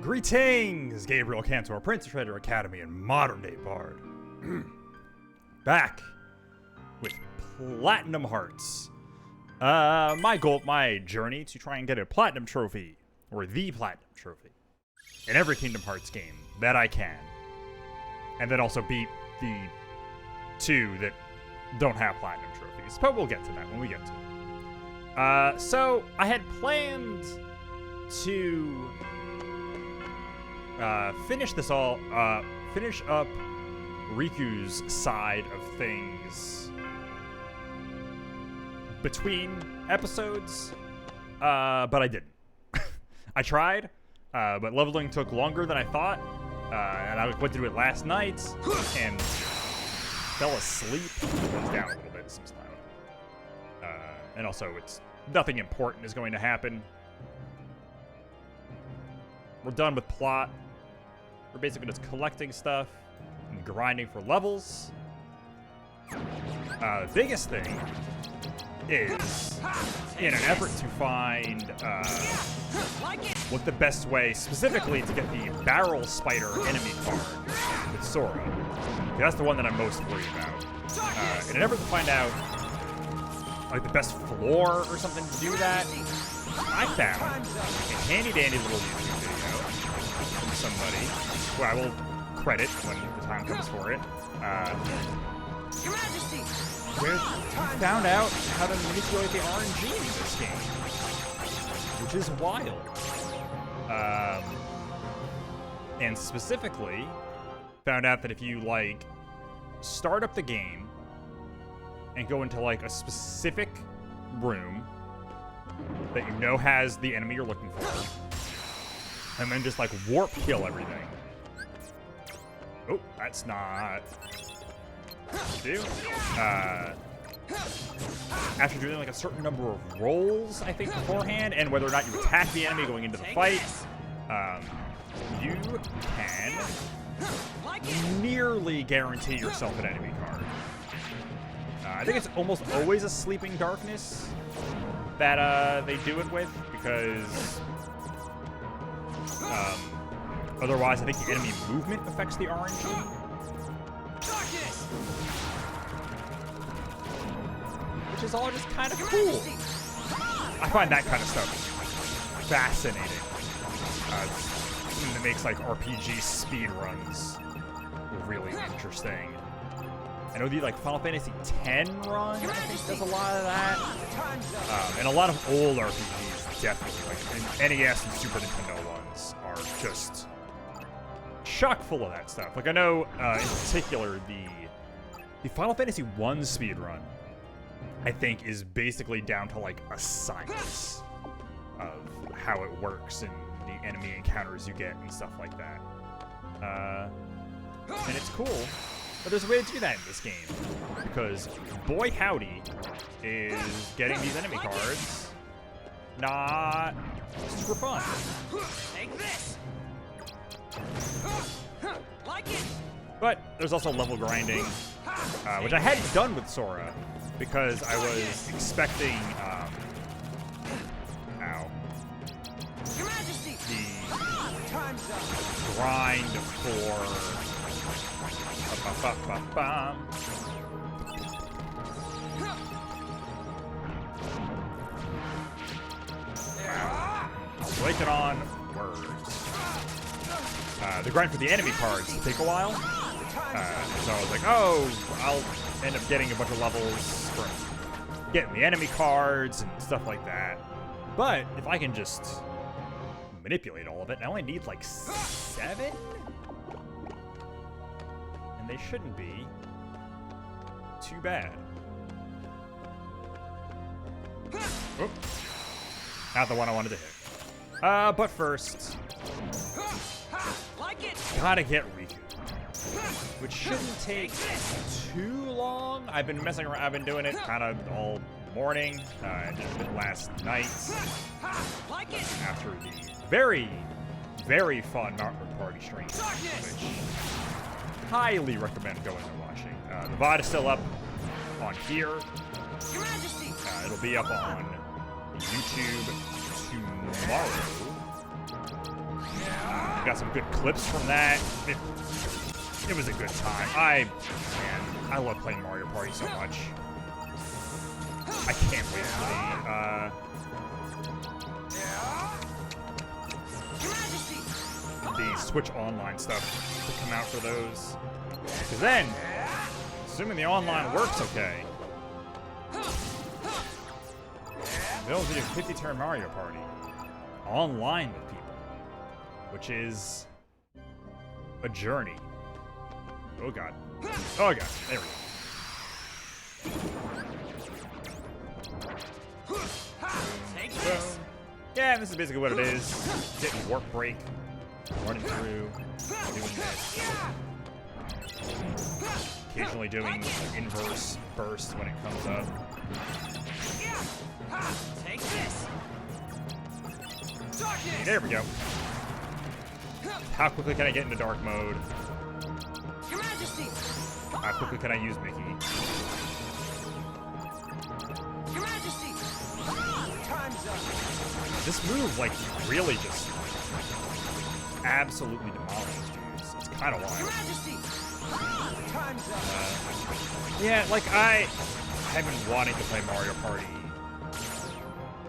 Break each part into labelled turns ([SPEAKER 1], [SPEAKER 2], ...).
[SPEAKER 1] Greetings, Gabriel Cantor, Prince of Shredder Academy and Modern Day Bard. Back with Platinum Hearts. My journey to try and get a Platinum Trophy, or the Platinum Trophy, in every Kingdom Hearts game that I can. And then also beat the two that don't have Platinum Trophies. But we'll get to that when we get to it. So, I had planned to finish up Riku's side of things between episodes, but I didn't. I tried, but leveling took longer than I thought, and I went to do it last night and fell asleep. It goes down a little bit since now. And also, nothing important is going to happen. We're done with plot. We're basically just collecting stuff and grinding for levels. The biggest thing is, in an effort to find what the best way specifically to get the Barrel Spider enemy card with Sora. That's the one that I'm most worried about. In an effort to find out like the best floor or something to do that, I found a handy-dandy little YouTube video from somebody who I will credit when the time comes for it. Where he found out how to manipulate the RNG in this game, which is wild. And specifically, found out that if you like start up the game and go into like a specific room that you know has the enemy you're looking for, and then just like warp kill everything. Oh, that's not do. After doing like a certain number of rolls, I think beforehand, and whether or not you attack the enemy going into the fight, you can nearly guarantee yourself an enemy card. I think it's almost always a Sleeping Darkness that they do it with, because otherwise I think the enemy movement affects the RNG. Which is all just kind of cool. I find that kind of stuff fascinating. Something that makes like RPG speedruns really interesting. I know the like Final Fantasy X run, I think does a lot of that. And a lot of old RPGs, definitely, like NES and Super Nintendo ones, are just chock full of that stuff. Like I know, in particular, the Final Fantasy I speedrun, I think, is basically down to like a science of how it works and the enemy encounters you get and stuff like that. And it's cool. But there's a way to do that in this game, because boy howdy is getting these enemy cards not super fun. Take this. Like it. But there's also level grinding, which I hadn't done with Sora, because I was expecting Your Majesty. The grind for Wake it on words. The grind for the enemy cards take a while. So I was like, oh, I'll end up getting a bunch of levels from getting the enemy cards and stuff like that. But if I can just manipulate all of it, I only need like 7? And they shouldn't be too bad. Oop. Not the one I wanted to hit. But first, gotta get Riku, which shouldn't take too long. I've been messing around. I've been doing it kind of all morning, and did a bit last night after the very, very fun Mario Party stream, which highly recommend going and watching. The VOD is still up on here. It'll be up on YouTube tomorrow. We got some good clips from that. It was a good time. I love playing Mario Party so much. I can't wait for the Switch Online stuff to come out for those. Because then, assuming the online works okay, they'll do a 50-turn Mario Party online with people, which is a journey. Oh god. Oh god. There we go. So, yeah, this is basically what it is. Getting warp break, running through, doing this. Occasionally doing inverse burst when it comes up.
[SPEAKER 2] Take this.
[SPEAKER 1] There we go. How quickly can I get into dark mode?
[SPEAKER 2] Your Majesty.
[SPEAKER 1] How quickly can I use Mickey?
[SPEAKER 2] Your Majesty. Time's up.
[SPEAKER 1] This move, like, really just absolutely demolishes dudes. It's kind of
[SPEAKER 2] Your
[SPEAKER 1] wild.
[SPEAKER 2] Majesty. Time's up.
[SPEAKER 1] Yeah, like, I have been wanting to play Mario Party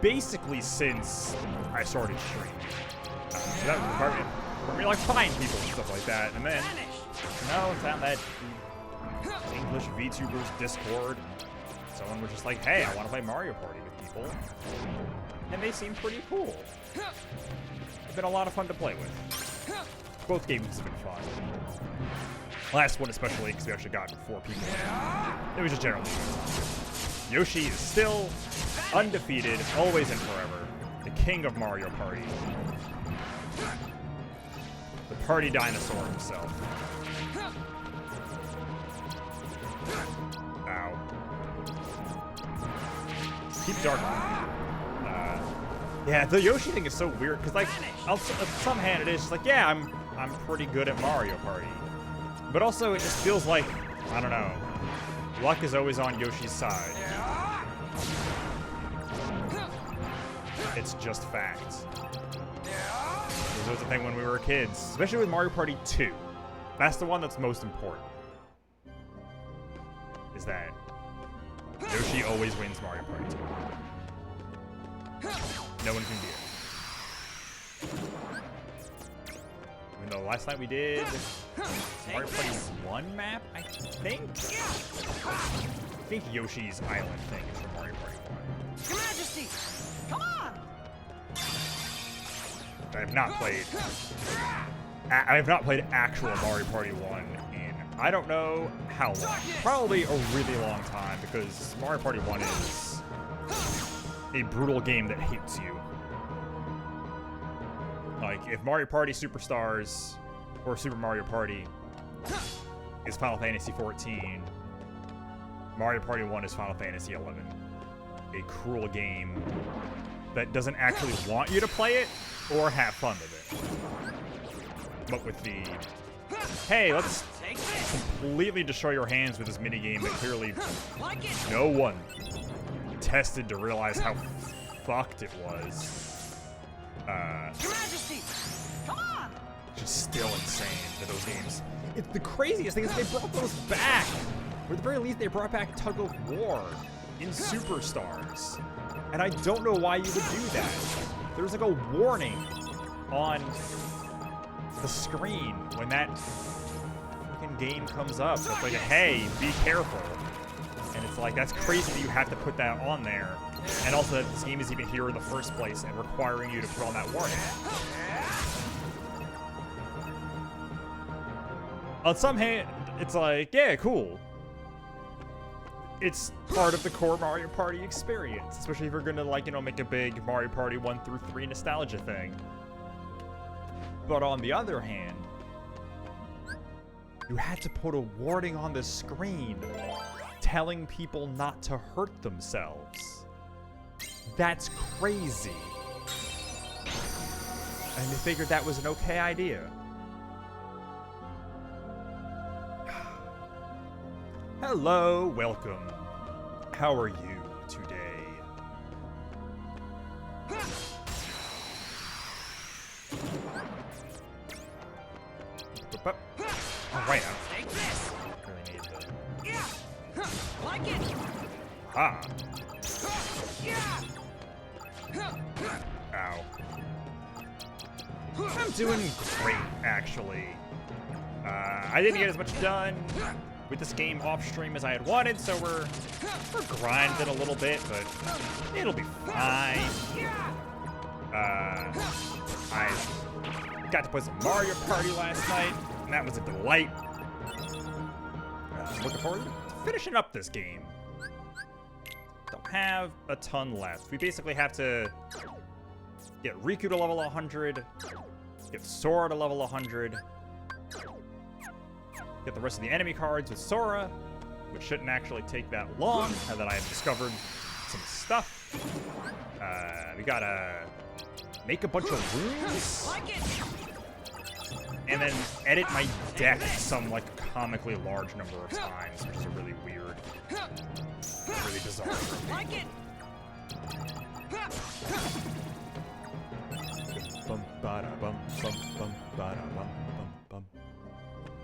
[SPEAKER 1] basically since I started streaming. So that required me to like find people and stuff like that, and then found that English VTubers Discord. Someone was just like, "Hey, I want to play Mario Party with people," and they seem pretty cool. It's been a lot of fun to play with. Both games have been fun. Last one especially because we actually got 4 people. It was just generally fun. Yoshi is still undefeated, always and forever, the king of Mario Party. The party dinosaur himself. Ow. Keep dark. Yeah, the Yoshi thing is so weird because, like, on some hand, it is just like, yeah, I'm pretty good at Mario Party, but also it just feels like, I don't know, luck is always on Yoshi's side. It's just facts. This was the thing when we were kids, especially with Mario Party 2. That's the one that's most important. Is that Yoshi always wins Mario Party 2. No one can beat it. Even though last night we did Mario Party 1 map, I think Yoshi's Island thing is from Mario Party 1.
[SPEAKER 2] Your Majesty. Come on.
[SPEAKER 1] I have not played actual Mario Party 1 in I don't know how long. Probably a really long time because Mario Party 1 is a brutal game that hates you. Like, if Mario Party Superstars or Super Mario Party is Final Fantasy 14, Mario Party 1 is Final Fantasy 11. A cruel game that doesn't actually want you to play it or have fun with it. But with the, hey, let's completely destroy your hands with this minigame that clearly no one tested to realize how fucked it was.
[SPEAKER 2] Your Majesty. Come on.
[SPEAKER 1] Just still insane for those games. It's the craziest thing is they brought those back. Or at the very least, they brought back Tug of War in Superstars. And I don't know why you would do that. There's like a warning on the screen when that fucking game comes up. So it's like, hey, be careful. And it's like, that's crazy that you have to put that on there. And also that this game is even here in the first place and requiring you to put on that warning. On some hand, it's like, yeah, cool. It's part of the core Mario Party experience, especially if you're gonna, like, you know, make a big Mario Party 1 through 3 nostalgia thing. But on the other hand, you had to put a warning on the screen telling people not to hurt themselves. That's crazy. And they figured that was an okay idea. Hello, welcome. How are you today? Oh, right.
[SPEAKER 2] Take this.
[SPEAKER 1] I really need the...
[SPEAKER 2] Yeah. Like it.
[SPEAKER 1] Ah.
[SPEAKER 2] Yeah.
[SPEAKER 1] Ow. I'm doing great, actually. I didn't get as much done with this game off stream as I had wanted, so we're grinding a little bit, but it'll be fine. I got to play some Mario Party last night, and that was a delight. Looking forward to finishing up this game. Don't have a ton left. We basically have to get Riku to level 100, get Sora to level 100, get the rest of the enemy cards with Sora, which shouldn't actually take that long, now that I have discovered some stuff. We gotta make a bunch of runes, and then edit my deck some like comically large number of times, which is a really weird, really bizarre thing.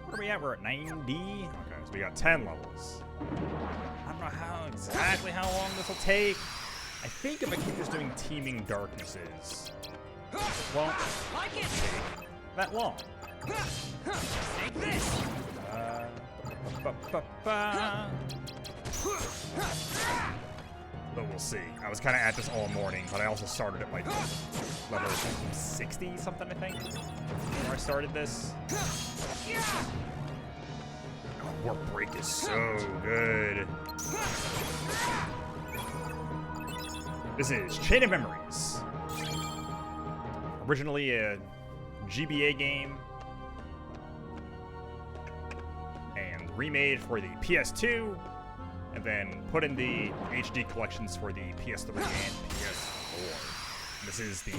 [SPEAKER 1] What are we at? We're at 90? Okay, so we got 10 levels. I don't know exactly how long this will take. I think if I keep just doing Teeming Darknesses, it won't take that long.
[SPEAKER 2] Take this.
[SPEAKER 1] But we'll see. I was kind of at this all morning, but I also started at like level 60 something, I think, where I started this. Oh, Warp Break is so good. This is Chain of Memories. Originally a GBA game, and remade for the PS2, and then put in the HD collections for the PS3 and PS4. This is the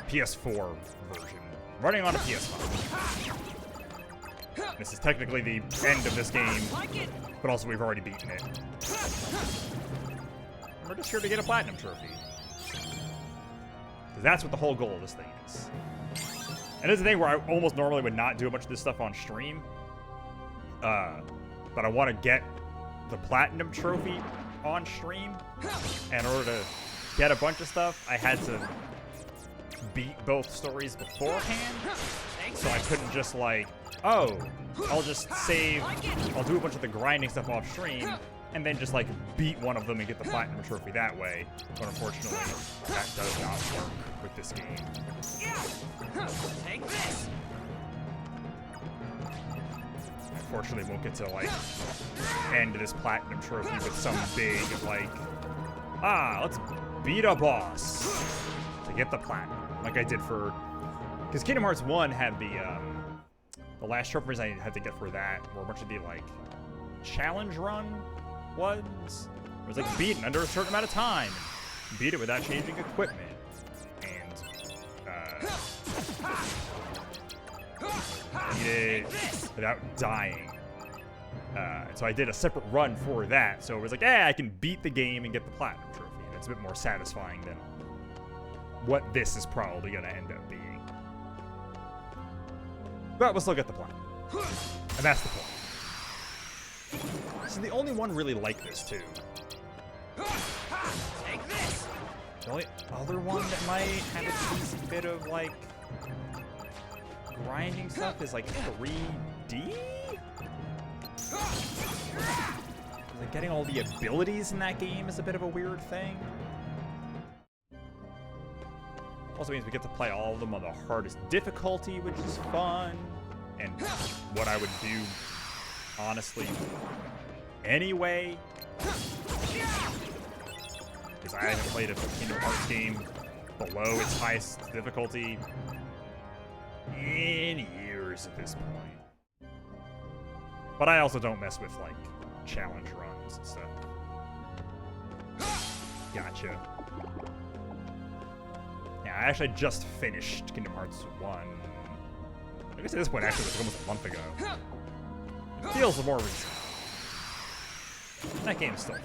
[SPEAKER 1] PS4 version, running on a PS5. This is technically the end of this game, but also we've already beaten it. We're just here to get a platinum trophy. Because that's what the whole goal of this thing is. And it's a thing where I almost normally would not do a bunch of this stuff on stream. But I want to get the platinum trophy on stream. And in order to get a bunch of stuff, I had to beat both stories beforehand. So I couldn't just like, oh, I'll just save, I'll do a bunch of the grinding stuff off stream, and then just like beat one of them and get the platinum trophy that way. But unfortunately, that does not work with this game.
[SPEAKER 2] Take this.
[SPEAKER 1] Unfortunately, won't get to like end this platinum trophy with some big like, let's beat a boss to get the platinum, like I did for, because Kingdom Hearts 1 had the last trophies I had to get for that were a bunch of the like challenge run ones. It was like beat it under a certain amount of time, beat it without changing equipment, and beat it without dying. And so I did a separate run for that. So it was like, I can beat the game and get the platinum trophy. And it's a bit more satisfying than what this is probably going to end up being. But we'll still get the platinum. And that's the point. This is the only one really like this, too.
[SPEAKER 2] Take this.
[SPEAKER 1] The only other one that might have a decent bit of, like, grinding stuff is, like, 3D? Like, getting all the abilities in that game is a bit of a weird thing. Also means we get to play all of them on the hardest difficulty, which is fun. And what I would do, honestly, anyway. Because I haven't played a Kingdom Hearts game below its highest difficulty in years at this point. But I also don't mess with, like, challenge runs and stuff. Gotcha. Yeah, I actually just finished Kingdom Hearts 1. I guess at this point, actually, it was almost a month ago. It feels more recent. That game's still fun.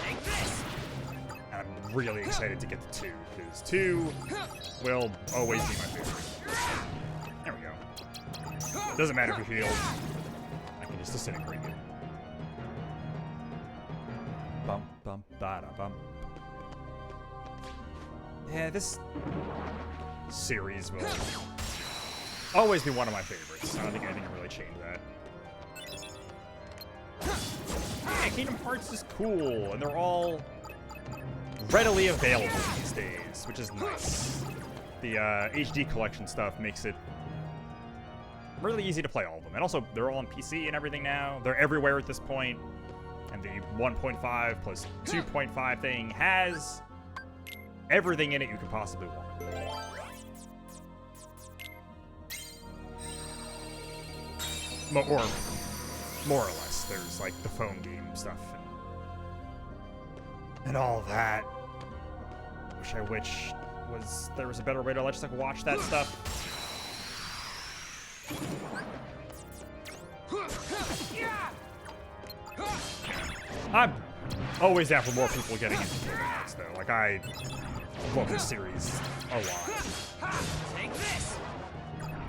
[SPEAKER 2] Take this.
[SPEAKER 1] And I'm I'm really excited to get to 2, because 2 will always be my favorite. There we go. Doesn't matter if you heal. I can just disintegrate you. Bum bum bada bum. Yeah, this series will always be one of my favorites. I don't think anything can really change that. Yeah, Kingdom Hearts is cool, and they're all readily available these days, which is nice. The HD collection stuff makes it really easy to play all of them. And also, they're all on PC and everything now. They're everywhere at this point. And the 1.5 plus 2.5 thing has everything in it you could possibly want. Or more or less. There's like the phone game stuff and all of that. Wish there was a better way to just like watch that stuff. I'm always down for more people getting into Kingdom Hearts, though. Like, I love this series a lot.
[SPEAKER 2] Take this.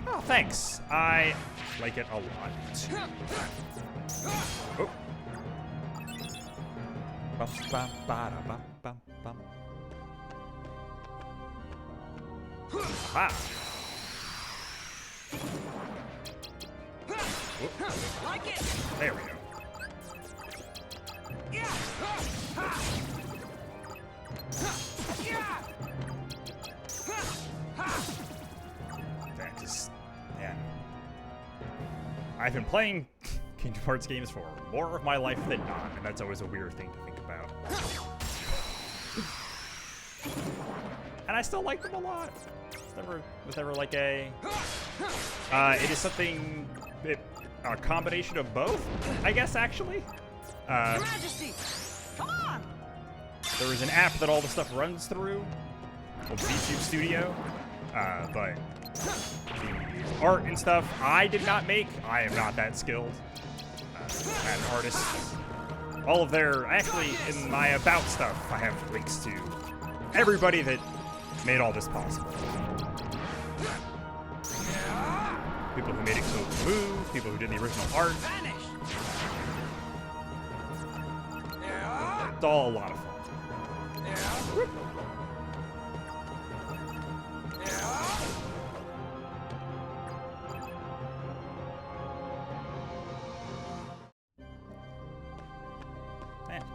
[SPEAKER 1] Oh, thanks. I like it a lot. Oh. Bum, bum, bada, bum, bum, bum. Aha.
[SPEAKER 2] Like it.
[SPEAKER 1] There we go. That just, yeah. I've been playing Kingdom Hearts games for more of my life than not, and that's always a weird thing to think about. And I still like them a lot. Was never like a... it is something... a combination of both, I guess, actually.
[SPEAKER 2] Your Majesty, come on!
[SPEAKER 1] There is an app that all the stuff runs through, called VTuber Studio, but the art and stuff I did not make. I am not that skilled. I'm an artist. All of their, actually, in my about stuff, I have links to everybody that made all this possible. People who made it so move, people who did the original art.
[SPEAKER 2] Vanish.
[SPEAKER 1] It's all a lot of fun.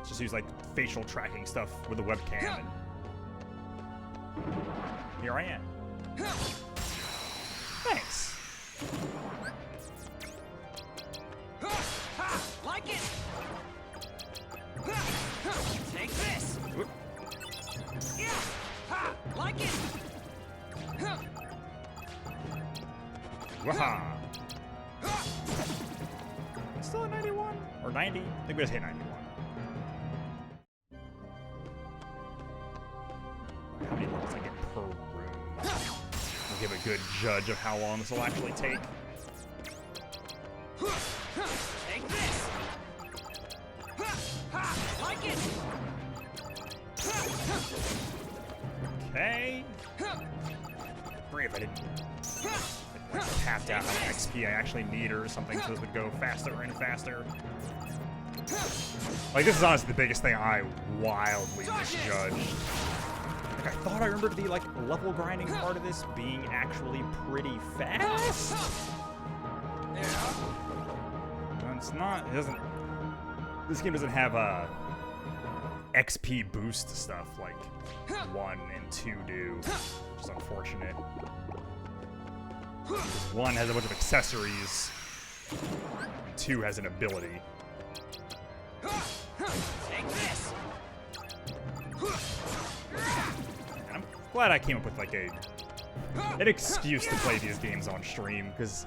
[SPEAKER 1] Just use like facial tracking stuff with the webcam, and here I am. Thanks.
[SPEAKER 2] Like it. Take this.
[SPEAKER 1] Whoop.
[SPEAKER 2] Like it.
[SPEAKER 1] Waha. Still at 91 or 90? I think we just hit 91. How many levels I get per room? We'll give a good judge of how long this will actually take.
[SPEAKER 2] Take this. Like it.
[SPEAKER 1] Okay. Great if I didn't tapped out how much XP I actually need or something, so this would go faster and faster. Like, this is honestly the biggest thing I wildly misjudged. Like, I thought I remembered the, like, level grinding part of this being actually pretty fast. But it's not, it doesn't, this game doesn't have a XP boost stuff like 1 and 2 do, which is unfortunate. 1 has a bunch of accessories, and 2 has an ability.
[SPEAKER 2] Take this.
[SPEAKER 1] And I'm glad I came up with like an excuse to play these games on stream, because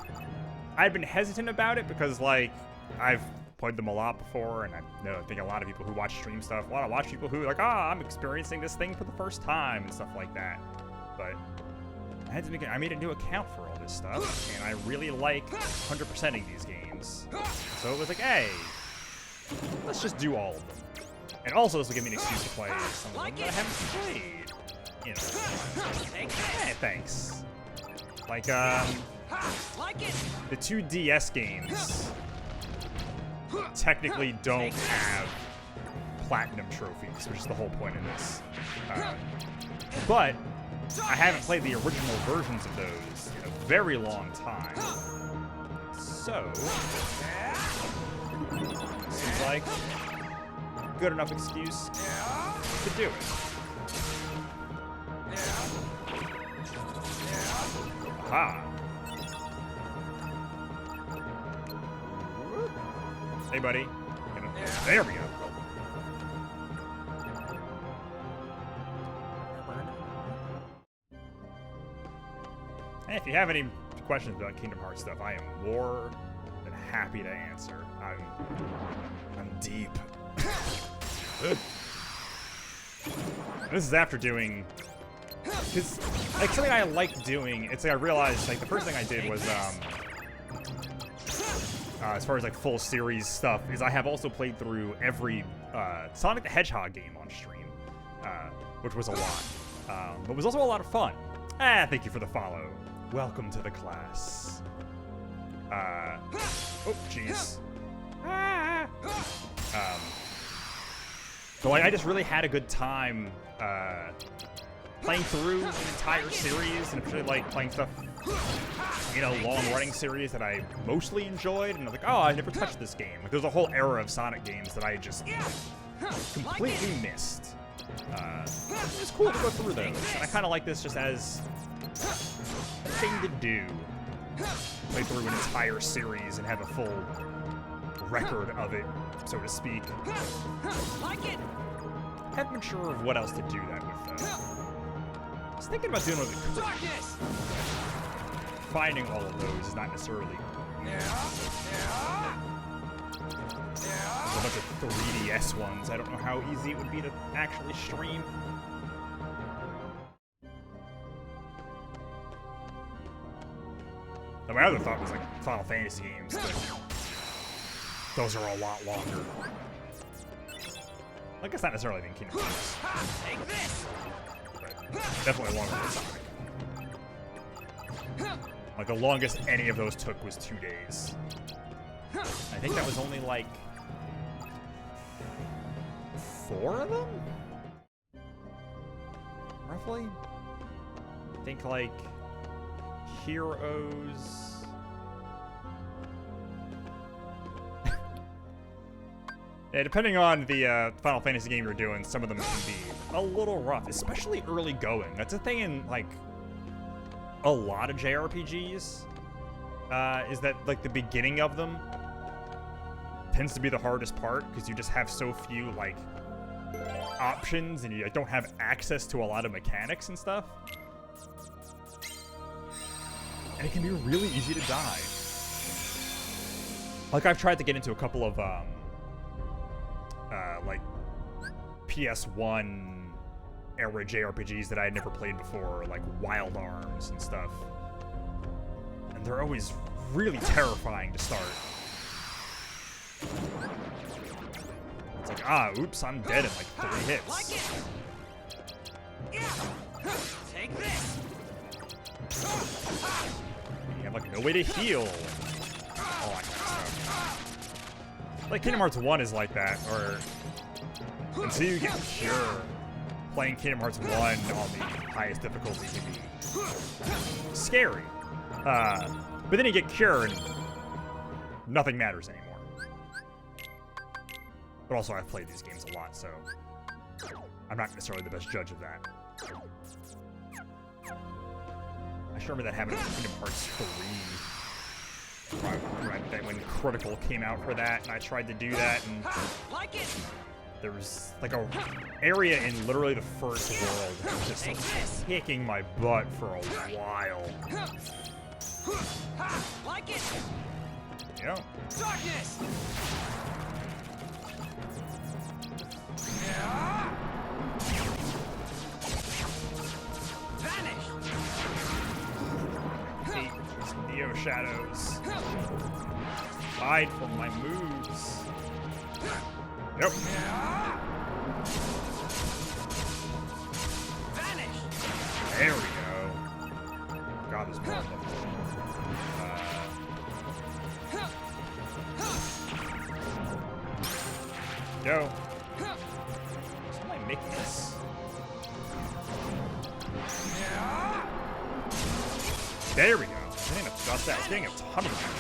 [SPEAKER 1] I've been hesitant about it because like I've played them a lot before, and I think a lot of people who watch stream stuff, a lot of watch people who are like, I'm experiencing this thing for the first time and stuff like that. But I made a new account for all this stuff, and I really like 100%ing these games. So it was like, hey, let's just do all of them. And also, this will give me an excuse to play some of them that I haven't played. You know. Hey, thanks. Like, the 2 DS games technically don't have platinum trophies, which is the whole point of this. But I haven't played the original versions of those in a very long time. So, seems like good enough excuse to do it. Aha. Hey, buddy. There we go. Hey, if you have any questions about Kingdom Hearts stuff, I am more than happy to answer. I'm deep. This is after doing, because like something I like doing. It's like I realized like the first thing I did was as far as like full series stuff is I have also played through every Sonic the Hedgehog game on stream, which was a lot, but was also a lot of fun. Thank you for the follow. Welcome to the class. Oh, jeez. So like, I just really had a good time playing through an entire series, and particularly like playing stuff in a long-running series that I mostly enjoyed. And I was like, oh, I never touched this game. Like, there's a whole era of Sonic games that I just completely missed. It's cool to go through those, and I kind of like this just as a thing to do. Play through an entire series and have a full record of it, so to speak. Haven't been sure of what else to do that with, though. I was thinking about doing with the darkness. Finding all of those is not necessarily. There's a bunch of 3DS ones. I don't know how easy it would be to actually stream. My other thought was like Final Fantasy games, but those are a lot longer. Like, it's not necessarily in Kingdom Hearts. Take this. But definitely longer than Sonic. Like, the longest any of those took was 2 days. I think that was only like 4 of them? Roughly? I think like Heroes. Yeah, depending on the Final Fantasy game you're doing, some of them can be a little rough, especially early going. That's a thing in like a lot of JRPGs, is that like the beginning of them tends to be the hardest part because you just have so few like options and you don't have access to a lot of mechanics and stuff. And it can be really easy to die. Like, I've tried to get into a couple of like PS1 era JRPGs that I had never played before, like Wild Arms and stuff. And they're always really terrifying to start. It's like, oops, I'm dead in like 3 hits.
[SPEAKER 2] Take this.
[SPEAKER 1] You have like no way to heal. All that kind of stuff. Like Kingdom Hearts 1 is like that, or until you get Cure, playing Kingdom Hearts 1 on the highest difficulty can be scary. But then you get Cure and nothing matters anymore. But also I've played these games a lot, so I'm not necessarily the best judge of that. I sure remember that happened in Kingdom Hearts 3. Right when Critical came out for that, and I tried to do that, and there was like a area in literally the first world that was just like, kicking my butt for a while. Yeah.
[SPEAKER 2] Darkness. Vanish.
[SPEAKER 1] Hate these Neo Shadows. Hide from my moves. Yep.
[SPEAKER 2] Vanish.
[SPEAKER 1] There we go. God, there's more of them. Go. So am I making this? There we go. I didn't adjust that. I was getting a ton of them.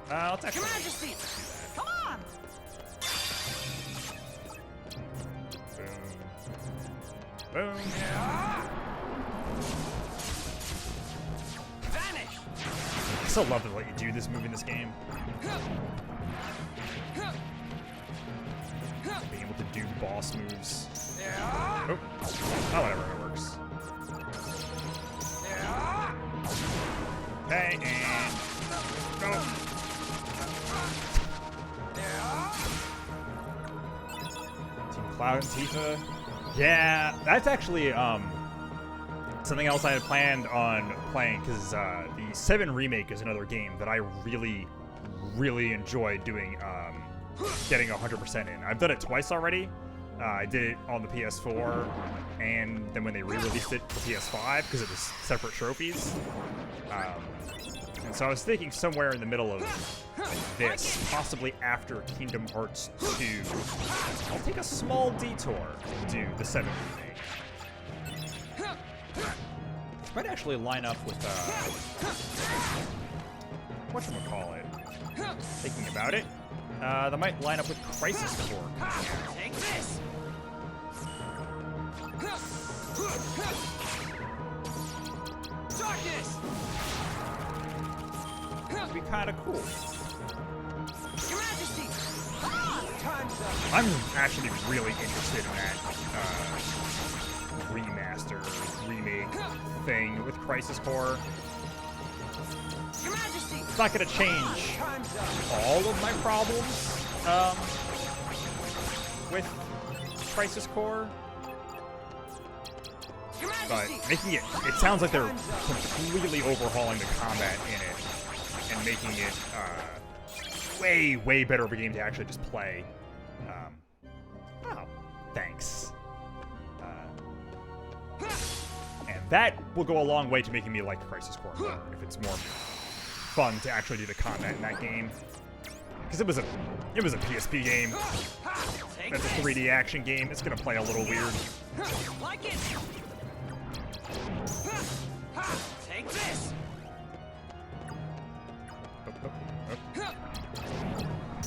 [SPEAKER 1] Let's actually.
[SPEAKER 2] Your Majesty. Come on.
[SPEAKER 1] Boom. Boom.
[SPEAKER 2] Vanish.
[SPEAKER 1] I still love to let you do this move in this game. Being able to do boss moves. Oh, whatever, it works. Okay, and go. Team Cloud and Tifa. Yeah, that's actually something else I had planned on playing, because the 7 remake is another game that I really, really enjoy doing, getting 100% in. I've done it twice already. I did it on the PS4, and then when they re-released it for PS5, because it was separate trophies. And so I was thinking somewhere in the middle of this, possibly after Kingdom Hearts 2, I'll take a small detour and do the 7 remake. This might actually line up with, whatchamacallit? Thinking about it. That might line up with Crisis Core.
[SPEAKER 2] Take this. Darkness.
[SPEAKER 1] It'd be kind of cool.
[SPEAKER 2] Your Majesty. Time's up.
[SPEAKER 1] I'm actually really interested in that remaster, remake thing with Crisis Core.
[SPEAKER 2] Your Majesty.
[SPEAKER 1] It's not going to change
[SPEAKER 2] Time's up.
[SPEAKER 1] all of my problems with Crisis Core,
[SPEAKER 2] Your
[SPEAKER 1] but
[SPEAKER 2] Majesty.
[SPEAKER 1] making it sounds like they're completely overhauling the combat in it and making it way, way better of a game to actually just play. Oh, thanks. And that will go a long way to making me like Crisis Core more, if it's more fun to actually do the combat in that game. Because it was a PSP game.
[SPEAKER 2] Take
[SPEAKER 1] That's a 3D action game. It's gonna play a little weird.
[SPEAKER 2] Like it. Take this.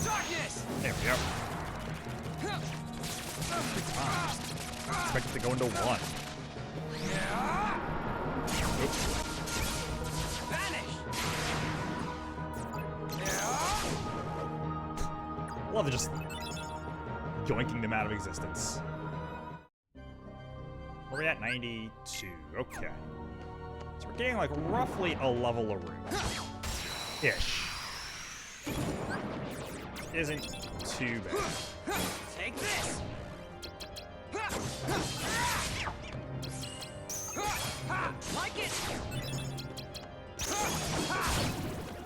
[SPEAKER 2] Darkness.
[SPEAKER 1] There we go. Good time. Expect it to go into 1. Oops.
[SPEAKER 2] Vanish.
[SPEAKER 1] Love just yoinking them out of existence. Where are we at? 92. Okay. So we're getting like roughly a level of room. Ish. Isn't too bad.
[SPEAKER 2] Take this. Like it.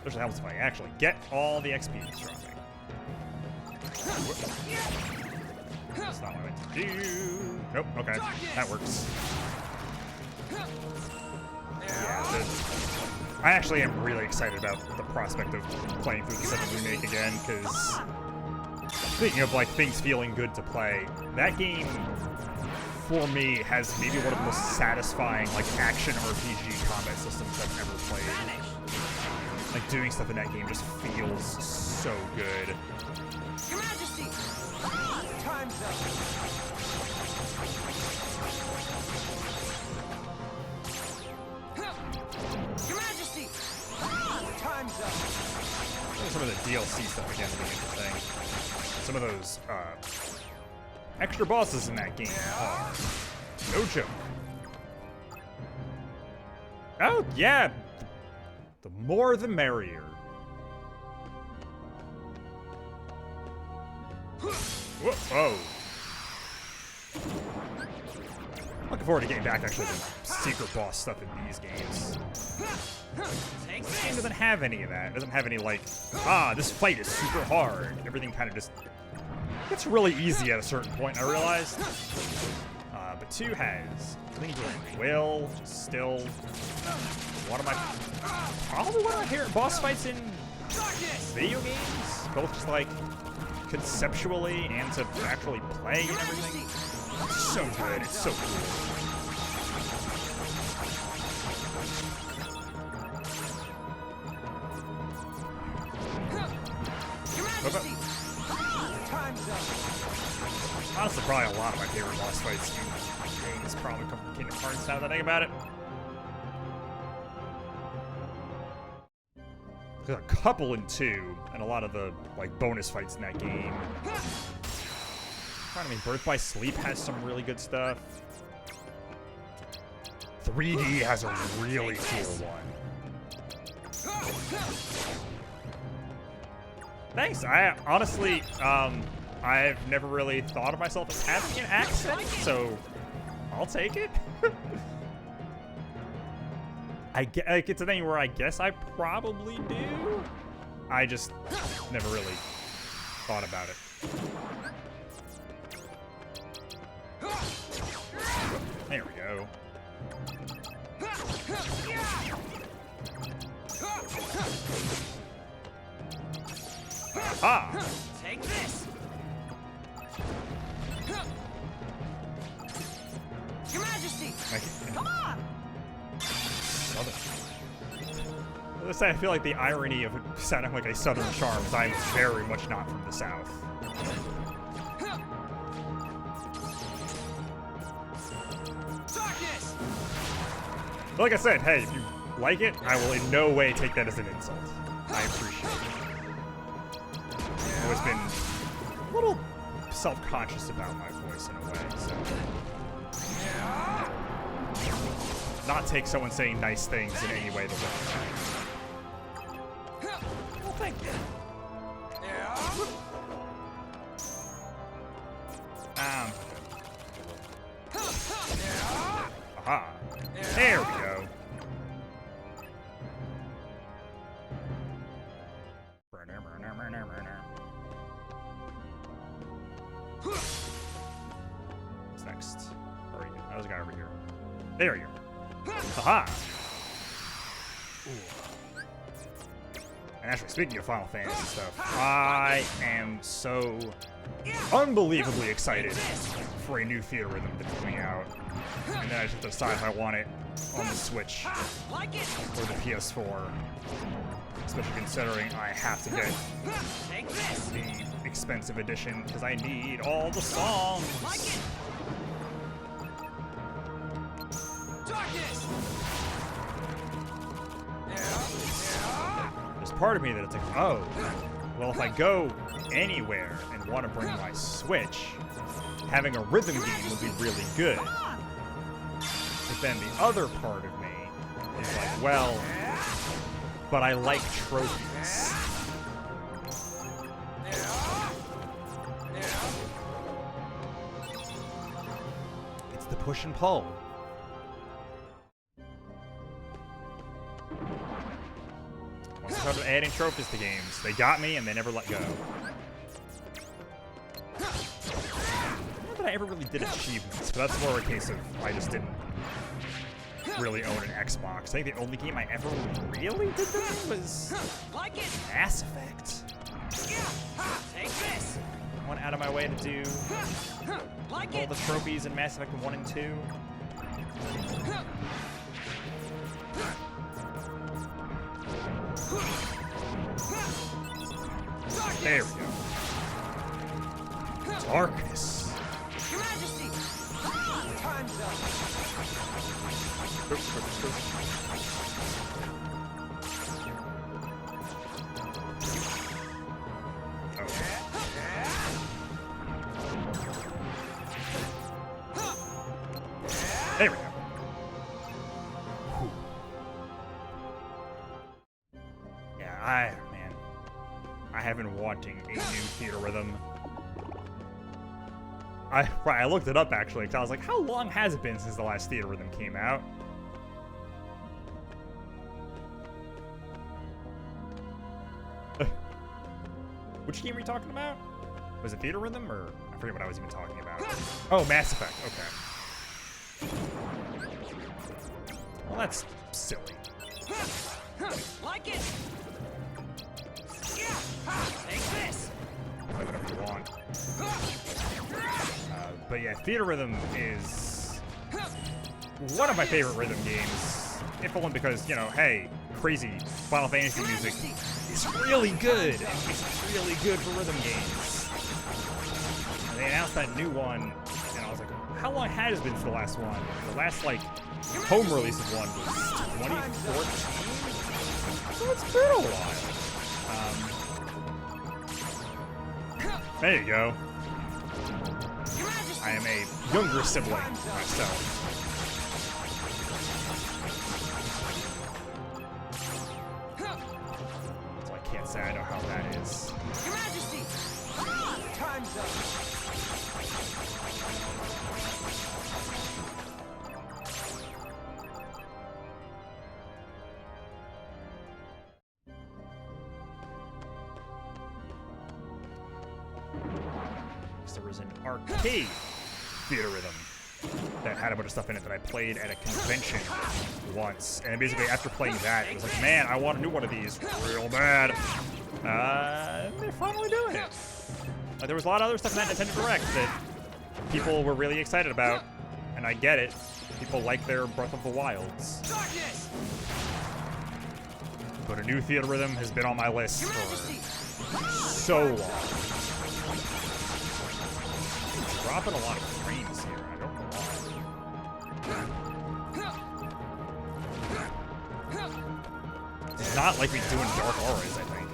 [SPEAKER 1] There's a helmet if I actually get all the XP it's dropping. That's not what I meant to do. Nope, okay. That works. Yeah, I actually am really excited about the prospect of playing through the 7 remake again, because speaking of like things feeling good to play, that game for me has maybe one of the most satisfying like action RPG combat systems I've ever played. Like doing stuff in that game just feels so good.
[SPEAKER 2] Your Majesty. Time's up. Your Majesty. Time's up.
[SPEAKER 1] Some of the DLC stuff again will be interesting. Some of those extra bosses in that game are no joke. Oh yeah, the more the merrier. Whoa. Looking forward to getting back actually to secret boss stuff in these games.
[SPEAKER 2] Take
[SPEAKER 1] This game
[SPEAKER 2] this.
[SPEAKER 1] doesn't have any of that. It doesn't have any like, this fight is super hard. Everything kind of just, gets really easy at a certain point, I realized. But 2 has lingering will, which is still probably one of my favorite boss fights in video games. Both just like conceptually and to actually play and everything. It's so good. It's so cool. Honestly, probably a lot of my favorite boss fights in games probably come from Kingdom Hearts now that I think about it. There's a couple in 2, and a lot of the like bonus fights in that game. I mean, Birth by Sleep has some really good stuff. 3D has a really cool one. Thanks. I honestly, I've never really thought of myself as having an accent, so I'll take it. I get, like, it's a thing where I guess I probably do. I just never really thought about it. There we go. Aha!
[SPEAKER 2] Take this. Your Majesty. Come on.
[SPEAKER 1] Let's say I feel like the irony of it sounding like a Southern charm is I'm very much not from the South.
[SPEAKER 2] Darkness.
[SPEAKER 1] But like I said, hey, if you like it, I will in no way take that as an insult. I appreciate it. I've always been a little self-conscious about my voice in a way, so... not take someone saying nice things in any way the wrong way. Well, thank you. Aha. There we go. What's next? Where are you? Oh, there's a guy over here. There you go. Aha! Ooh. And actually, speaking of Final Fantasy stuff, I am so unbelievably excited for a new theater rhythm that's coming out. And then I just have to decide if I want it on the Switch or the PS4. Especially considering I have to get the expensive edition because I need all the songs. There's part of me that it's like, oh, well, if I go anywhere and want to bring my Switch, having a rhythm game would be really good. But then the other part of me is like, well, but I like trophies. It's the push and pull. Once I started adding trophies to games, they got me and they never let go. Not that I ever really did achievements, but that's more a case of I just didn't really own an Xbox. I think the only game I ever really did that was Mass Effect. I went out of my way to do all the trophies in Mass Effect 1 and 2. There we go. Darkness.
[SPEAKER 2] Your Majesty. Time's up.
[SPEAKER 1] There we go. Yeah, man, I have been wanting a new theater rhythm. I looked it up actually, because I was like, how long has it been since the last theater rhythm came out? Which game are you talking about? Was it Theater Rhythm, or I forget what I was even talking about. Oh, Mass Effect. Okay. Well, that's silly.
[SPEAKER 2] Like it. Take this.
[SPEAKER 1] Play whatever you want. But yeah, Theater Rhythm is one of my favorite rhythm games. If only because, you know, hey, crazy Final Fantasy music is really good. It's really good for rhythm games. And they announced that new one, and I was like, how long has it been since the last one? The last, like, home release of one was 2014? So it's been a while. There you go. I am a younger sibling myself. So I can't say I know how that is.
[SPEAKER 2] Your Majesty. Time's up.
[SPEAKER 1] There was an arcade Theater Rhythm that had a bunch of stuff in it that I played at a convention once. And basically after playing that, it was like, man, I want a new one of these real bad. They're finally doing it. There was a lot of other stuff in that Nintendo Direct that people were really excited about. And I get it. People like their Breath of the Wilds. But a new Theater Rhythm has been on my list for so long. Dropping a lot of frames here. I don't know why. It's not like we do in Dark Auras, I think.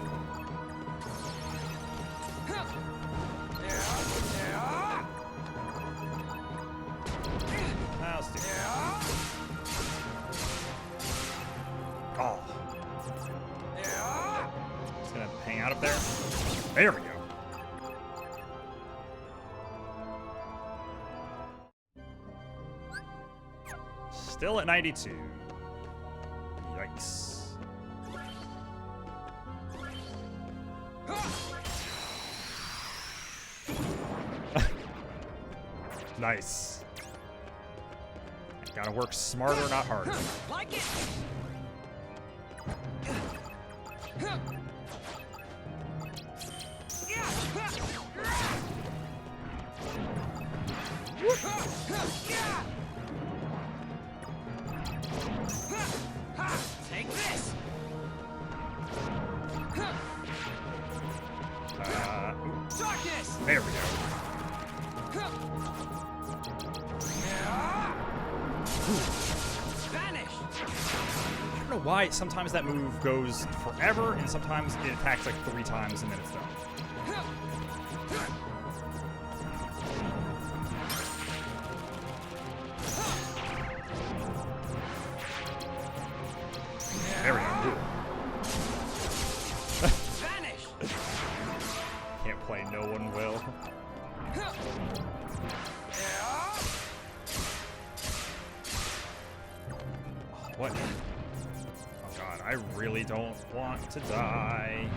[SPEAKER 1] Let's do it. Oh. Just gonna hang out up there. There we go. Still at 92. Yikes. Nice. Gotta work smarter, not harder.
[SPEAKER 2] Like it. Take this. Darkness.
[SPEAKER 1] There we go.
[SPEAKER 2] Vanish.
[SPEAKER 1] I don't know why sometimes that move goes forever and sometimes it attacks like 3 times and then it's done. There we go.
[SPEAKER 2] Vanish.
[SPEAKER 1] Can't play No One Will. What? Oh god, I really don't want to die.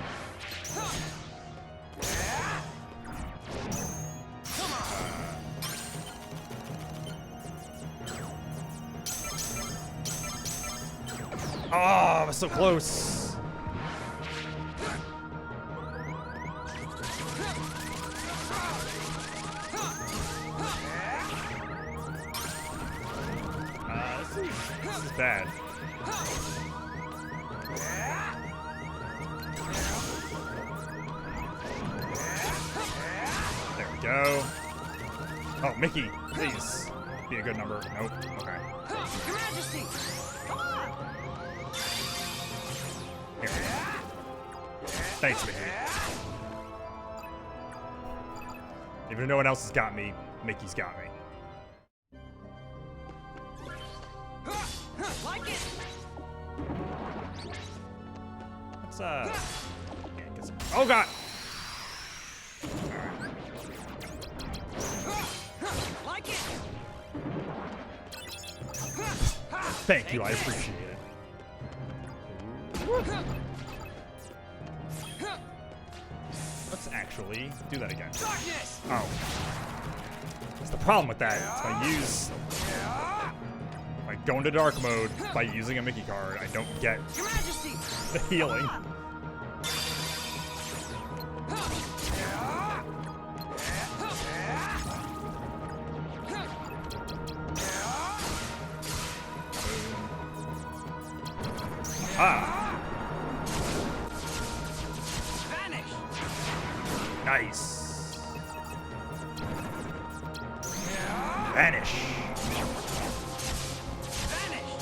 [SPEAKER 1] Oh, I was so close. This is bad. There we go. Oh, Mickey, please be a good number. Nope. Okay.
[SPEAKER 2] Your Majesty. Come on.
[SPEAKER 1] Here. Thanks, Mickey. Even if no one else has got me, Mickey's got me.
[SPEAKER 2] Like it.
[SPEAKER 1] Let's yeah, get some. Oh god.
[SPEAKER 2] Like it.
[SPEAKER 1] Thank you, I appreciate it. actually do that again.
[SPEAKER 2] Darkness!
[SPEAKER 1] Oh. That's the problem with that. If I go into dark mode by using a Mickey card, I don't get
[SPEAKER 2] Your Majesty!
[SPEAKER 1] the healing. Ah.
[SPEAKER 2] Vanish!
[SPEAKER 1] Nice. Vanish.
[SPEAKER 2] Vanish!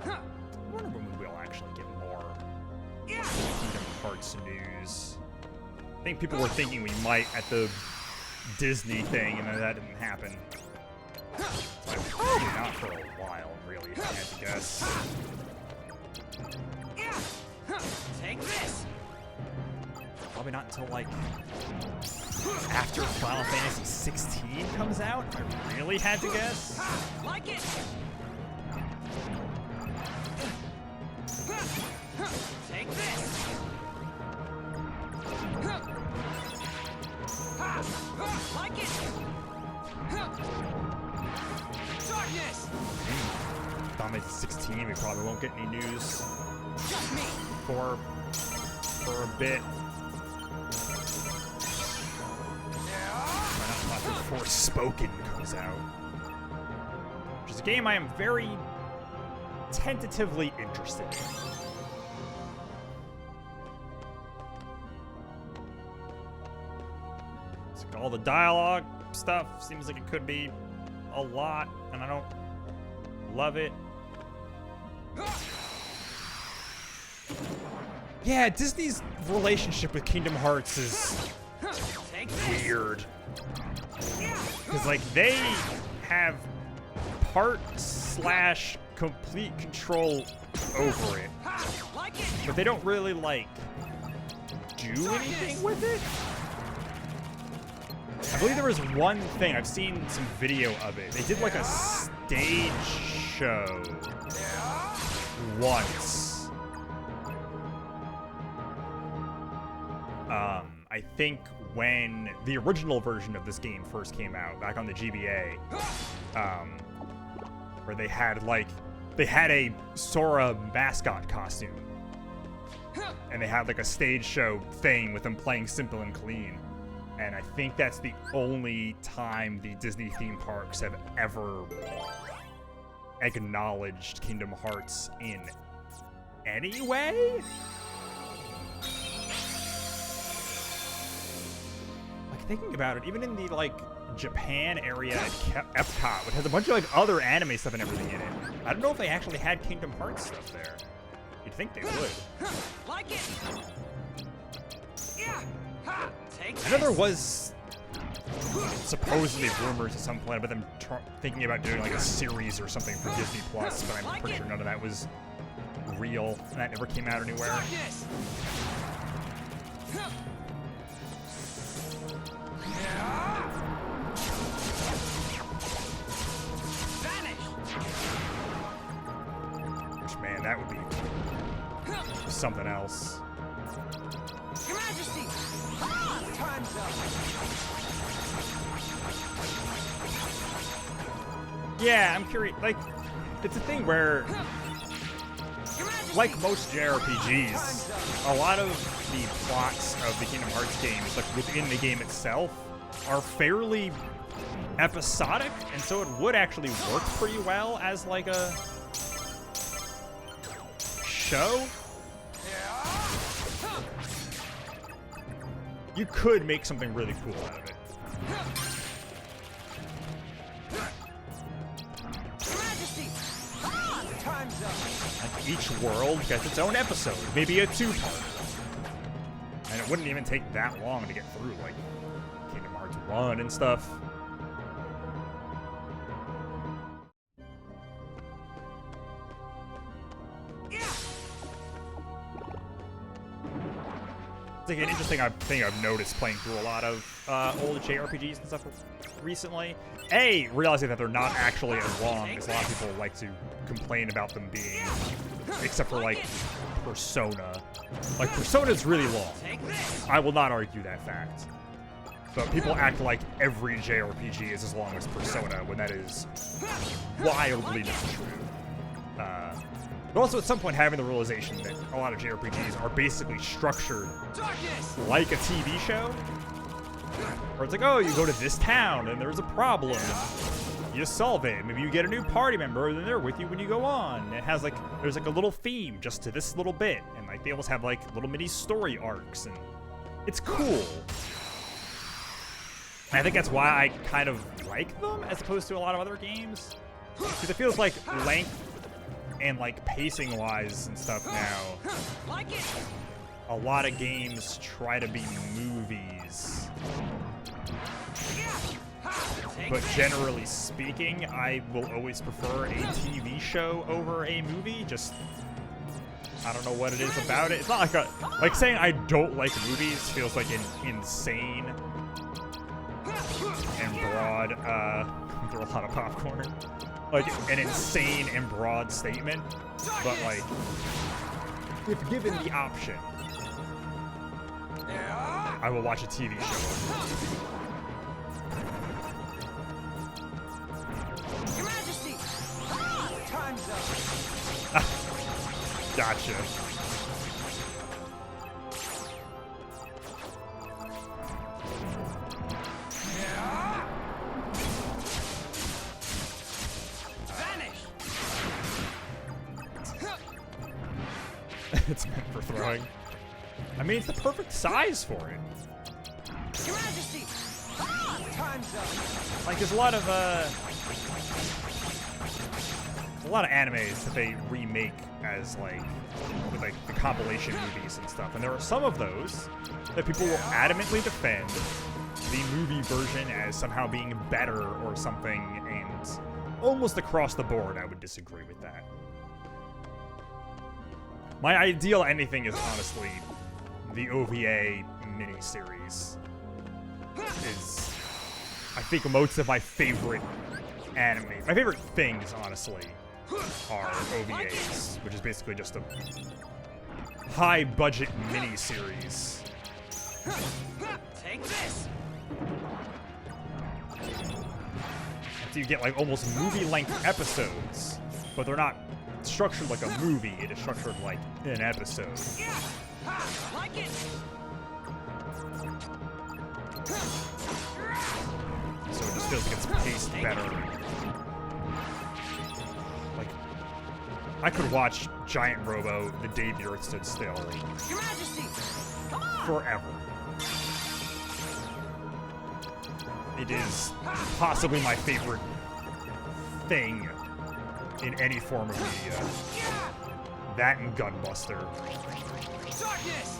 [SPEAKER 1] I wonder when we will actually get more
[SPEAKER 2] Yeah!
[SPEAKER 1] Kingdom Hearts news. I think people were thinking we might at the Disney thing, and then that didn't happen. So probably not for a while, really, if I had to guess.
[SPEAKER 2] Yeah! Take this!
[SPEAKER 1] Probably not until, like, after Final Fantasy 16 comes out, if I really had to guess.
[SPEAKER 2] Like it! Take this! Like it! Darkness!
[SPEAKER 1] Final Fantasy 16, we probably won't get any news
[SPEAKER 2] Just me!
[SPEAKER 1] for a bit. Not before Spoken comes out. Which is a game I am very tentatively interested in. It's like all the dialogue stuff seems like it could be a lot, and I don't love it. Yeah, Disney's relationship with Kingdom Hearts is
[SPEAKER 2] Take this!
[SPEAKER 1] weird. Because, like, they have part/complete control over it,
[SPEAKER 2] Like it!
[SPEAKER 1] but they don't really, like, do anything with it. I believe there was one thing, I've seen some video of it. They did, like, a stage show once. I think when the original version of this game first came out, back on the GBA, where they had a Sora mascot costume, and they had like a stage show thing with them playing Simple and Clean, and I think that's the only time the Disney theme parks have ever acknowledged Kingdom Hearts in any way. Thinking about it, even in the like Japan area at Epcot, which has a bunch of like other anime stuff and everything in it, I don't know if they actually had Kingdom Hearts stuff there. You'd think they would.
[SPEAKER 2] Like it! Yeah! Take this!
[SPEAKER 1] I know there was supposedly rumors at some point about them thinking about doing like a series or something for Disney Plus, but I'm pretty sure none of that was real, and that never came out anywhere.
[SPEAKER 2] Darkness! Vanish!
[SPEAKER 1] Which, man, that would be something else.
[SPEAKER 2] Your Majesty! Time's up!
[SPEAKER 1] Yeah, I'm curious. Like, it's a thing where, like most JRPGs, a lot of the plots of the Kingdom Hearts games, like within the game itself, are fairly episodic, and so it would actually work pretty well as like a show. You could make something really cool out of it.
[SPEAKER 2] Your Majesty! Time's up!
[SPEAKER 1] Like each world gets its own episode, maybe a two-part. And it wouldn't even take that long to get through, like Kingdom Hearts 1 and stuff. like an interesting thing I've noticed playing through a lot of old JRPGs and stuff recently. Realizing that they're not actually as long as a lot of people like to complain about them being, except for like Persona. Like Persona's really long. I will not argue that fact. But people act like every JRPG is as long as Persona when that is wildly not true. But also at some point having the realization that a lot of JRPGs are basically structured like a TV show. Where it's like, oh, you go to this town and there's a problem. You solve it. Maybe you get a new party member and then they're with you when you go on. It has like, there's like a little theme just to this little bit. And like they almost have like little mini story arcs and it's cool. And I think that's why I kind of like them as opposed to a lot of other games. Because it feels like length and like pacing wise and stuff now, a lot of games try to be movies. But generally speaking, I will always prefer a TV show over a movie. Just, I don't know what it is about it. It's not like saying I don't like movies feels like an insane and broad, throw a lot of popcorn. Like an insane and broad statement, but like, if given the option, I will watch a TV show.
[SPEAKER 2] Your Majesty! Time's up!
[SPEAKER 1] Gotcha. It's meant for throwing. I mean, it's the perfect size for it.
[SPEAKER 2] Your Majesty! Time's up!
[SPEAKER 1] Like, there's a lot of animes that they remake as like, with like the compilation movies and stuff, and there are some of those that people will adamantly defend the movie version as somehow being better or something, and almost across the board, I would disagree with that. My ideal anything is honestly the OVA miniseries. Is, I think, most of my favorite anime. My favorite things, honestly, are OVAs, which is basically just a high-budget miniseries.
[SPEAKER 2] Take this!
[SPEAKER 1] So you get like almost movie-length episodes, but they're not structured like a movie. It is structured like an episode.
[SPEAKER 2] Like it!
[SPEAKER 1] So it just feels like it's paced better. Like, I could watch Giant Robo the day the Earth stood still
[SPEAKER 2] Your Majesty!
[SPEAKER 1] forever. It is possibly my favorite thing in any form of media. That and Gunbuster.
[SPEAKER 2] Darkness!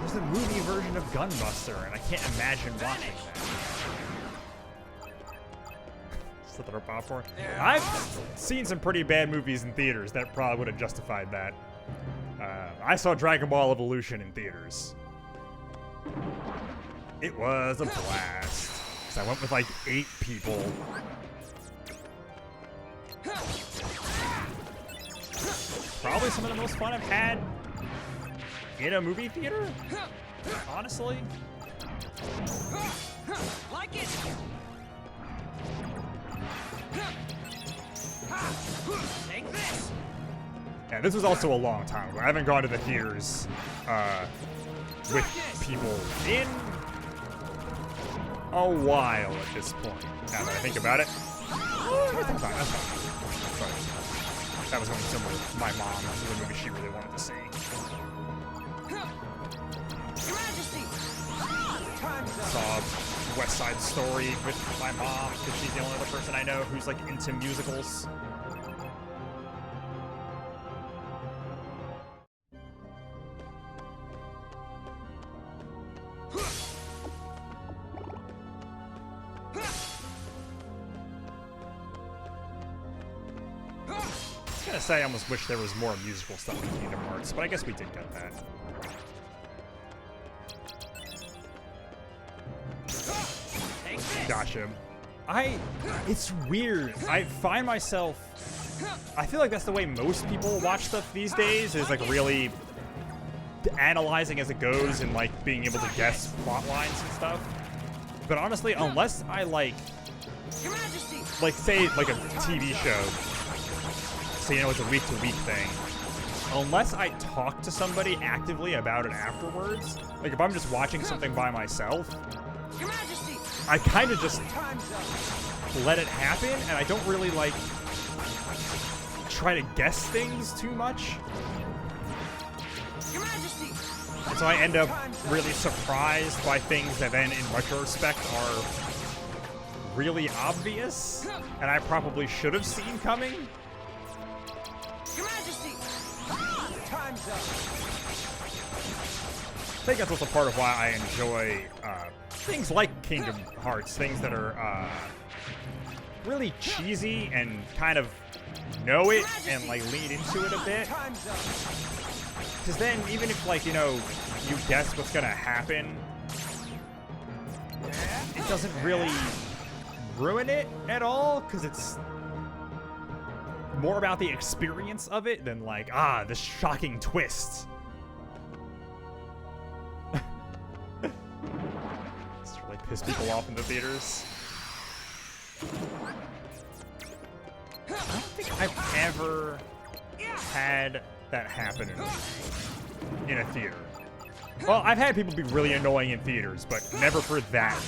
[SPEAKER 1] There's a movie version of Gunbuster, and I can't imagine watching that. Slip it up popcorn. I've seen some pretty bad movies in theaters that probably would have justified that. I saw Dragon Ball Evolution in theaters. It was a blast. So I went with like 8 people. Probably some of the most fun I've had in a movie theater, honestly.
[SPEAKER 2] Like it! Take this!
[SPEAKER 1] Yeah, this was also a long time ago. I haven't gone to the theaters with people in a while at this point. Now that I think about it. That's fine. But that was going similar to my mom. That was a movie she really wanted to see.
[SPEAKER 2] Your Majesty! Time's up!
[SPEAKER 1] Saw West Side Story with my mom because she's the only other person I know who's like into musicals. say I almost wish there was more musical stuff in Kingdom Hearts, but I guess we did get that. Gotcha. It's weird. I find myself, I feel like that's the way most people watch stuff these days, is like really analyzing as it goes and like being able to guess plot lines and stuff. But honestly, unless I like say like a TV show, so you know it's a week-to-week thing, unless I talk to somebody actively about it afterwards, like if I'm just watching something by myself, I kind of just let it happen, and I don't really like try to guess things too much. And so I end up really surprised by things that then in retrospect are really obvious, and I probably should have seen coming.
[SPEAKER 2] Your Majesty! Time's up!
[SPEAKER 1] I think that's also part of why I enjoy things like Kingdom Hearts, things that are really cheesy and kind of know it and like lean into it a bit. Because then, even if like, you know, you guess what's gonna happen, it doesn't really ruin it at all, because it's more about the experience of it than like, this shocking twist. Just really piss people off in the theaters. I don't think I've ever had that happen in a theater. Well, I've had people be really annoying in theaters, but never for that.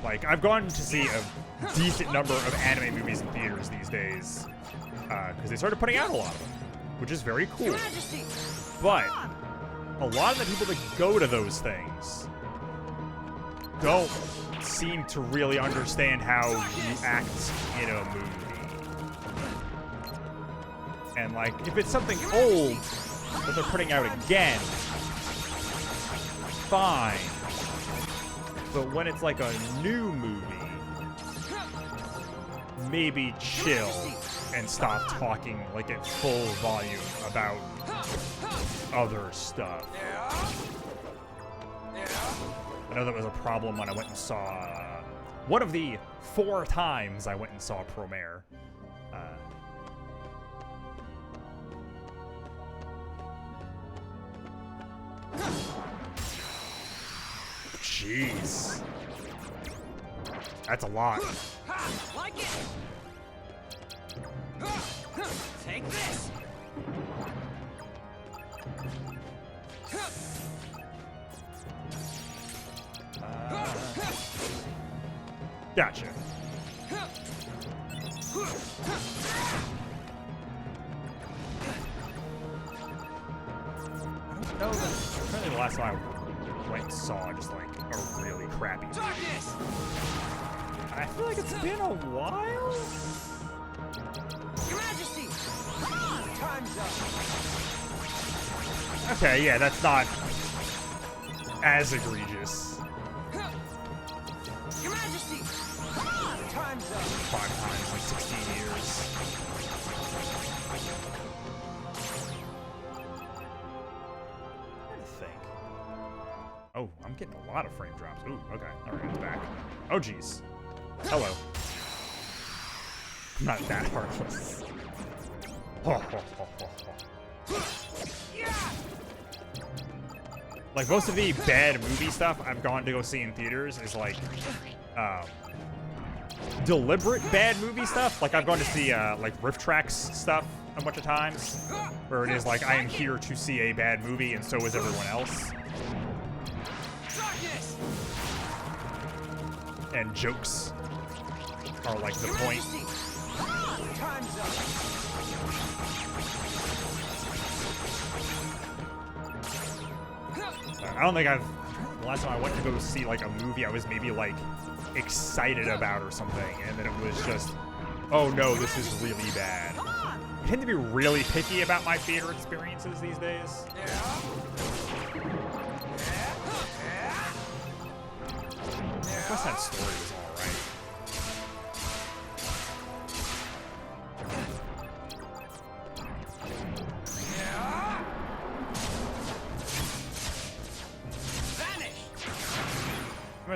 [SPEAKER 1] Like, I've gone to see a decent number of anime movies in theaters these days, because they started putting out a lot of them, which is very cool. But a lot of the people that go to those things don't seem to really understand how you act in a movie. And like, if it's something old that they're putting out again, fine. But when it's like a new movie, maybe chill and stop talking like at full volume about other stuff. I know that was a problem when I went and saw one of the 4 times I went and saw Promare. Jeez. That's a lot.
[SPEAKER 2] Like it. Take this.
[SPEAKER 1] Gotcha. I don't know. I'm trying to think the last time I went and saw just like a really crappy movie. I feel like it's been a while.
[SPEAKER 2] Your Majesty. Time's up.
[SPEAKER 1] Okay, yeah, that's not as egregious.
[SPEAKER 2] Your Majesty. Time's up.
[SPEAKER 1] 5 times in 16 years. What do you think? Oh, I'm getting a lot of frame drops. Ooh, okay. Alright, it's back. Oh, jeez. Hello. I'm not that heartless. Like, most of the bad movie stuff I've gone to go see in theaters is like, deliberate bad movie stuff. Like, I've gone to see, like, Riff Tracks stuff a bunch of times, where it is like, I am here to see a bad movie, and so is everyone else. And jokes are, like, the point. I don't think the last time I went to go see, like, a movie I was maybe, like, excited about or something, and then it was just, oh no, this is really bad. I tend to be really picky about my theater experiences these days. West Side Story was alright.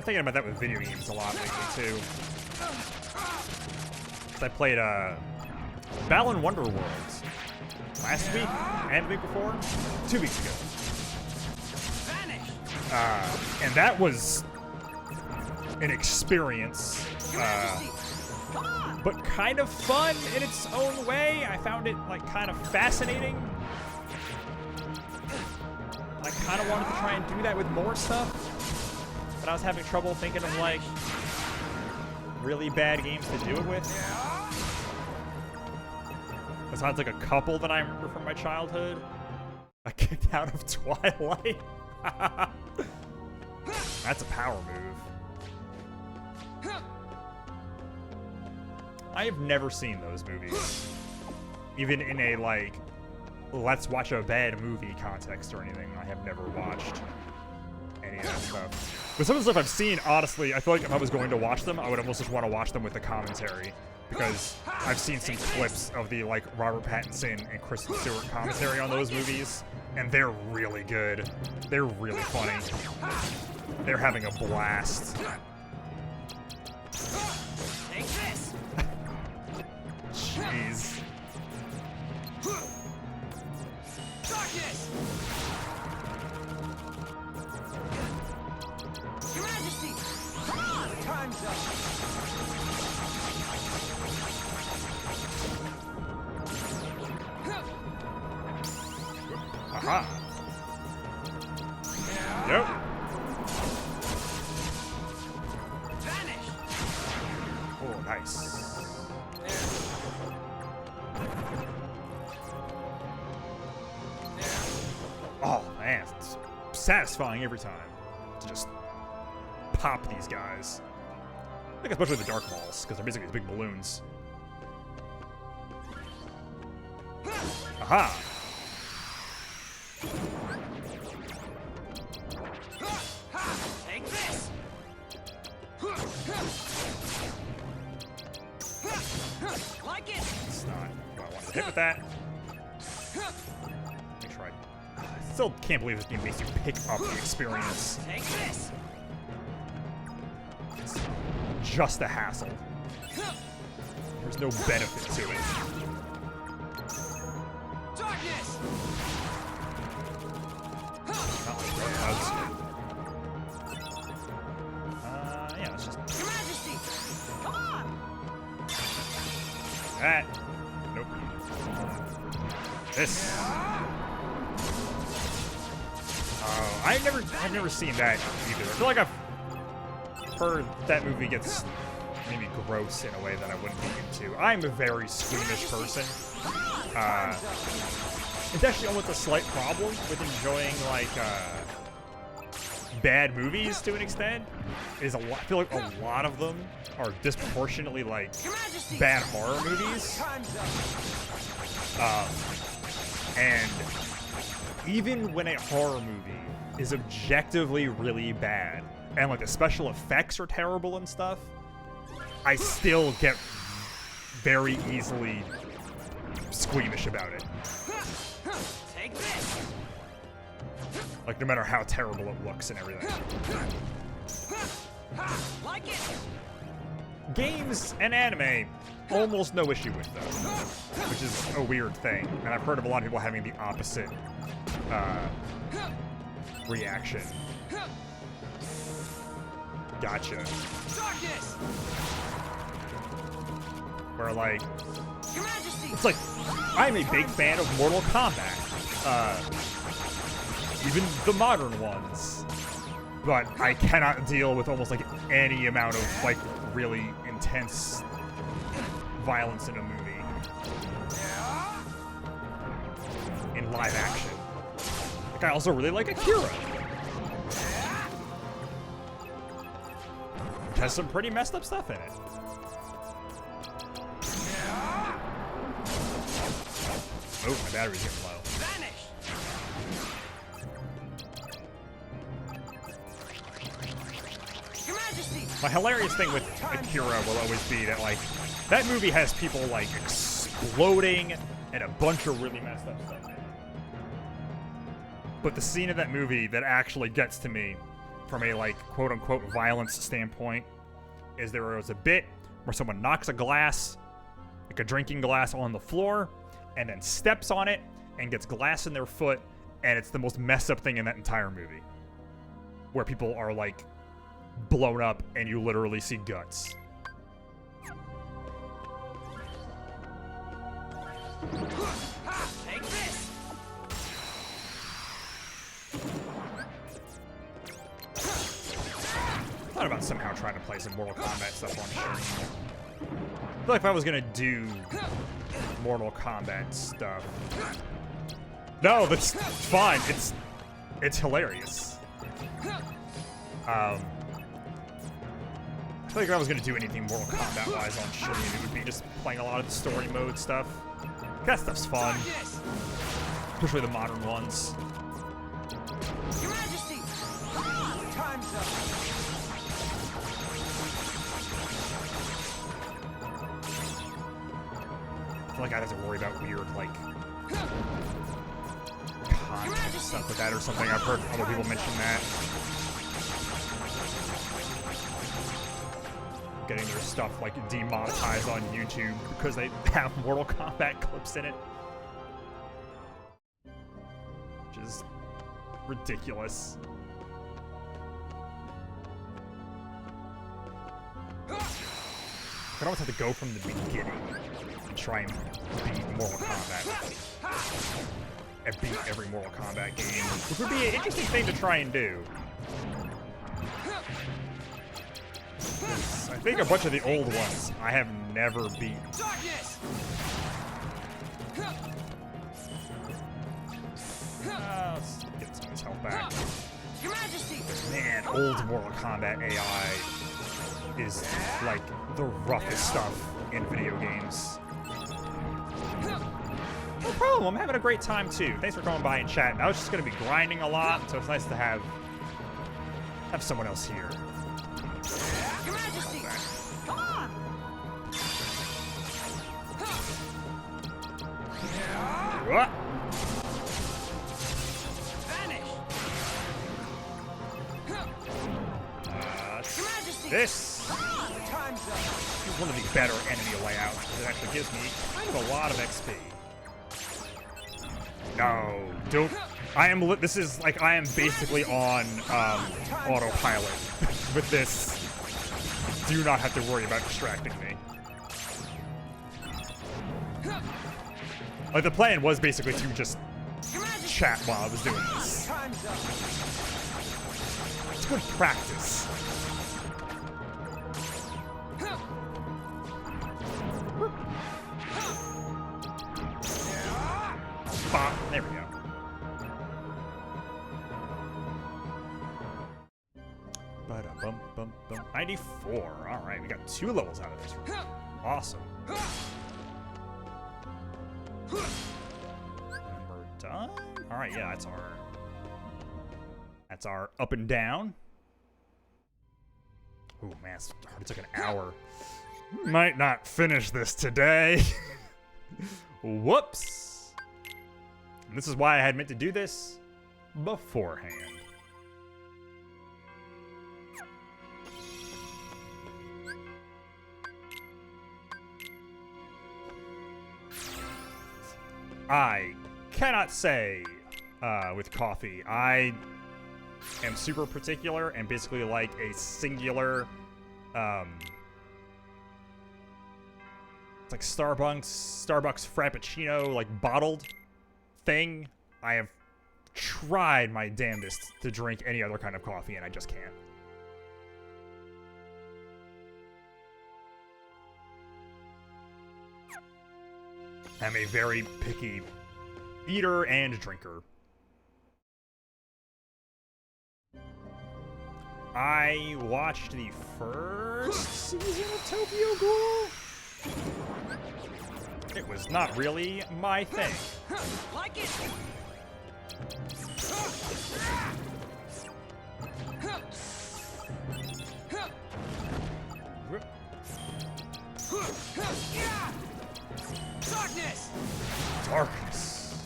[SPEAKER 1] been thinking about that with video games a lot lately, too. I played, Balan Wonderworld last week and the week before? 2 weeks ago. And that was an experience, but kind of fun in its own way. I found it, like, kind of fascinating. I kind of wanted to try and do that with more stuff, but I was having trouble thinking of, like, really bad games to do it with. Besides, like, a couple that I remember from my childhood. I kicked out of Twilight. That's a power move. I have never seen those movies. Even in a, like, let's watch a bad movie context or anything. I have never watched any of that stuff. But some of the stuff I've seen, honestly, I feel like if I was going to watch them, I would almost just want to watch them with the commentary. Because I've seen some clips of the, like, Robert Pattinson and Kristen Stewart commentary on those movies, and they're really good. They're really funny. They're having a blast.
[SPEAKER 2] Take this.
[SPEAKER 1] Jeez.
[SPEAKER 2] Darkness. Your Majesty. Time's up.
[SPEAKER 1] Aha. Yep.
[SPEAKER 2] Vanish.
[SPEAKER 1] Oh, nice. Oh, man. It's satisfying every time to just pop these guys. I think especially the dark balls, because they're basically these big balloons. Aha!
[SPEAKER 2] Take this. Like it.
[SPEAKER 1] It's not what I wanted to hit with that. Make sure I still can't believe this game makes you pick up the experience.
[SPEAKER 2] Take this.
[SPEAKER 1] It's just a hassle. There's no benefit to it.
[SPEAKER 2] Darkness.
[SPEAKER 1] Not like drugs. Yeah, let's just
[SPEAKER 2] Your Majesty. Come on.
[SPEAKER 1] that. Nope. This. Oh, I've never seen that either. I feel like I've heard that movie gets maybe gross in a way that I wouldn't be into. I'm a very squeamish person. It's actually almost a slight problem with enjoying, like, bad movies to an extent. I feel like a lot of them are disproportionately, like, bad horror movies. And even when a horror movie is objectively really bad, and, like, the special effects are terrible and stuff, I still get very easily squeamish about it.
[SPEAKER 2] Take this.
[SPEAKER 1] Like, no matter how terrible it looks and everything.
[SPEAKER 2] Like it.
[SPEAKER 1] Games and anime, almost no issue with them, which is a weird thing. And I've heard of a lot of people having the opposite reaction. Gotcha.
[SPEAKER 2] Darkness.
[SPEAKER 1] Where, like,
[SPEAKER 2] Your Majesty.
[SPEAKER 1] it's like, I'm a big fan of Mortal Kombat. Even the modern ones. But I cannot deal with almost, like, any amount of, like, really intense violence in a movie. In live action. Like, I also really like Akira. Which has some pretty messed up stuff in it. Oh, my battery's getting low.
[SPEAKER 2] Vanish. Your Majesty.
[SPEAKER 1] My hilarious thing with Akira will always be that, like, that movie has people, like, exploding and a bunch of really messed up stuff in it. But the scene of that movie that actually gets to me from a like quote unquote violence standpoint is there was a bit where someone knocks a glass, like a drinking glass, on the floor and then steps on it and gets glass in their foot, and it's the most messed up thing in that entire movie, where people are like blown up and you literally see guts.
[SPEAKER 2] Take this.
[SPEAKER 1] Thought about somehow trying to play some Mortal Kombat stuff on stream. I feel like if I was gonna do Mortal Kombat stuff, no, that's fine. It's hilarious. I feel like if I was gonna do anything Mortal Kombat wise on stream, it would be just playing a lot of the story mode stuff. That stuff's fun, especially the modern ones.
[SPEAKER 2] Your Majesty. Time's up.
[SPEAKER 1] I feel like I'd have to worry about weird, like, content stuff with that or something. I've heard other people mention that. Getting their stuff, like, demonetized on YouTube because they have Mortal Kombat clips in it. Which is ridiculous. I don't have to go from the beginning and try and beat Mortal Kombat and beat every Mortal Kombat game, which would be an interesting thing to try and do. I think a bunch of the old ones I have never beaten.
[SPEAKER 2] Darkness.
[SPEAKER 1] Let's get some of his health back.
[SPEAKER 2] Your Majesty.
[SPEAKER 1] Man, old Mortal Kombat AI is like the roughest stuff in video games. No problem, I'm having a great time too. Thanks for coming by and chatting. I was just gonna be grinding a lot, so it's nice to have someone else here.
[SPEAKER 2] Your Majesty. Come on.
[SPEAKER 1] What?
[SPEAKER 2] Vanish. Your Majesty.
[SPEAKER 1] This
[SPEAKER 2] Time's up.
[SPEAKER 1] is one of the better enemy layouts. It actually gives me kind of a lot of XP. No, don't. I am. This is like I am basically on autopilot with this. Do not have to worry about distracting me. Like the plan was basically to just chat while I was doing this.
[SPEAKER 2] Time's up.
[SPEAKER 1] It's good practice. Bop. There we go. Bum bum bum. 94. All right, we got 2 levels out of this room. Awesome. And we're done. All right, yeah, that's our up and down. Oh man, it already took an hour. Might not finish this today. Whoops. And this is why I had meant to do this beforehand. I cannot say with coffee. I am super particular and basically like a singular, it's like Starbucks Frappuccino, like bottled thing. I have tried my damnedest to drink any other kind of coffee and I just can't. I'm a very picky eater and drinker. I watched the first season of Tokyo Ghoul. It was not really my thing.
[SPEAKER 2] Like it.
[SPEAKER 1] Darkness.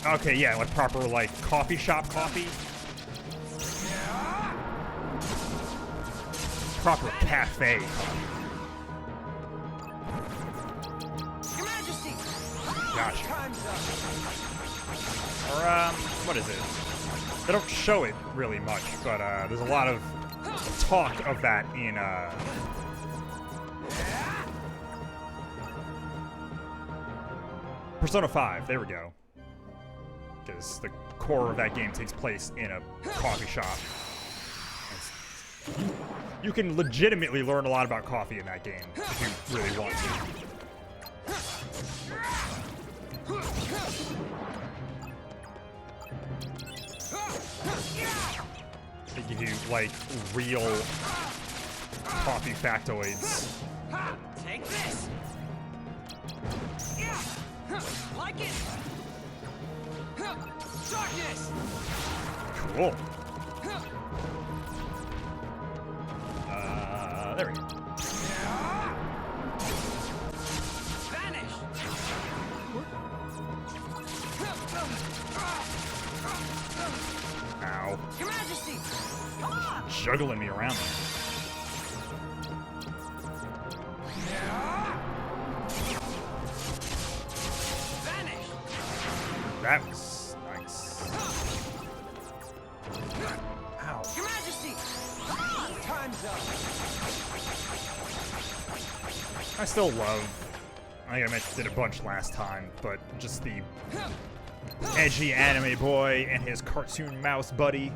[SPEAKER 1] Okay, yeah, like proper like coffee shop coffee. proper cafe.
[SPEAKER 2] Your Majesty.
[SPEAKER 1] Gotcha.
[SPEAKER 2] Time's up.
[SPEAKER 1] Or, what is it? They don't show it really much, but, there's a lot of talk of that in, Persona 5, there we go. Because the core of that game takes place in a coffee shop. You can legitimately learn a lot about coffee in that game if you really want to. They give you, like, real coffee factoids.
[SPEAKER 2] Take this. Like it. Darkness.
[SPEAKER 1] Cool. There we go.
[SPEAKER 2] Vanish.
[SPEAKER 1] Ow.
[SPEAKER 2] Your Majesty. Come on.
[SPEAKER 1] Juggling me around there.
[SPEAKER 2] Vanish.
[SPEAKER 1] That was nice. Ow.
[SPEAKER 2] Your Majesty. Come on. Time's up.
[SPEAKER 1] I still love, I think I mentioned it a bunch last time, but just the edgy anime boy and his cartoon mouse buddy.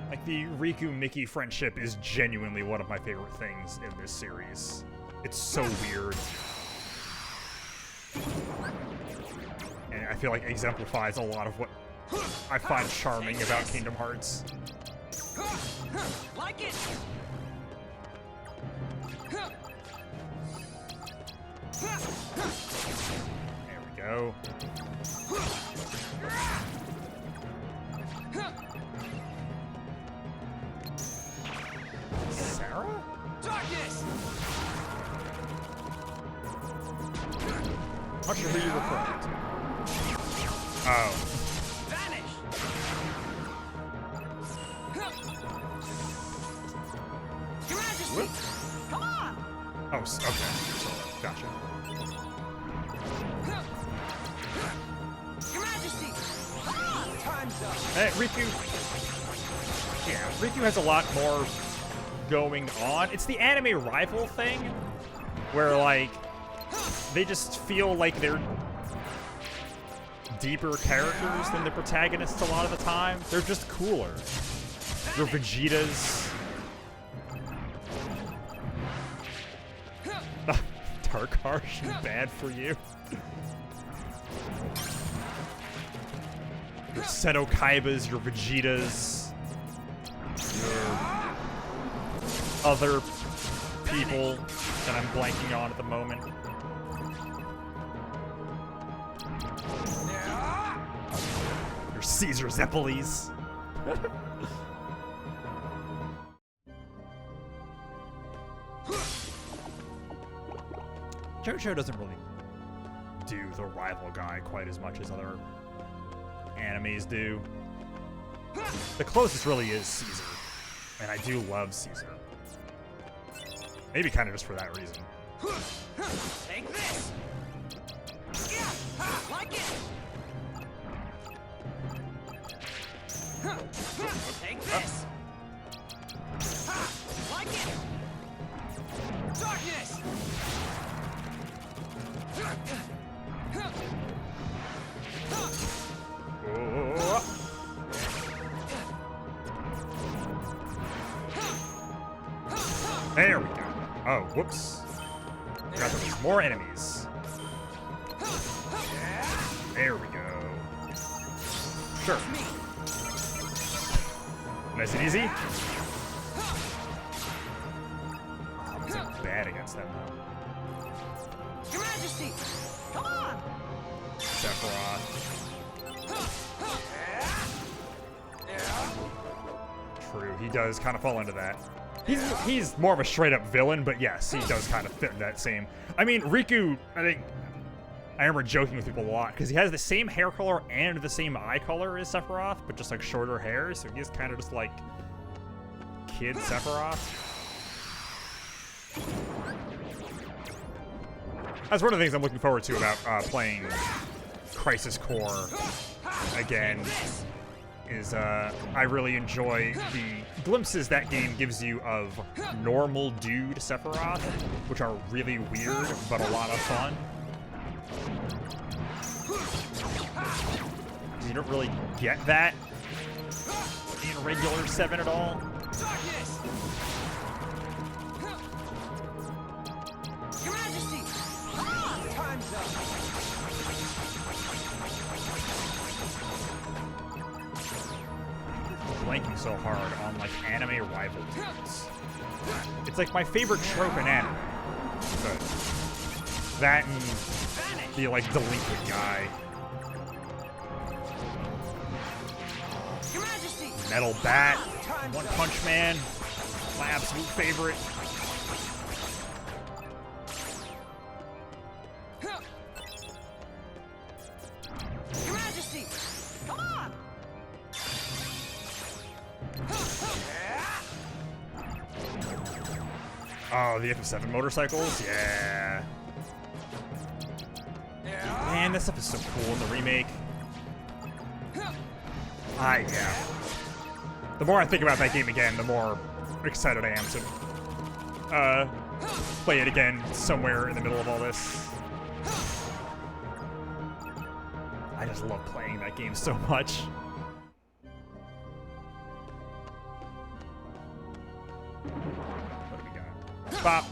[SPEAKER 1] Like, the Riku-Mickey friendship is genuinely one of my favorite things in this series. It's so weird. And I feel like exemplifies a lot of what I find charming about Kingdom Hearts.
[SPEAKER 2] Like it.
[SPEAKER 1] There we go. Sarah?
[SPEAKER 2] Darkness.
[SPEAKER 1] Not sure who you're referring to. Oh.
[SPEAKER 2] Vanish. Your Majesty.
[SPEAKER 1] Whoop.
[SPEAKER 2] Come on.
[SPEAKER 1] Oh, okay. Gotcha.
[SPEAKER 2] Your Majesty. Come on. Time's up.
[SPEAKER 1] Hey, Riku. Yeah, Riku has a lot more going on. It's the anime rival thing, where, like, they just feel like they're deeper characters than the protagonists a lot of the time. They're just cooler. They're Vegetas. Dark Harsh and bad for you. Your Seto Kaibas, your Vegetas, your other people that I'm blanking on at the moment. Your Caesar Zeppelis. JoJo doesn't really do the rival guy quite as much as other animes do. The closest really is Caesar, and I do love Caesar. Maybe kind of just for that reason.
[SPEAKER 2] Take this. Like it. Take this. Like it. Darkness.
[SPEAKER 1] Oh. There we go. Oh, whoops. Forgot there was more enemies. There we go. Sure. Nice and easy. Oh, it's like bad against them though.
[SPEAKER 2] Your Majesty. Come on.
[SPEAKER 1] Sephiroth. True, he does kind of fall into that. He's more of a straight up villain, but yes, he does kind of fit in that same. I mean, Riku, I think I remember joking with people a lot because he has the same hair color and the same eye color as Sephiroth, but just like shorter hair, so he's kind of just like kid Sephiroth. That's one of the things I'm looking forward to about playing Crisis Core again. Is I really enjoy the glimpses that game gives you of normal dude Sephiroth, which are really weird but a lot of fun. You don't really get that in regular 7 at all.
[SPEAKER 2] Your Majesty! Time's up!
[SPEAKER 1] Blanking so hard on like anime rival dudes. It's like my favorite trope in anime. But that and the like delinquent guy.
[SPEAKER 2] Your Majesty!
[SPEAKER 1] Metal Bat, One Punch Man, my absolute favorite.
[SPEAKER 2] Your Majesty! Come on!
[SPEAKER 1] Oh, the FF7 motorcycles? Yeah. Man, this stuff is so cool in the remake. Yeah. The more I think about that game again, the more excited I am to play it again somewhere in the middle of all this. I just love playing that game so much. What do we got? Bop.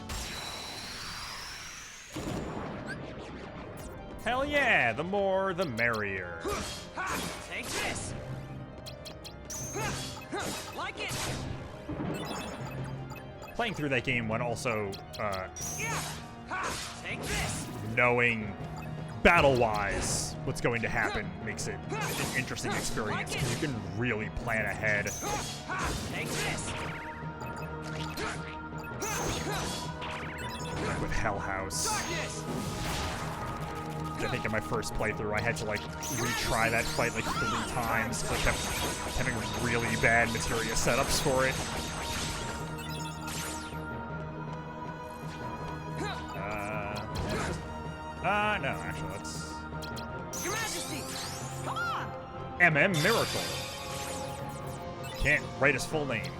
[SPEAKER 1] Hell yeah, the more the merrier.
[SPEAKER 2] Take this! Like it!
[SPEAKER 1] Playing through that game when also
[SPEAKER 2] Take this!
[SPEAKER 1] knowing battle-wise what's going to happen makes it an interesting experience because you can really plan ahead.
[SPEAKER 2] Take this!
[SPEAKER 1] Like with Hell House.
[SPEAKER 2] Darkness!
[SPEAKER 1] I think in my first playthrough I had to like retry that fight like 3 times because I kept having really bad materia setups for it. No, actually, let's...
[SPEAKER 2] Your Majesty! Come on!
[SPEAKER 1] MM Miracle. Can't write his full name.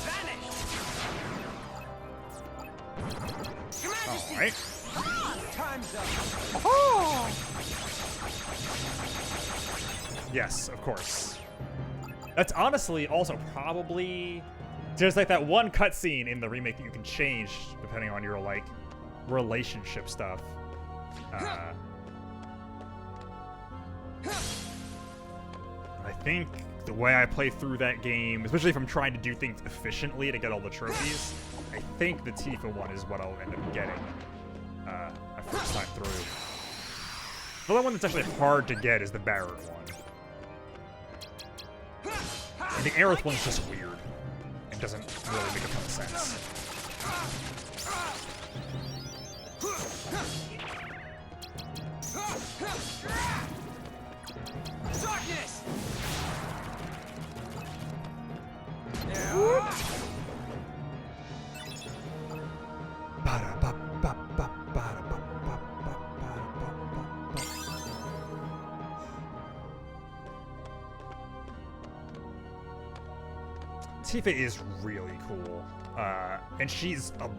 [SPEAKER 2] Vanish! Your Majesty!
[SPEAKER 1] Alright.
[SPEAKER 2] Time's up!
[SPEAKER 1] Oh! Yes, of course. That's honestly also probably... There's like that one cutscene in the remake that you can change depending on your like relationship stuff. I think the way I play through that game, especially if I'm trying to do things efficiently to get all the trophies, I think the Tifa one is what I'll end up getting my first time through. The only one that's actually hard to get is the Barrett one. And the Aerith one's just weird. It doesn't really make a ton of sense.
[SPEAKER 2] Darkness!
[SPEAKER 1] Tifa is really cool, and she's a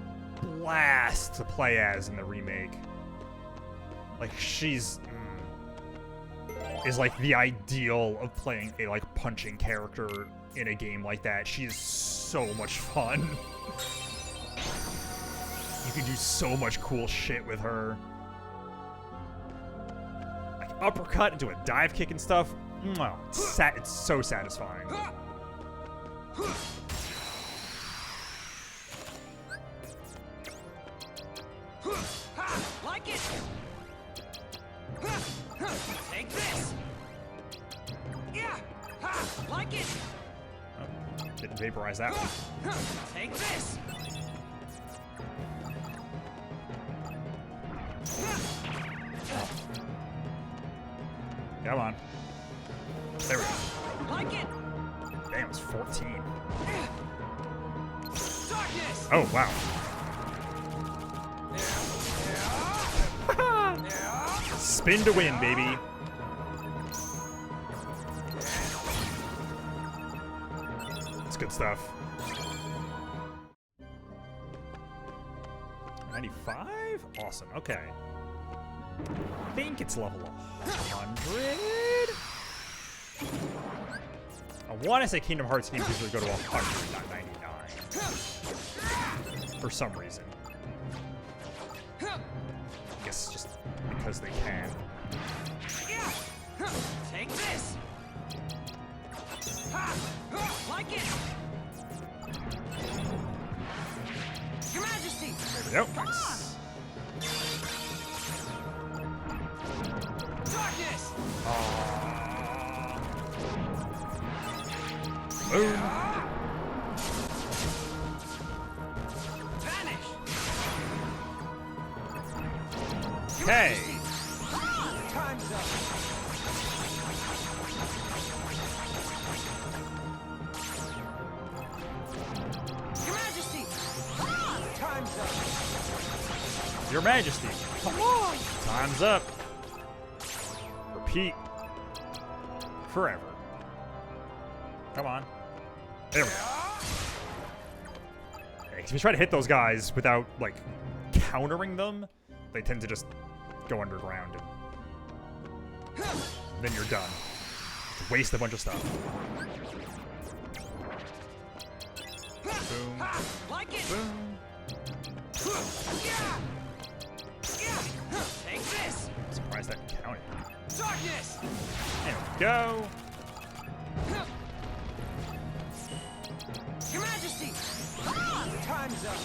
[SPEAKER 1] blast to play as in the remake. Like, she's is like the ideal of playing a like punching character in a game like that. She is so much fun. You can do so much cool shit with her. Like uppercut into a dive kick and stuff. It's so satisfying.
[SPEAKER 2] Like it! Take this! Yeah! Like it!
[SPEAKER 1] Oh, didn't vaporize that one.
[SPEAKER 2] Take this!
[SPEAKER 1] Come on. There we go.
[SPEAKER 2] Like it!
[SPEAKER 1] Damn, it's 14.
[SPEAKER 2] Darkness!
[SPEAKER 1] Oh, wow. Spin to win, baby. It's good stuff. 95? Awesome. Okay. I think it's level 100. I want to say Kingdom Hearts games usually go to 100, not 99. For some reason. I guess just because they can.
[SPEAKER 2] Take this. Like it. Your Majesty.
[SPEAKER 1] There we go. Nice.
[SPEAKER 2] Darkness.
[SPEAKER 1] Boom.
[SPEAKER 2] Vanish.
[SPEAKER 1] Okay.
[SPEAKER 2] Time's up. Your Majesty. Time's up.
[SPEAKER 1] Your Majesty. Come on. Time's up. Repeat. Forever. Come on. There we go. Okay, 'cause if you try to hit those guys without, like, countering them, they tend to just go underground and then you're done. Just waste a bunch of stuff. Boom.
[SPEAKER 2] Like it.
[SPEAKER 1] Boom.
[SPEAKER 2] Take this.
[SPEAKER 1] I'm surprised that counted.
[SPEAKER 2] Darkness.
[SPEAKER 1] There we go.
[SPEAKER 2] Your Majesty. Time's up.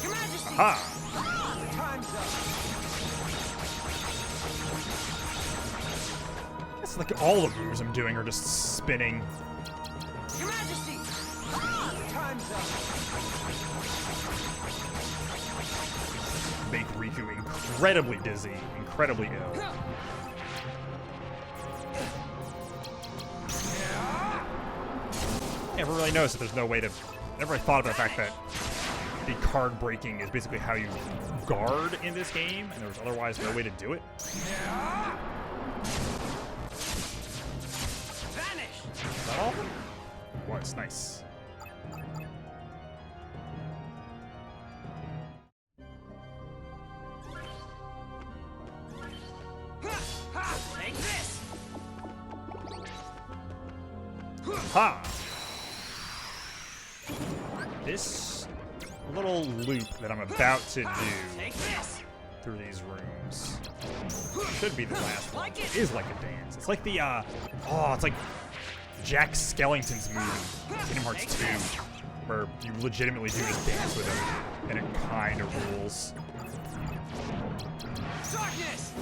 [SPEAKER 2] Your Majesty.
[SPEAKER 1] Aha!
[SPEAKER 2] Time's up.
[SPEAKER 1] It's like all the moves I'm doing are just spinning.
[SPEAKER 2] Your Majesty. Time's up.
[SPEAKER 1] Make Riku incredibly dizzy, incredibly ill. Never really noticed that there's no way to. Never really thought about the fact that the card breaking is basically how you guard in this game, and there's otherwise no way to do it.
[SPEAKER 2] Vanish.
[SPEAKER 1] Is that all of them? Was nice.
[SPEAKER 2] Take this.
[SPEAKER 1] Ha! This little loop that I'm about to do
[SPEAKER 2] Take this.
[SPEAKER 1] through these rooms should be the last one.
[SPEAKER 2] Like
[SPEAKER 1] It
[SPEAKER 2] it.
[SPEAKER 1] is like a dance. It's like the, it's like Jack Skellington's movie, Kingdom Hearts 2, where you legitimately do this dance with him, and it kind of rules.
[SPEAKER 2] Darkness.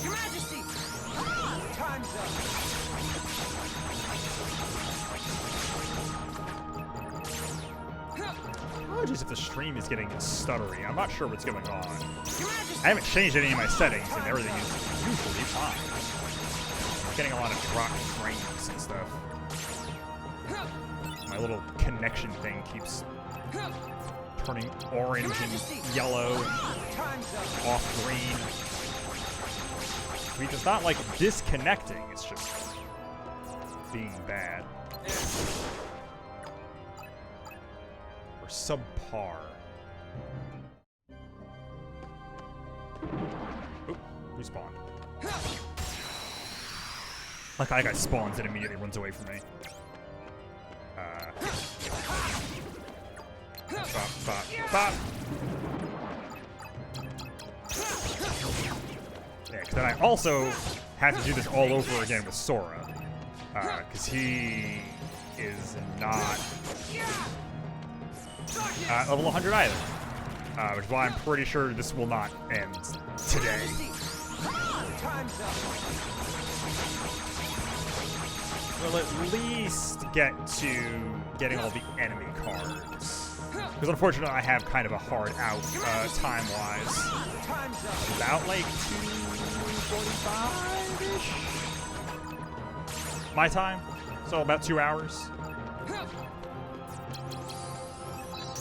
[SPEAKER 2] Your Majesty. Time's up.
[SPEAKER 1] Apologies if the stream is getting stuttery. I'm not sure what's going on.
[SPEAKER 2] Your Majesty.
[SPEAKER 1] I haven't changed any of my settings, and everything is usually fine. I'm getting a lot of dropped frames and stuff. My little connection thing keeps turning orange and yellow and
[SPEAKER 2] Time's up.
[SPEAKER 1] off green. I mean, it's not like disconnecting, it's just being bad. Or subpar. Oop, respawned. Like that guy spawns and immediately runs away from me. Bop, bop, bop. Yeah, because then I also have to do this all over again with Sora. Because he is not level 100 either. Which is why I'm pretty sure this will not end today.
[SPEAKER 2] Time's up.
[SPEAKER 1] We'll at least get to getting all the enemy cards. Because unfortunately, I have kind of a hard out time-wise.
[SPEAKER 2] Time's up.
[SPEAKER 1] About like 2:45-ish? My time. So about 2 hours.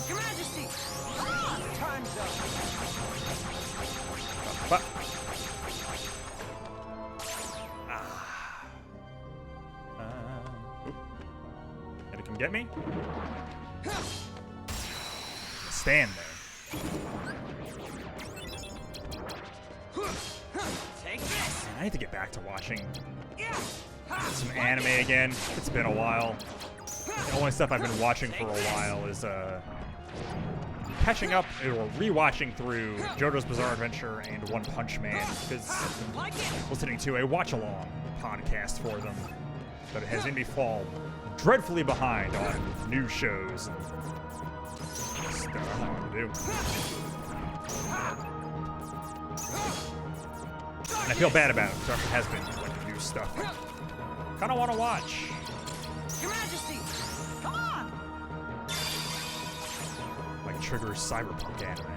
[SPEAKER 2] Your Majesty. Time's up.
[SPEAKER 1] But and it can get me. Stand there.
[SPEAKER 2] Take this.
[SPEAKER 1] Man, I need to get back to watching
[SPEAKER 2] Yeah.
[SPEAKER 1] some anime again. It's been a while. The only stuff I've been watching for a while is catching up or rewatching through JoJo's Bizarre Adventure and One Punch Man because
[SPEAKER 2] Like it.
[SPEAKER 1] listening to a watch-along podcast for them, but it has made me fall dreadfully behind on new shows and stuff I want to do. And I feel bad about it because there has been like new stuff I kind of want to watch.
[SPEAKER 2] Your Majesty. Come on.
[SPEAKER 1] Like Trigger's cyberpunk anime.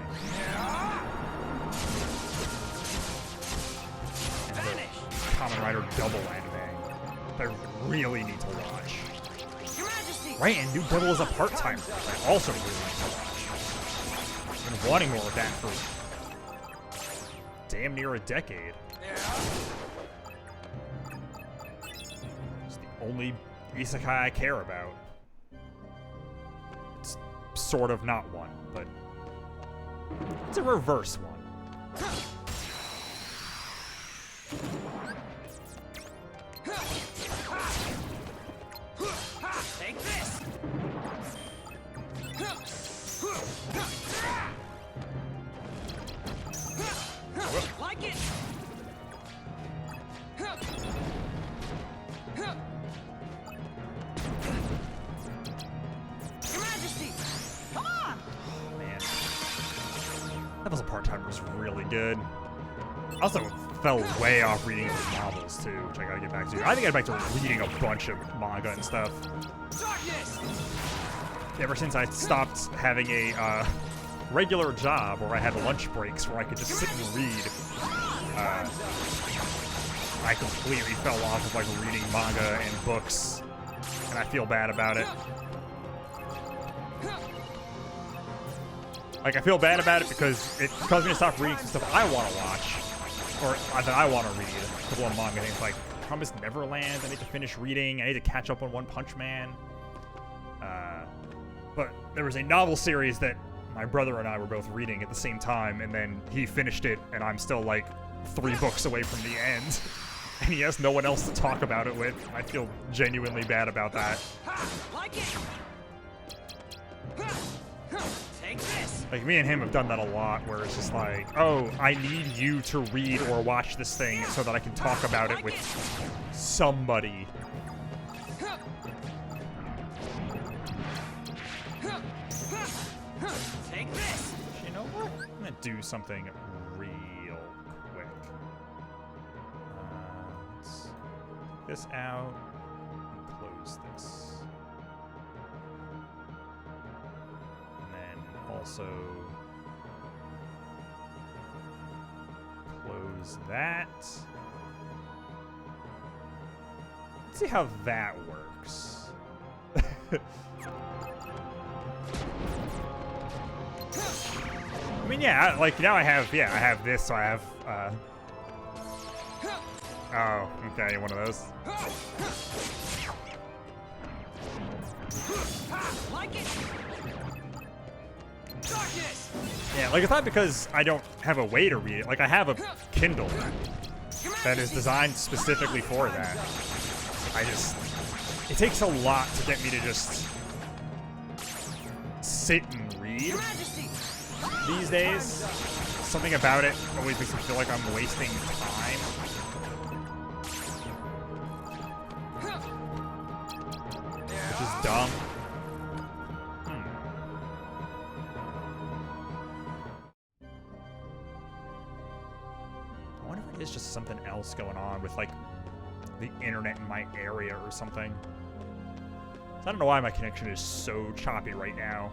[SPEAKER 1] And
[SPEAKER 2] Vanish.
[SPEAKER 1] the Kamen Rider double anime that I really need to watch.
[SPEAKER 2] Your Majesty.
[SPEAKER 1] Right, and New Devil is a part-timer that I also really need to watch. I've been wanting more of that for damn near a decade. It's the only isekai I care about. It's sort of not one, but it's a reverse one.
[SPEAKER 2] Take this. Like it. Your Majesty. Come on.
[SPEAKER 1] Man, that was a part-timer was really good. I also fell way off reading those novels too, which I gotta get back to. I think I'd back to reading a bunch of manga and stuff.
[SPEAKER 2] Darkness.
[SPEAKER 1] Ever since I stopped having a regular job where I had lunch breaks where I could just sit and read, I completely fell off of like reading manga and books, and I feel bad about it. Like, I feel bad about it because it caused me to stop reading some stuff I want to watch, or that I want to read. A couple of manga things like Promised Neverland, I need to finish reading. I need to catch up on One Punch Man. But there was a novel series that my brother and I were both reading at the same time, and then he finished it, and I'm still like 3 books away from the end. And he has no one else to talk about it with. I feel genuinely bad about that.
[SPEAKER 2] Like it. Take this.
[SPEAKER 1] Like, me and him have done that a lot, where it's just like, oh, I need you to read or watch this thing so that I can talk about it with somebody.
[SPEAKER 2] Take this.
[SPEAKER 1] You know what? I'm gonna do something real quick. Let's take this out and close this. And then also close that. Let's see how that works. I mean, yeah, like, now I have this, so I have, oh, okay, one of those.
[SPEAKER 2] Like it. Darkness.
[SPEAKER 1] Yeah, like, it's not because I don't have a way to read it. Like, I have a Kindle that is designed specifically for that. It takes a lot to get me to just sit and read.
[SPEAKER 2] Your Majesty.
[SPEAKER 1] These days, something about it always makes me feel like I'm wasting time. Which is dumb. I wonder if it is just something else going on with, like, the internet in my area or something. So I don't know why my connection is so choppy right now.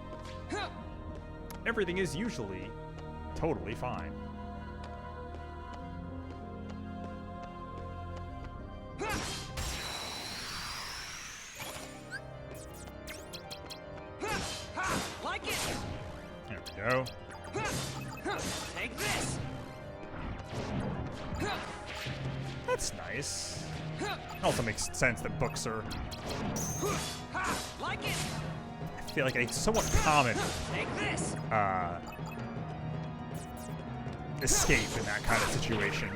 [SPEAKER 1] Everything is usually totally fine.
[SPEAKER 2] Like it.
[SPEAKER 1] There we go.
[SPEAKER 2] Take this.
[SPEAKER 1] That's nice. It also makes sense that books are,
[SPEAKER 2] Like it.
[SPEAKER 1] I feel like, a somewhat common
[SPEAKER 2] Take this.
[SPEAKER 1] escape in that kind of situation.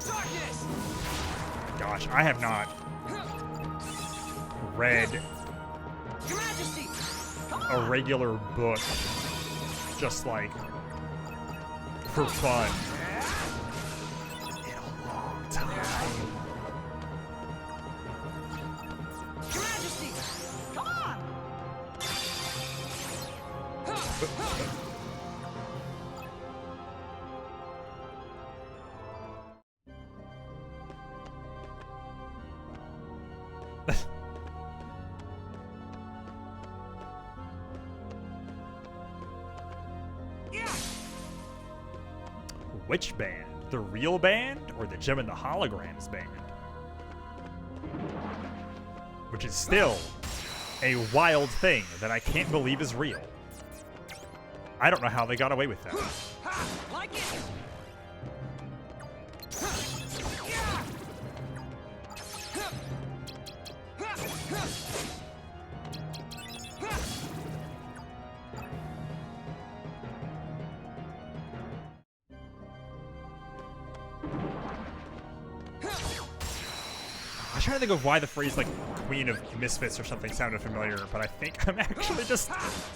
[SPEAKER 2] Darkness.
[SPEAKER 1] Gosh, I have not read
[SPEAKER 2] Your Majesty.
[SPEAKER 1] a regular book just like for fun in a long time.
[SPEAKER 2] Your Majesty. Come on. Yeah.
[SPEAKER 1] Which band? The real band or the Gem and the Holograms band? Which is still a wild thing that I can't believe is real. I don't know how they got away with that.
[SPEAKER 2] Like it.
[SPEAKER 1] I'm trying to think of why the phrase like Queen of Misfits or something sounded familiar, but I think I'm actually just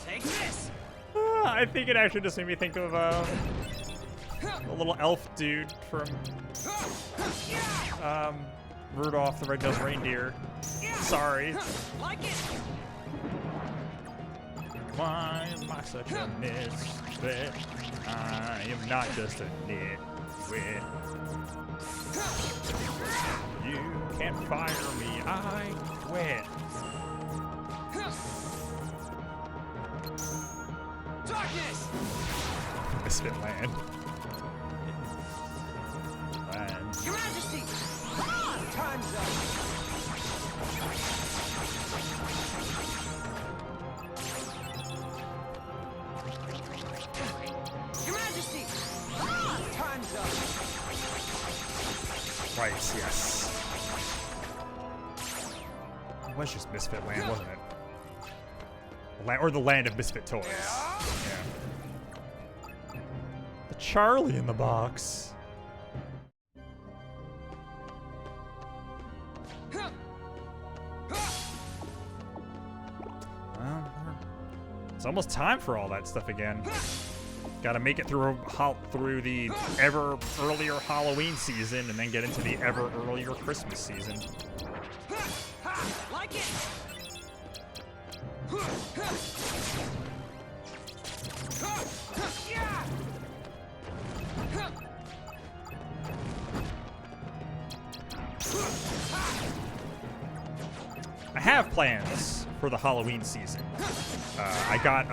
[SPEAKER 2] Take this.
[SPEAKER 1] I think it actually just made me think of the little elf dude from Rudolph the Red-Nosed Reindeer. Sorry.
[SPEAKER 2] Like it.
[SPEAKER 1] Why am I such a misfit? I am not just a nitwit. You can't fire me, I quit.
[SPEAKER 2] Darkness.
[SPEAKER 1] Misfit land. Land.
[SPEAKER 2] Your Majesty. Come on. Time's up. Your Majesty. Come on. Time's up.
[SPEAKER 1] Right, yes. It was just Misfit Land, wasn't it? Or the Land of Misfit Toys. Yeah. The Charlie in the box. Well, it's almost time for all that stuff again. Gotta make it through the ever earlier Halloween season and then get into the ever earlier Christmas season.
[SPEAKER 2] Like it.
[SPEAKER 1] I have plans for the Halloween season. I got,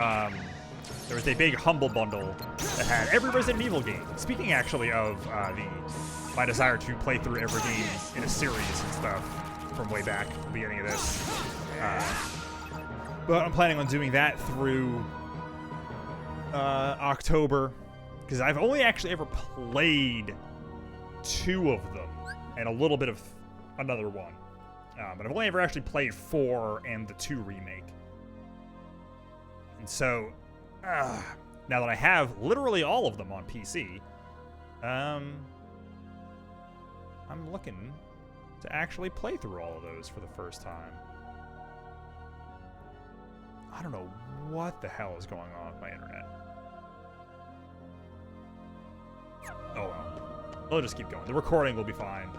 [SPEAKER 1] there was a big Humble Bundle that had every Resident Evil game. Speaking actually of my desire to play through every game in a series and stuff from way back, the beginning of this. But I'm planning on doing that through October, because I've only actually ever played 2 of them and a little bit of another one. But I've only ever actually played 4 and the 2 remake. And so, now that I have literally all of them on PC, I'm looking to actually play through all of those for the first time. I don't know what the hell is going on with my internet. Oh well. We'll just keep going. The recording will be fine.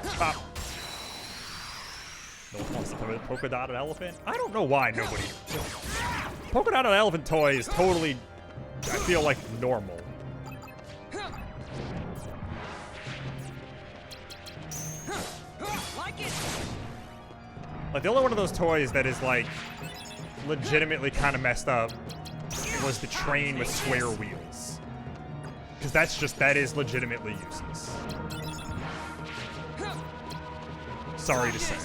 [SPEAKER 1] Pop. No one wants to play with polka dotted elephant? I don't know why nobody. Polka dotted elephant toys totally I feel like normal.
[SPEAKER 2] Like it.
[SPEAKER 1] Like the only one of those toys that is like legitimately kind of messed up was the train with square wheels. Because that is legitimately useless. Sorry to say.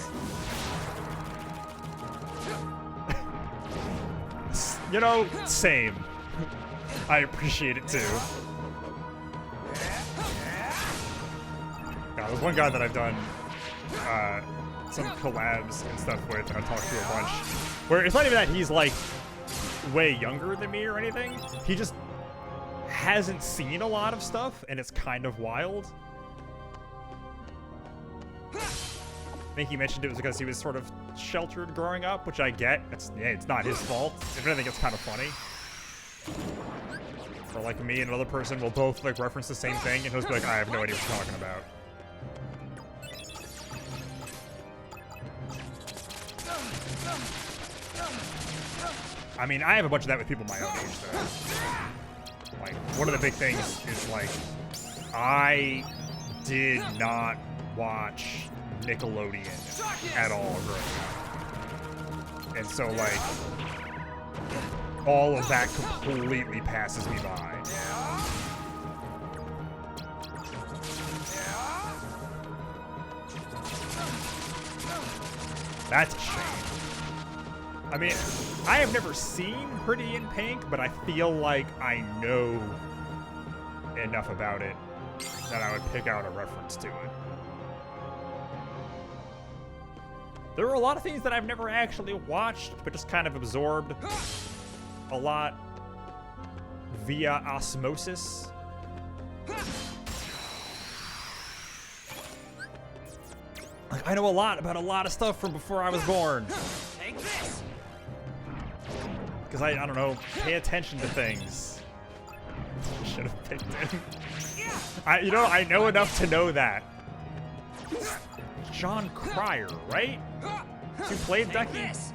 [SPEAKER 1] You know, same. I appreciate it too. God, there's one guy that I've done some collabs and stuff with, and I've talked to a bunch, where it's not even that he's like way younger than me or anything. He just hasn't seen a lot of stuff, and it's kind of wild. I think he mentioned it was because he was sort of sheltered growing up, which I get. It's not his fault. If anything, it's kind of funny. Or like me and another person will both like reference the same thing, and he'll just be like, I have no idea what you're talking about. I mean, I have a bunch of that with people my own age, though. Like, one of the big things is, like, I did not watch Nickelodeon at all growing up. And so, like, all of that completely passes me by. That's a shame. I mean, I have never seen Pretty in Pink, but I feel like I know enough about it that I would pick out a reference to it. There are a lot of things that I've never actually watched, but just kind of absorbed a lot via osmosis. Like, I know a lot about a lot of stuff from before I was born.
[SPEAKER 2] Take this.
[SPEAKER 1] Because I don't know, pay attention to things. Should have picked him. I know enough to know that. John Cryer, right? You played Ducky?
[SPEAKER 2] This.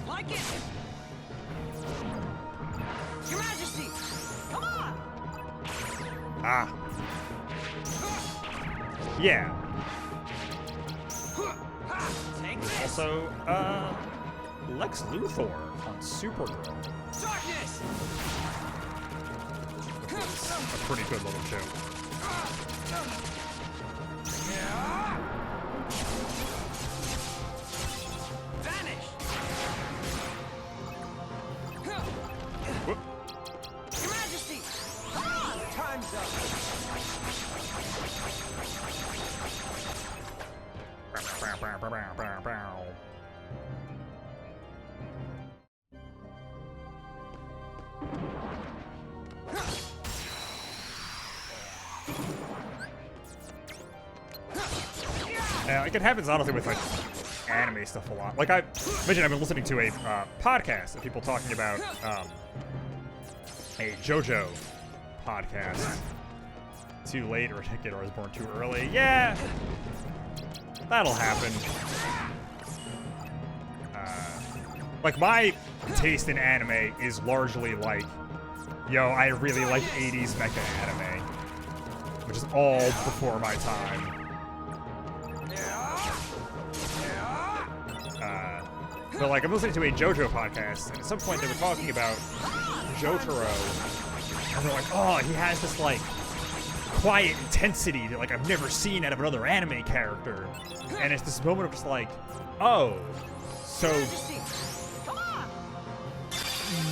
[SPEAKER 2] Like it. Your Majesty. Come on.
[SPEAKER 1] Ah. Yeah.
[SPEAKER 2] Take this.
[SPEAKER 1] Also, Lex Luthor on Supergirl.
[SPEAKER 2] Darkness.
[SPEAKER 1] A pretty good little joke.
[SPEAKER 2] Vanish.
[SPEAKER 1] Whoop.
[SPEAKER 2] Your Majesty. Time's up.
[SPEAKER 1] Like, it happens honestly with like anime stuff a lot. Like I mentioned, I've been listening to a podcast of people talking about a JoJo podcast. Too late or ticket, or I was born too early. Yeah, that'll happen. Like my taste in anime is largely like, yo, I really like 80s mecha anime, which is all before my time. But like, I'm listening to a JoJo podcast, and at some point they were talking about Jotaro, and they're like, oh, he has this like quiet intensity that like I've never seen out of another anime character, and it's this moment of just like, oh, so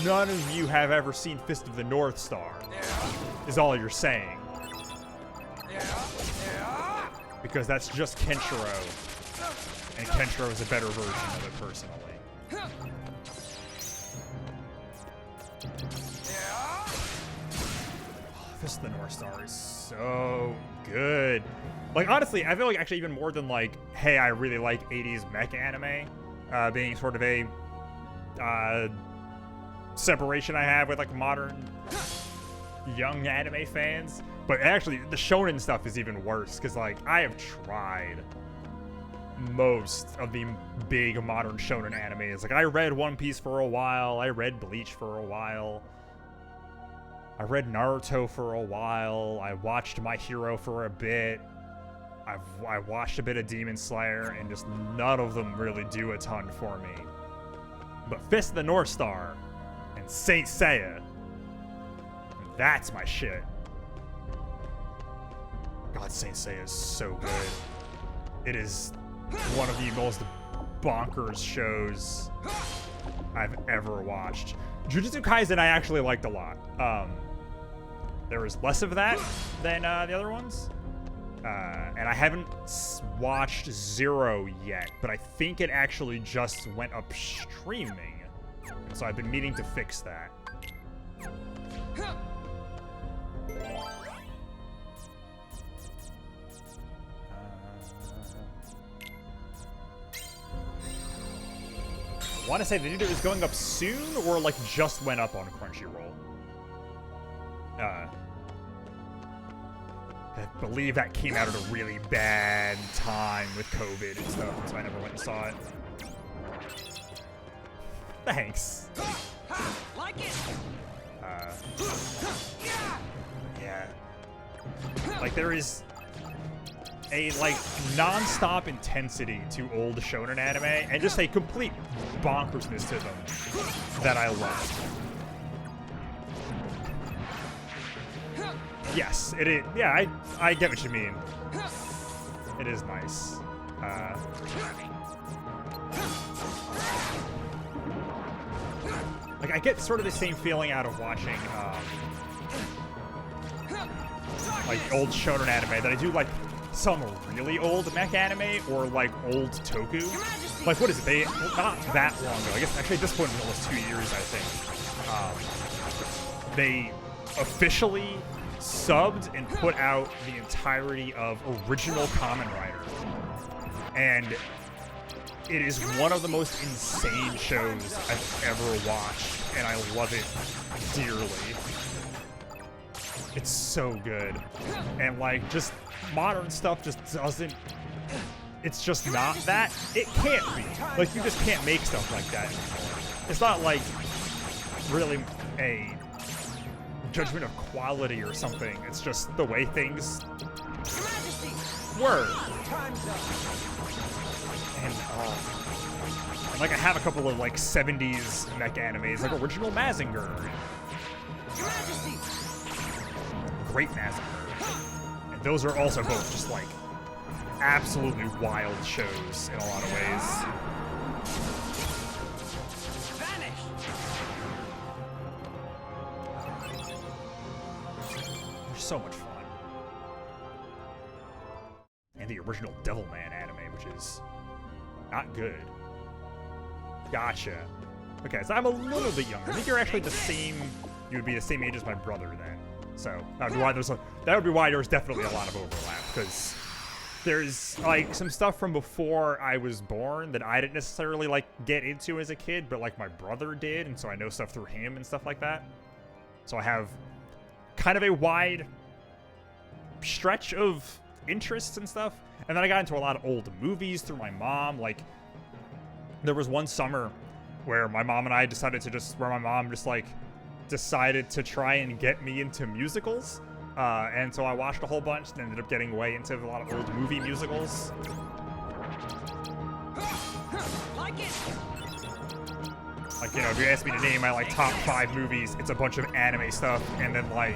[SPEAKER 1] none of you have ever seen Fist of the North Star, is all you're saying. Because that's just Kenshiro, and Kenshiro is a better version of it personally. Fist of the North Star is so good. Like, honestly, I feel like actually even more than like, hey, I really like 80s mech anime, being sort of a separation I have with like modern young anime fans. But actually, the shonen stuff is even worse, because like I have tried most of the big modern shonen animes. Like, I read One Piece for a while. I read Bleach for a while. I read Naruto for a while. I watched My Hero for a bit. I watched a bit of Demon Slayer, and just none of them really do a ton for me. But Fist of the North Star and Saint Seiya, that's my shit. God, Saint Seiya is so good. It is one of the most bonkers shows I've ever watched. Jujutsu Kaisen I actually liked a lot. There was less of that than the other ones. And I haven't watched Zero yet, but I think it actually just went up streaming. And so I've been meaning to fix that. I want to say that either is going up soon or like just went up on Crunchyroll. I believe that came out at a really bad time with COVID and stuff, so I never went and saw it. Thanks.
[SPEAKER 2] Like it.
[SPEAKER 1] Yeah. Like, there is a like non-stop intensity to old shonen anime and just a complete bonkersness to them that I love. Yes, it is. Yeah, I get what you mean. It is nice. Like, I get sort of the same feeling out of watching like old shonen anime that I do like some really old mech anime or like old toku. Like, what is it? They not that long ago. I guess actually at this point it's almost 2 years, I think. They officially subbed and put out the entirety of Original Kamen Rider, and it is one of the most insane shows I've ever watched, and I love it dearly. It's so good, and like, just modern stuff just doesn't, it's just not that. It can't be. Like, you just can't make stuff like that anymore. It's not like really a judgment of quality or something. It's just the way things were. And like, I have a couple of like 70s mech animes, like Original Mazinger. Great Mazinger. And those are also both just like absolutely wild shows in a lot of ways. So much fun. And the original Devilman anime, which is not good. Gotcha. Okay, so I'm a little bit younger. I think you're actually the same. You would be the same age as my brother then. So that would be why there's definitely a lot of overlap, because there's like some stuff from before I was born that I didn't necessarily like get into as a kid, but like my brother did, and so I know stuff through him and stuff like that. So I have kind of a wide stretch of interests and stuff. And then I got into a lot of old movies through my mom. Like, there was one summer where my mom and I decided to just try and get me into musicals. And so I watched a whole bunch and ended up getting way into a lot of old movie musicals. Like, you know, if you ask me to name my like top 5 movies, it's a bunch of anime stuff and then like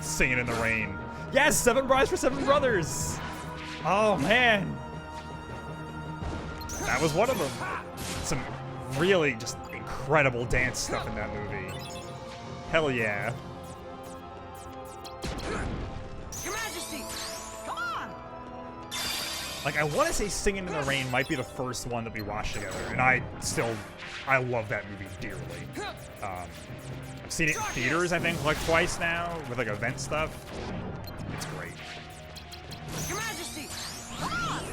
[SPEAKER 1] Singing in the Rain. Yes, 7 Brides for 7 Brothers. Oh man, that was one of them. Some really just incredible dance stuff in that movie. Hell yeah.
[SPEAKER 2] Your Majesty, come on.
[SPEAKER 1] Like, I want to say Singing in the Rain might be the first one that we watched together, and I love that movie dearly. I've seen it in theaters, I think, like twice now, with like event stuff. It's great.
[SPEAKER 2] Your Majesty,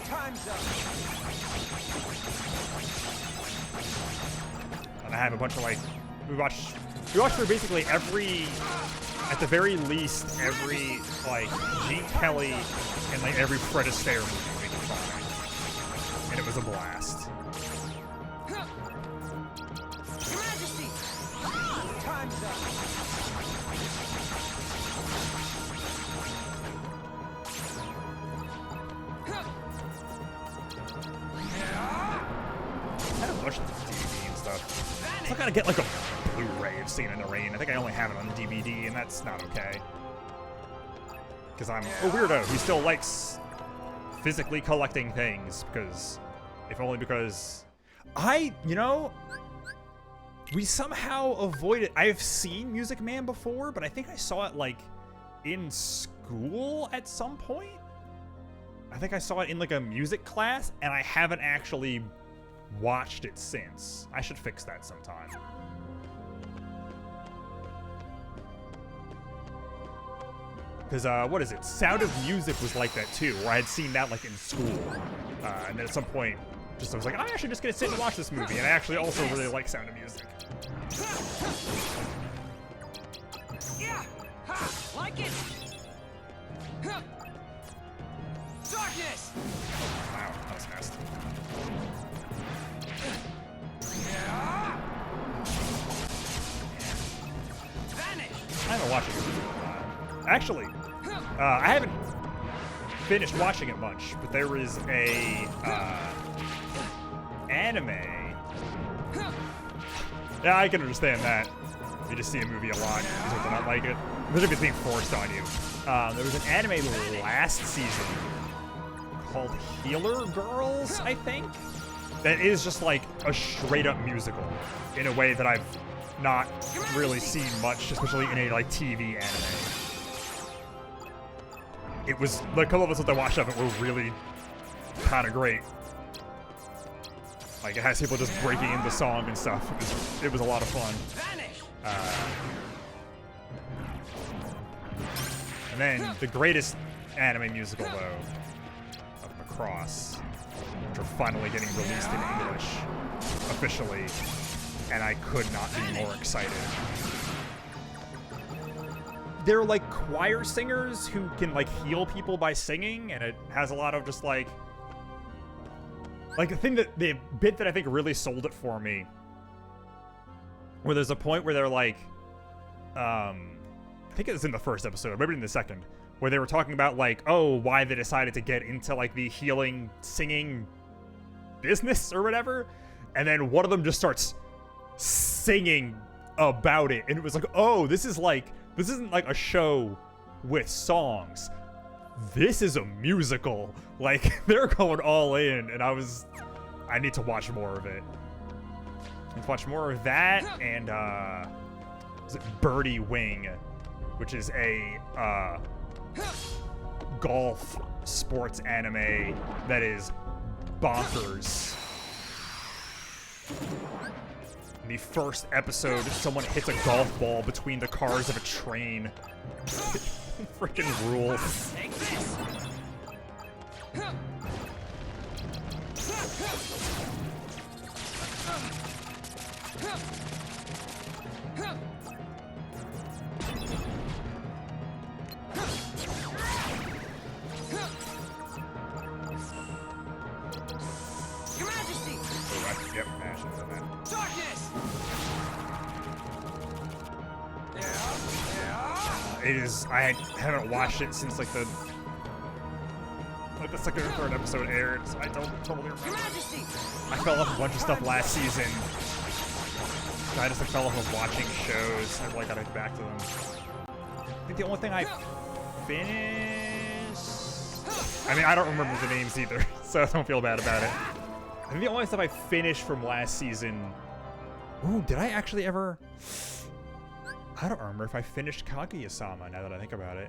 [SPEAKER 2] time's up.
[SPEAKER 1] And I have a bunch of like, we watched through basically every, at the very least, every like Gene Kelly and like every Fred Astaire movie we can find. and it was a blast.
[SPEAKER 2] Your Majesty! Time's up!
[SPEAKER 1] I don't watch the DVD and stuff. So I gotta get like a Blu-ray of Singing in the Rain. I think I only have it on DVD, and that's not okay. Because I'm a weirdo who still likes physically collecting things, because, if only because you know, we somehow avoided. I've seen Music Man before, but I think I saw it like in school at some point. I think I saw it in like a music class, and I haven't actually watched it since. I should fix that sometime. Because, what is it? Sound of Music was like that too, where I had seen that like in school. And then at some point, I was like, I'm actually just gonna sit and watch this movie, and I actually also really like Sound of Music.
[SPEAKER 2] Yeah! Ha! Like it! Huh. Darkness!
[SPEAKER 1] Wow, that was fast.
[SPEAKER 2] Vanish!
[SPEAKER 1] I haven't watched it in a while. Actually, I haven't finished watching it much, but there was a anime. Yeah, I can understand that. You just see a movie a lot, you start to not like it. There's being forced on you. There was an anime last season called Healer Girls, I think, that is just like a straight up musical in a way that I've not really seen much, especially in a like TV anime. It was, the couple of us that I watched of it were really kind of great. Like, it has people just breaking into song and stuff. It was a lot of fun. And then the greatest anime musical, though, of Macross, which are finally getting released in English officially, and I could not be more excited. They're like choir singers who can like heal people by singing, and it has a lot of just like the bit that I think really sold it for me, where there's a point where they're like, I think it was in the first episode, maybe in the second, where they were talking about like, oh, why they decided to get into like the healing singing business or whatever, and then one of them just starts singing about it, and it was like, oh, this isn't like a show with songs. This is a musical. Like, they're going all in, and I need to watch more of it. I need to watch more of that, and, is it Birdie Wing, which is a, golf sports anime that is bonkers. In the first episode, someone hits a golf ball between the cars of a train. Freaking rules.
[SPEAKER 2] Take this! Your Majesty!
[SPEAKER 1] Yep, Ash is on that.
[SPEAKER 2] Darkness!
[SPEAKER 1] It is. I haven't watched it since like the second or third episode aired, so I don't totally remember.
[SPEAKER 2] Your Majesty!
[SPEAKER 1] I fell off a bunch of stuff last season. I just like, fell off of watching shows. I like gotta get back to them. I think the only thing I finished. I mean, I don't remember the names either, so I don't feel bad about it. I think the only stuff I finished from last season. Ooh, did I actually ever? I don't remember if I finished Kaguya-sama, now that I think about it.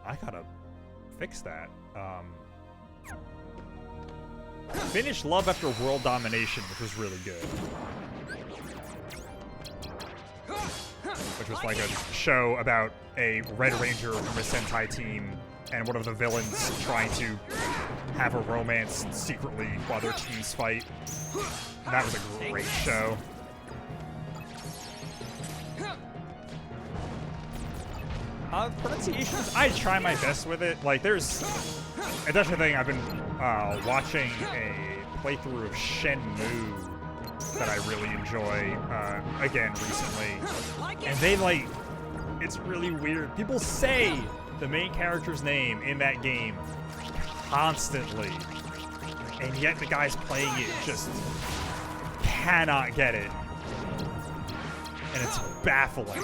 [SPEAKER 1] I gotta fix that. Finished Love After World Domination, which was really good. Which was like a show about a Red Ranger from a Sentai team and one of the villains trying to have a romance secretly while their teams fight. And that was a great show. Pronunciations, I try my best with it. Like, there's... And that's the thing, I've been watching a playthrough of Shenmue that I really enjoy, again, recently. And they, like... It's really weird. People say the main character's name in that game constantly. And yet the guys playing it just cannot get it. And it's baffling.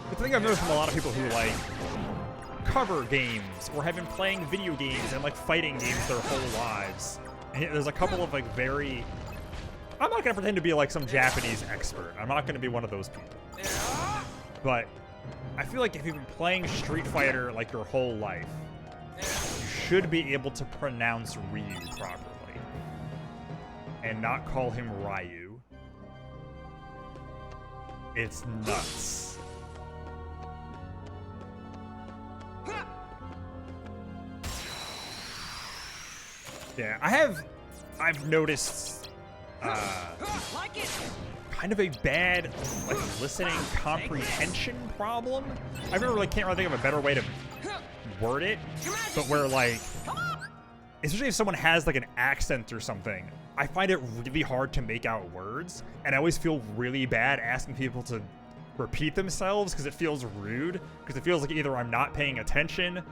[SPEAKER 1] The thing I've noticed from a lot of people who like cover games or have been playing video games and like fighting games their whole lives. And there's a couple of like very... I'm not gonna pretend to be like some Japanese expert. I'm not gonna be one of those people. But I feel like if you've been playing Street Fighter like your whole life, you should be able to pronounce Ryu properly. And not call him Ryu. It's nuts. Yeah, I've noticed kind of a bad like listening comprehension problem. I really can't really think of a better way to word it, but where like, especially if someone has like an accent or something, I find it really hard to make out words, and I always feel really bad asking people to repeat themselves because it feels rude, because it feels like either I'm not paying attention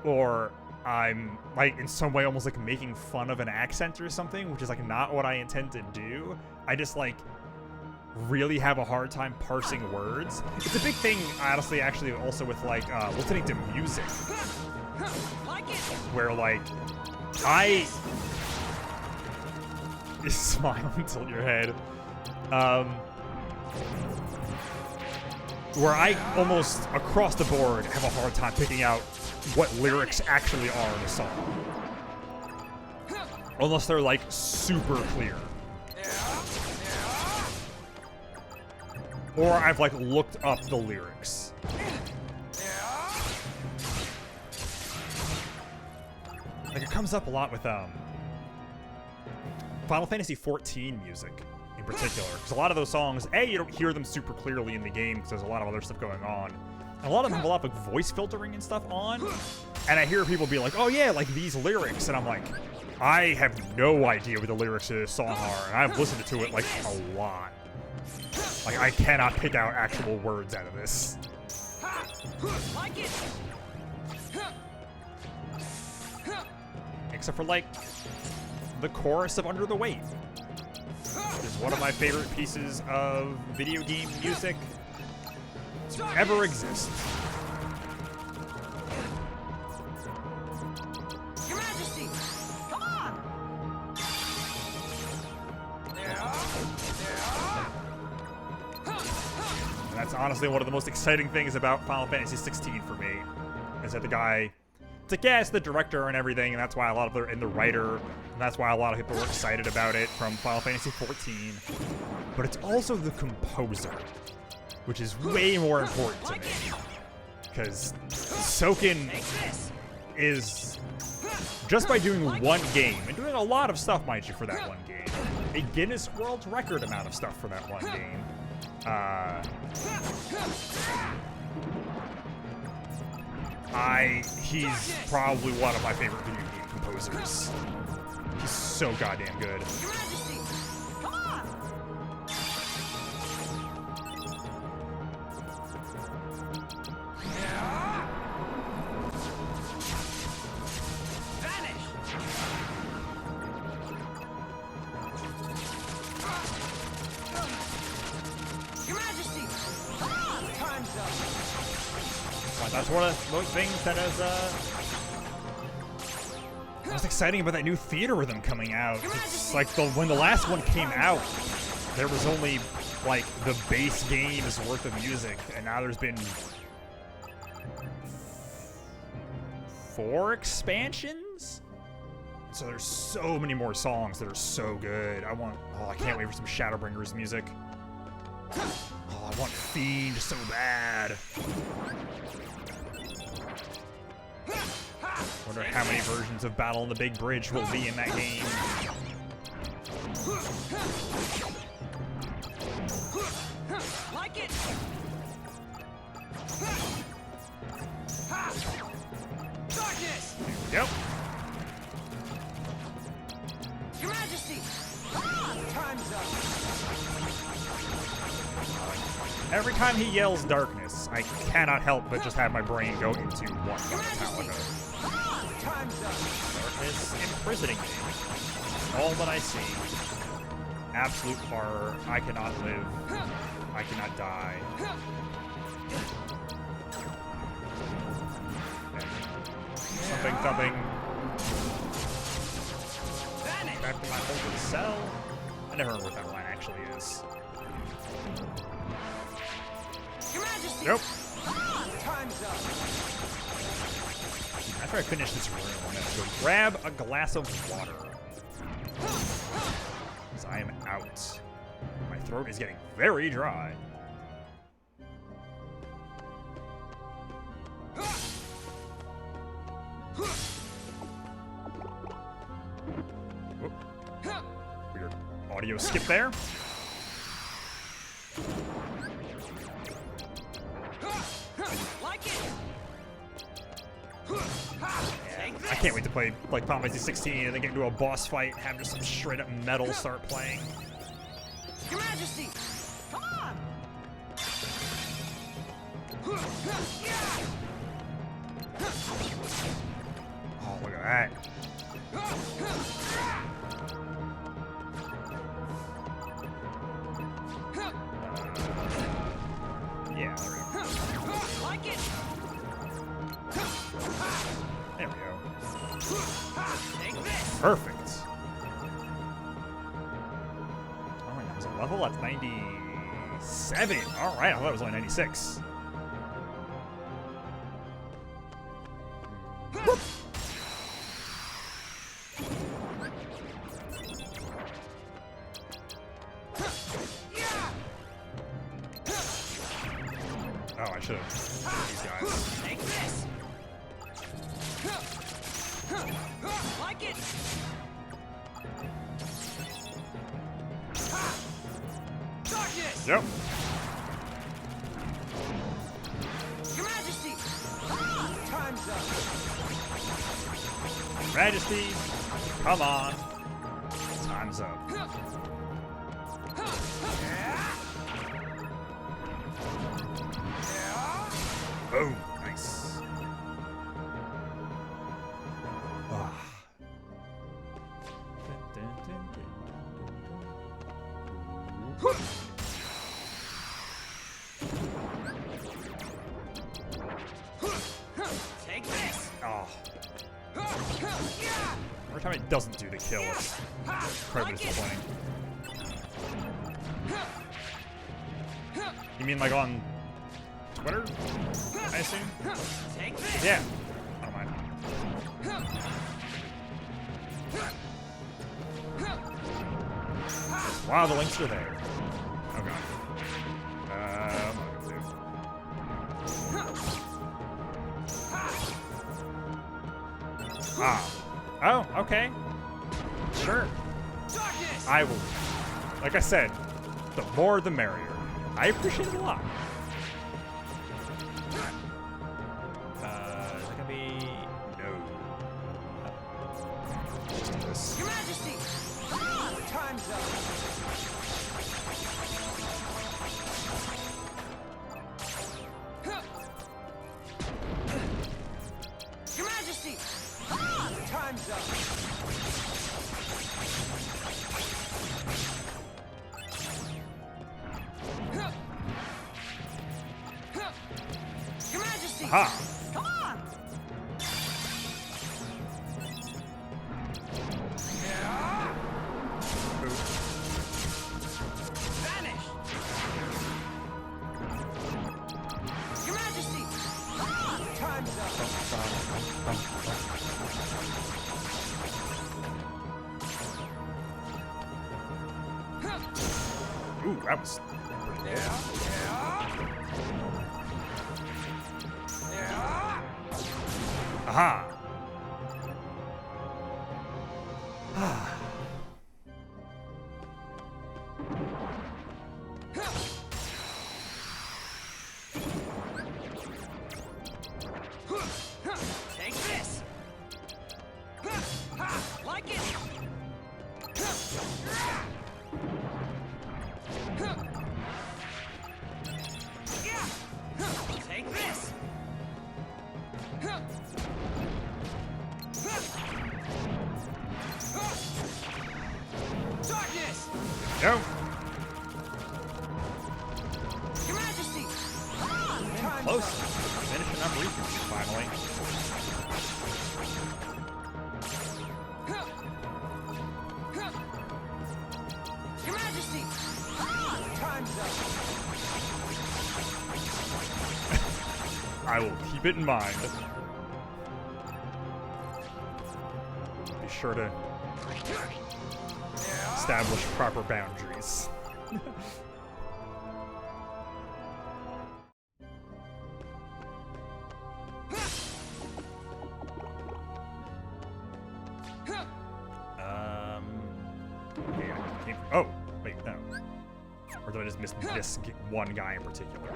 [SPEAKER 1] or I'm like in some way almost like making fun of an accent or something, which is like not what I intend to do. I just like really have a hard time parsing words. It's a big thing, honestly, actually, also with like listening to music, where like you smile and tilt your head. Where I almost across the board have a hard time picking out what lyrics actually are in a song, unless they're like super clear. Or I've like looked up the lyrics. Like it comes up a lot with Final Fantasy XIV music in particular, because a lot of those songs, you don't hear them super clearly in the game because there's a lot of other stuff going on. And a lot of them have a lot of like voice filtering and stuff on, and I hear people be like, oh yeah, like these lyrics, and I'm like, I have no idea what the lyrics to this song are, and I've listened to it like a lot. Like I cannot pick out actual words out of this. Except for like the chorus of Under the Weight. Is one of my favorite pieces of video game music to ever exist.
[SPEAKER 2] Your Majesty, come on!
[SPEAKER 1] And that's honestly one of the most exciting things about Final Fantasy 16 for me, is that the guy, it's like, yeah, it's the director and everything, and that's why a lot of the, and the writer, and that's why a lot of people were excited about it from Final Fantasy 14, but it's also the composer, which is way more important to me, because Soken is, just by doing one game, and doing a lot of stuff, mind you, for that one game, a Guinness World Record amount of stuff for that one game. He's probably one of my favorite video game composers. He's so goddamn good. That's one of those things that is what's exciting about that new theater rhythm coming out. It's like when the last one came out, there was only like the base game's worth of music, and now there's been 4 expansions. So there's so many more songs that are so good. I can't wait for some Shadowbringers music. Oh, I want Fiend so bad. Wonder how many versions of Battle on the Big Bridge will be in that game.
[SPEAKER 2] Like it. Ha! Darkness.
[SPEAKER 1] Yep.
[SPEAKER 2] Your Majesty. Time's up.
[SPEAKER 1] Every time he yells darkness, I cannot help but just have my brain go into one Metallica.
[SPEAKER 2] Time's up.
[SPEAKER 1] Darkness imprisoning me. All that I see. Absolute horror. I cannot live. I cannot die. Something thumping. Back to my open cell. I never remember what that line actually is.
[SPEAKER 2] Your Majesty.
[SPEAKER 1] Nope.
[SPEAKER 2] Time's up.
[SPEAKER 1] After I finish this room, I'm gonna go grab a glass of water. Because I am out. My throat is getting very dry. Whoop. Weird audio skip there.
[SPEAKER 2] Like it.
[SPEAKER 1] I can't wait to play like Final Fantasy 16 and then get into a boss fight and have just some straight up metal start playing.
[SPEAKER 2] Your Majesty. Come on.
[SPEAKER 1] Oh, look at that. Yeah, there we go.
[SPEAKER 2] Like it.
[SPEAKER 1] There we go.
[SPEAKER 2] Take this.
[SPEAKER 1] Perfect. Alright, that was a level. That's 97. Alright, I thought it was only 96. Oh, I should have these guys.
[SPEAKER 2] Take this. Like it. Darkness.
[SPEAKER 1] Yep.
[SPEAKER 2] Your Majesty. Time's up.
[SPEAKER 1] Majesty, come on. Time's up. Boom. Nice. Ah.
[SPEAKER 2] Take this.
[SPEAKER 1] Oh. Every time it doesn't do the kill, it's incredibly disappointing. You mean like on Twitter, I assume?
[SPEAKER 2] Take this.
[SPEAKER 1] Yeah. I don't mind. Wow, the links are there. Oh god. What am I gonna do? Ah. Oh, okay. Sure.
[SPEAKER 2] Darkness.
[SPEAKER 1] I will. Like I said, the more the merrier. I appreciate it a lot. Is that gonna be no? Just do this.
[SPEAKER 2] Your Majesty. Time's up. Your Majesty. Time's up. Your Majesty.
[SPEAKER 1] Aha!
[SPEAKER 2] Come on. Vanish. Your Majesty. Time's up.
[SPEAKER 1] Ooh, that was pretty good. Aha! Go.
[SPEAKER 2] Your Majesty.
[SPEAKER 1] Close. Finishing up Riku finally.
[SPEAKER 2] Your Majesty. Time's up.
[SPEAKER 1] I will keep it in mind. Be sure to establish proper boundaries. Oh, wait, no. Or did I just miss this one guy in particular?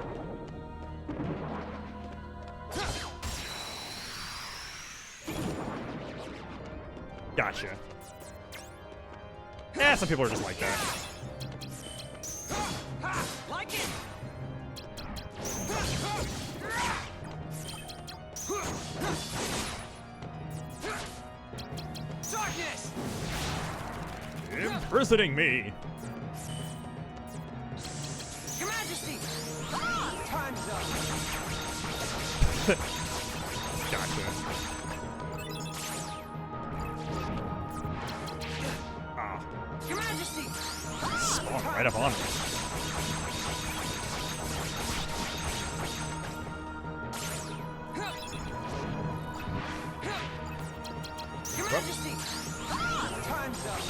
[SPEAKER 1] Gotcha. Yeah, some people are just like that.
[SPEAKER 2] Like it. Darkness.
[SPEAKER 1] Imprisoning me.
[SPEAKER 2] Your Majesty. Time's up.
[SPEAKER 1] Gotcha.
[SPEAKER 2] Your Majesty.
[SPEAKER 1] Spawn right up on me.
[SPEAKER 2] Your Majesty. Time's up.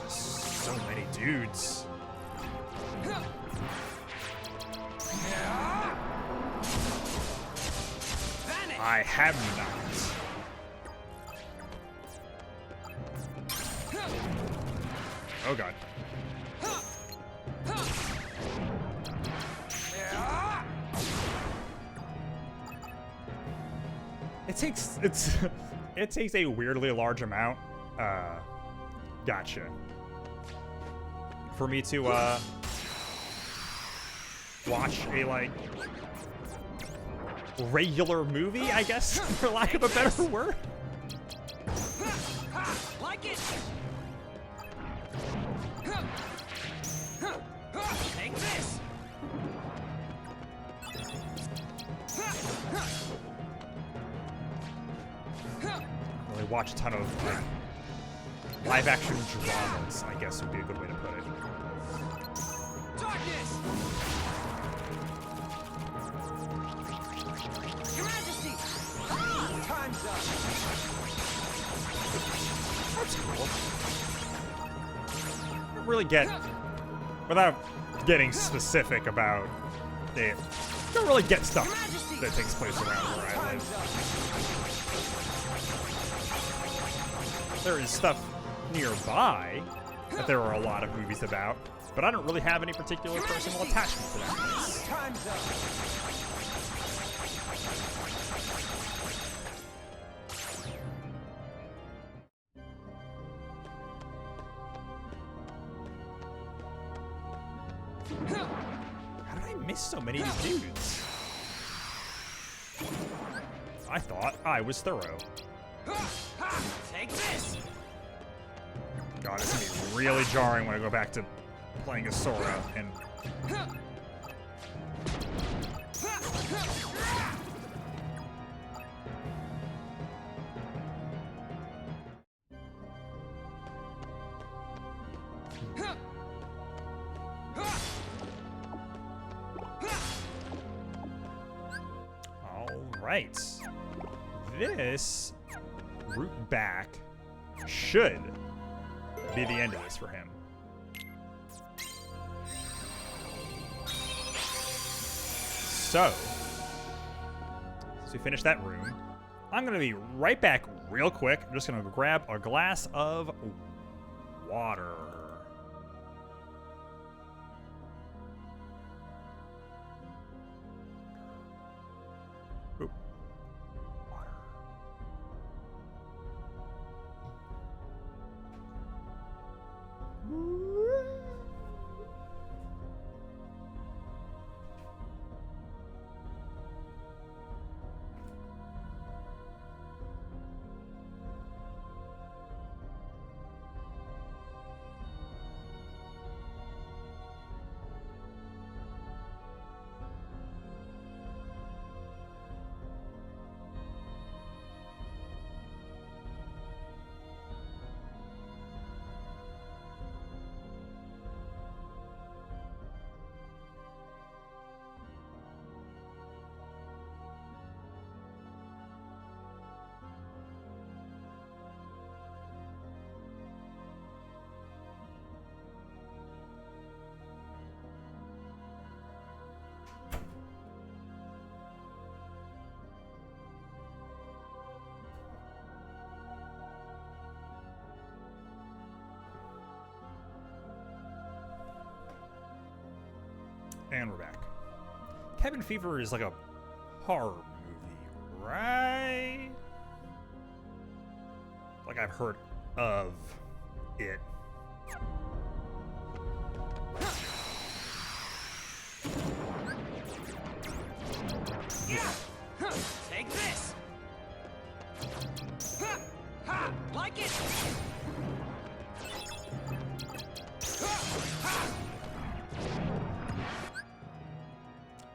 [SPEAKER 1] So many dudes. I have not. Oh god. It takes a weirdly large amount. Gotcha. For me to watch a like regular movie, I guess, for lack of a better word.
[SPEAKER 2] Like it. Take this.
[SPEAKER 1] Really watch a ton of like live action dramas, I guess would be a good way to put it.
[SPEAKER 2] Darkness. Your Majesty. Time's up.
[SPEAKER 1] That's cool. I don't really get, without getting specific about it, don't really get stuff that takes place around where I live. There is stuff nearby that there are a lot of movies about, but I don't really have any particular personal attachment to that place.
[SPEAKER 2] Time's up.
[SPEAKER 1] How did I miss so many of these dudes? I thought I was thorough.
[SPEAKER 2] Take this.
[SPEAKER 1] God, it's gonna be really jarring when I go back to playing as Sora and Alright. This route back should be the end of this for him. So, as we finish that room, I'm gonna be right back real quick. I'm just gonna grab a glass of water. Oop. Water. And we're back. Cabin Fever is like a horror movie, right? Like I've heard of it.
[SPEAKER 2] Yeah. Take this. Ha! Like it.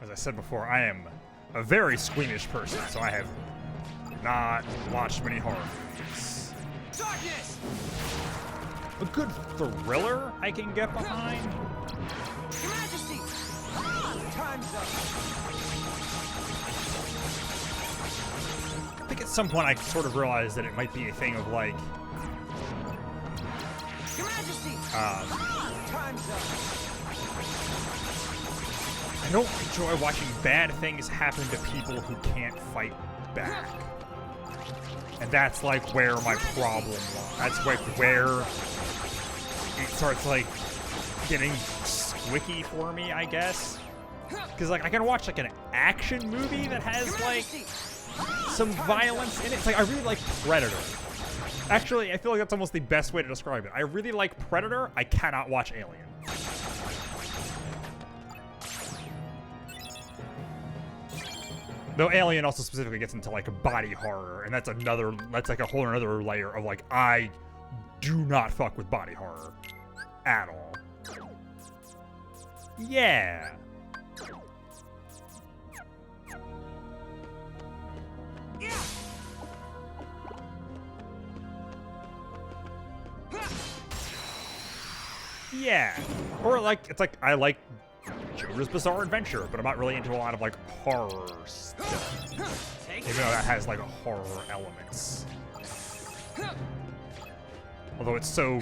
[SPEAKER 1] As I said before, I am a very squeamish person, so I have not watched many horror movies.
[SPEAKER 2] Darkness.
[SPEAKER 1] A good thriller I can get behind.
[SPEAKER 2] Your Majesty. Time's up.
[SPEAKER 1] I think at some point I sort of realized that it might be a thing of like,
[SPEAKER 2] Your Majesty. Time's up.
[SPEAKER 1] I don't enjoy watching bad things happen to people who can't fight back. And that's like where my problem was. That's like where it starts like getting squicky for me, I guess. Because like I can watch like an action movie that has like some violence in it. It's like I really like Predator. Actually, I feel like that's almost the best way to describe it. I really like Predator. I cannot watch Alien. Though Alien also specifically gets into like a body horror, and that's like a whole another layer of like, I do not fuck with body horror at all. Yeah. Yeah. Or like, it's like, I like JoJo's Bizarre Adventure, but I'm not really into a lot of like horror stuff. Even though that has like horror elements. Although it's so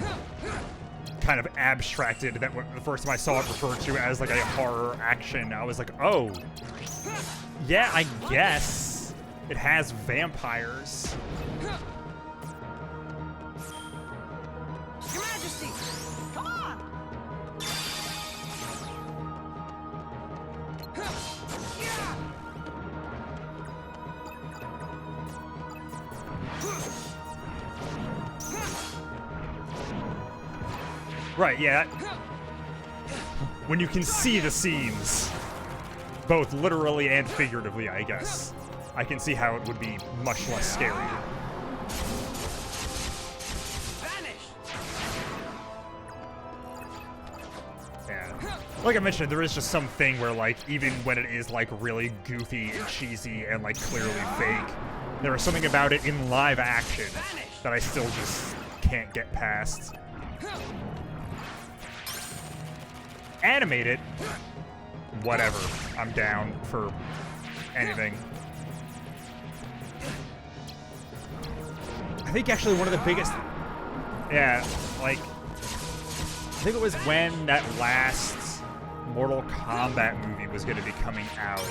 [SPEAKER 1] kind of abstracted that when the first time I saw it referred to as like a horror action, I was like, oh, yeah, I guess it has vampires.
[SPEAKER 2] Your Majesty. Come on.
[SPEAKER 1] Right, yeah. When you can see the scenes, both literally and figuratively, I guess, I can see how it would be much less scary.
[SPEAKER 2] Vanish.
[SPEAKER 1] Yeah. Like I mentioned, there is just something where, like, even when it is, like, really goofy and cheesy and, like, clearly fake, there is something about it in live action that I still just can't get past. Animate it, whatever. I'm down for anything. I think actually one of the biggest, yeah, like, I think it was when that last Mortal Kombat movie was going to be coming out,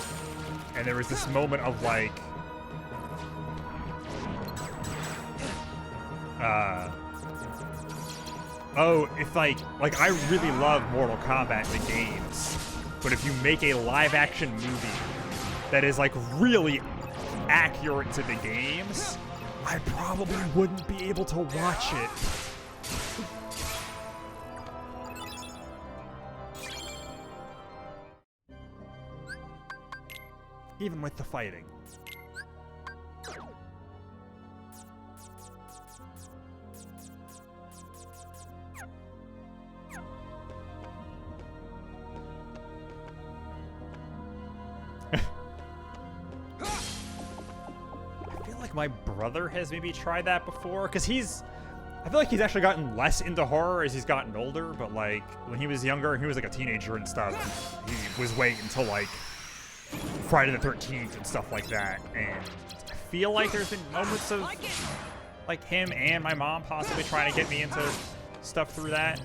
[SPEAKER 1] and there was this moment of like, oh, if like I really love Mortal Kombat the games, but if you make a live-action movie that is like really accurate to the games, I probably wouldn't be able to watch it. Even with the fighting. My brother has maybe tried that before, because I feel like he's actually gotten less into horror as he's gotten older, but like when he was younger and he was like a teenager and stuff, he was waiting until like Friday the 13th and stuff like that, and I feel like there's been moments of like him and my mom possibly trying to get me into stuff through that.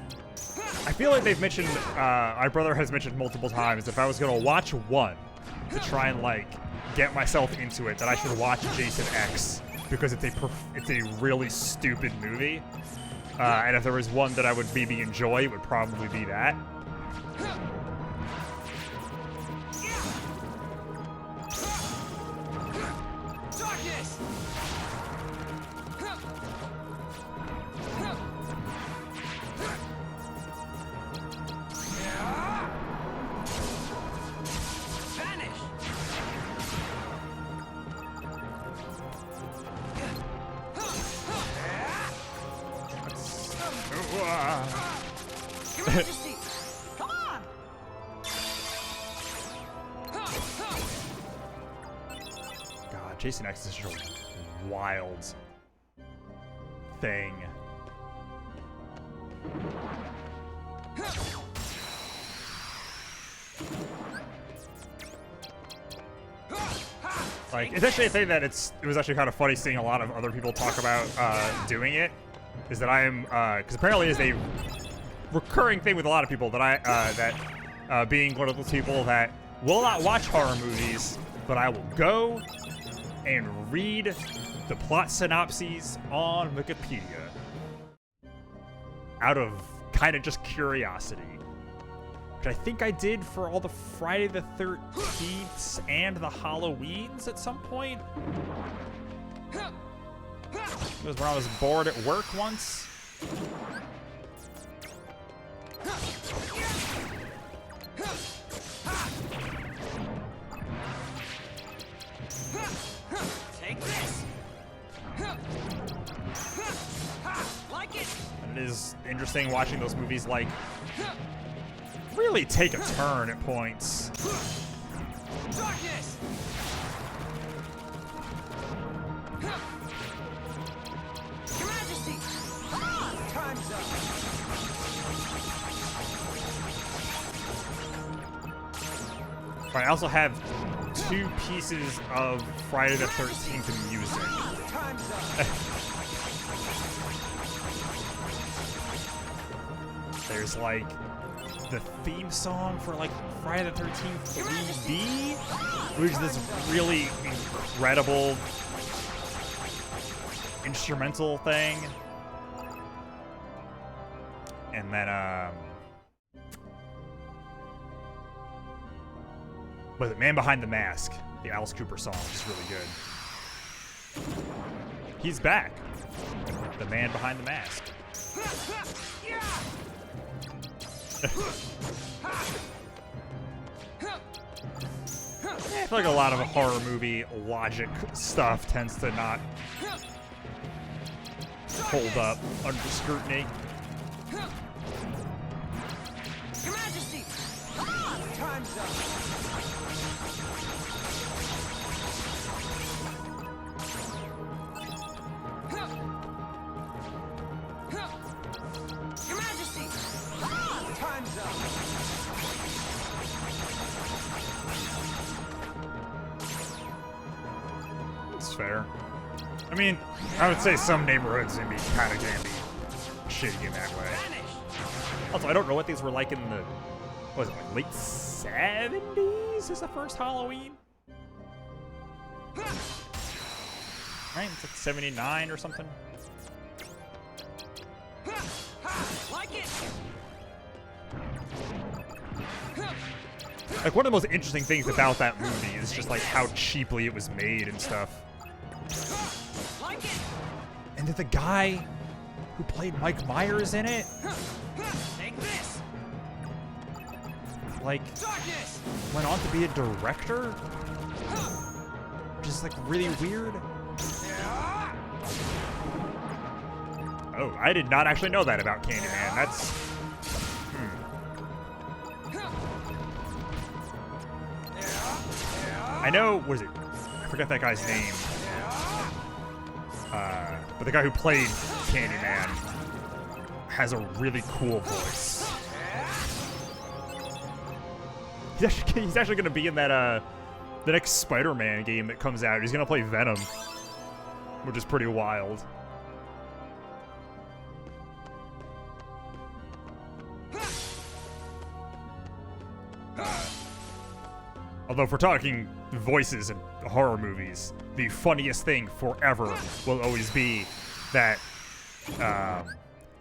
[SPEAKER 1] I feel like they've mentioned, my brother has mentioned multiple times, if I was going to watch one to try and like get myself into it, that I should watch Jason X, because it's a really stupid movie. And if there was one that I would maybe enjoy, it would probably be that.
[SPEAKER 2] Majesty, come on.
[SPEAKER 1] God, Jason X is such a wild thing. Like, it's actually a thing that it was actually kind of funny seeing a lot of other people talk about doing it. Is that I am, because apparently it's a recurring thing with a lot of people that being one of those people that will not watch horror movies, but I will go and read the plot synopses on Wikipedia out of kind of just curiosity. Which I think I did for all the Friday the 13th and the Halloweens at some point. It was when I was bored at work once.
[SPEAKER 2] Take this. Like it.
[SPEAKER 1] And it is interesting watching those movies like really take a turn at points.
[SPEAKER 2] Darkness. Your Majesty. Time's up.
[SPEAKER 1] But I also have 2 pieces of Friday the 13th music.
[SPEAKER 2] Time's up.
[SPEAKER 1] There's like the theme song for like Friday the 13th 3D, which is this really incredible instrumental thing. And then was it Man Behind the Mask, the Alice Cooper song, which is really good. He's back. The Man Behind the Mask. I feel like a lot of horror movie logic stuff tends to not hold up under scrutiny.
[SPEAKER 2] Your Majesty. Time's up. Your Majesty. Time's up.
[SPEAKER 1] It's fair. I mean, I would say some neighborhoods can be kind of shitty in that way. Also, I don't know what these were like in the, what was it, like late 70s is the first Halloween? Right? It's like 79 or something.
[SPEAKER 2] Like it.
[SPEAKER 1] Like, one of the most interesting things about that movie is just like how cheaply it was made and stuff.
[SPEAKER 2] Like it.
[SPEAKER 1] And that the guy who played Mike Myers in it,
[SPEAKER 2] Take this.
[SPEAKER 1] like,
[SPEAKER 2] Darkness.
[SPEAKER 1] went on to be a director, which is like really weird. Oh, I did not actually know that about Candyman. That's I know, what is it? I forget that guy's name. But the guy who played Candyman has a really cool voice. He's actually going to be in that the next Spider-Man game that comes out. He's going to play Venom, which is pretty wild. Although if we're talking voices in horror movies, the funniest thing forever will always be that,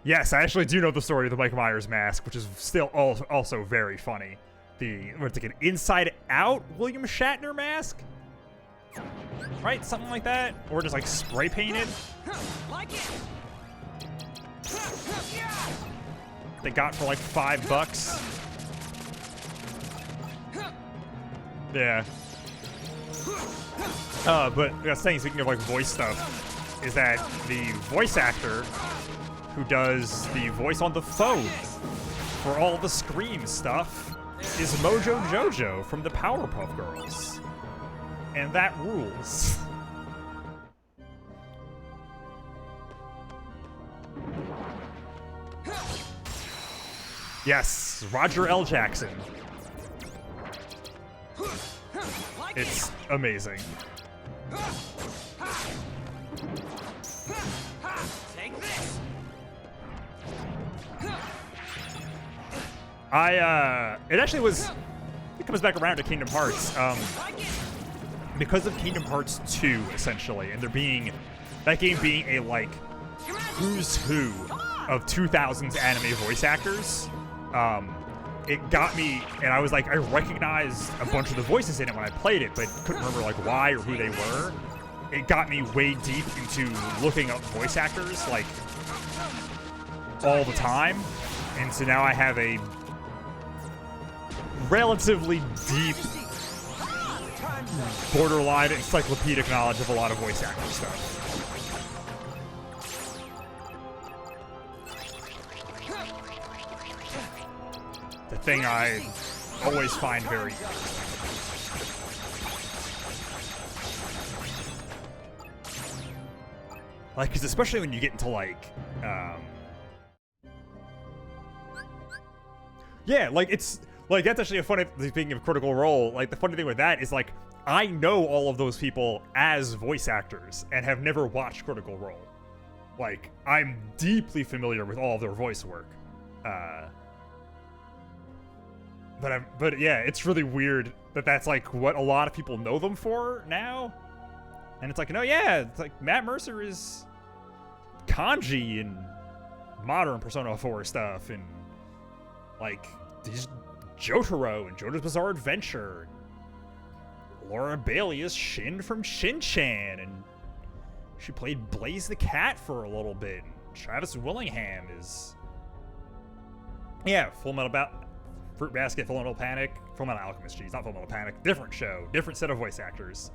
[SPEAKER 1] yes, I actually do know the story of the Mike Myers mask, which is still also very funny. What's it, an Inside Out William Shatner mask? Right, something like that? Or just like spray painted?
[SPEAKER 2] Like it.
[SPEAKER 1] They got for like $5. Yeah. But I was saying, speaking of like voice stuff, is that the voice actor who does the voice on the phone for all the Scream stuff is Mojo Jojo from the Powerpuff Girls. And that rules. Yes, Roger L. Jackson. It's amazing.
[SPEAKER 2] Take this.
[SPEAKER 1] It actually was, it comes back around to Kingdom Hearts. Because of Kingdom Hearts 2, essentially, and there being, that game being a, like, who's who of 2000s anime voice actors, it got me, and I was like, I recognized a bunch of the voices in it when I played it, but couldn't remember, like, why or who they were. It got me way deep into looking up voice actors, like, all the time, and so now I have a relatively deep, borderline encyclopedic knowledge of a lot of voice actor stuff. The thing I always find very like, because especially when you get into like, yeah, like it's like, that's actually a funny, speaking of Critical Role, like the funny thing with that is like, I know all of those people as voice actors and have never watched Critical Role. Like, I'm deeply familiar with all of their voice work. But yeah, it's really weird that that's like what a lot of people know them for now. And it's like, no, yeah, it's like Matt Mercer is Kanji in modern Persona 4 stuff, and like these Jotaro and JoJo's Bizarre Adventure. Laura Bailey is Shin from Shin-Chan, and she played Blaze the Cat for a little bit. Travis Willingham is, yeah, Fruit Basket, Full Metal Panic, Full Metal Alchemist, geez, not Full Metal Panic, different show, different set of voice actors.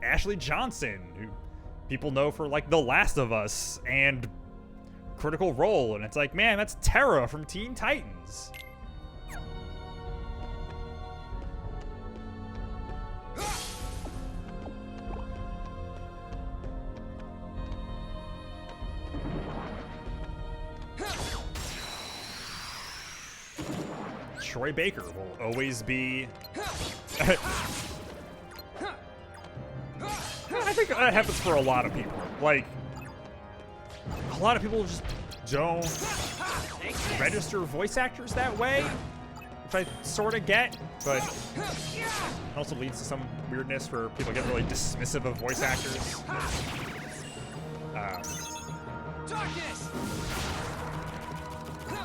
[SPEAKER 1] Ashley Johnson, who people know for like The Last of Us and Critical Role, and it's like, man, that's Terra from Teen Titans. Troy Baker will always be. I think that happens for a lot of people. Like, a lot of people just don't register voice actors that way, which I sort of get, but it also leads to some weirdness where people get really dismissive of voice actors.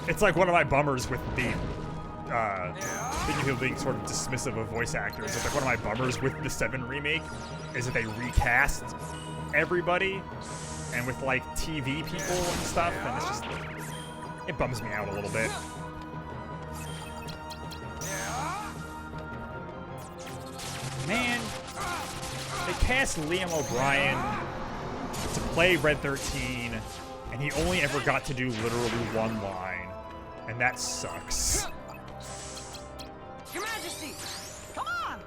[SPEAKER 1] It's like one of my bummers with the thinking of people being sort of dismissive of voice actors. It's like one of my bummers with the 7 remake is that they recast everybody, and with like TV people and stuff, and it's just, it bums me out a little bit. Man, they cast Liam O'Brien to play Red 13, and he only ever got to do literally one line, and that sucks.
[SPEAKER 2] Your Majesty, come on!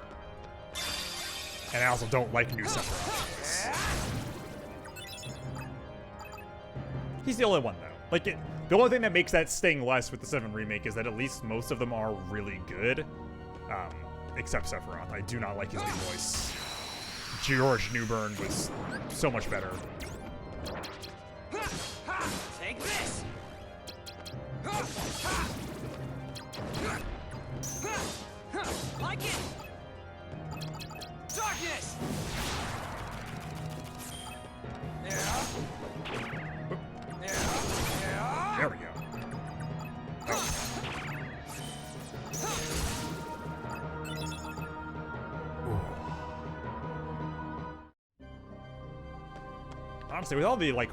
[SPEAKER 1] And I also don't like new Sephiroth. He's the only one, though. Like, the only thing that makes that sting less with the 7 remake is that at least most of them are really good. Except Sephiroth. I do not like his new voice. George Newbern was so much better.
[SPEAKER 2] Take this! Like it! Darkness!
[SPEAKER 1] There we go. Oh. Honestly, with all the like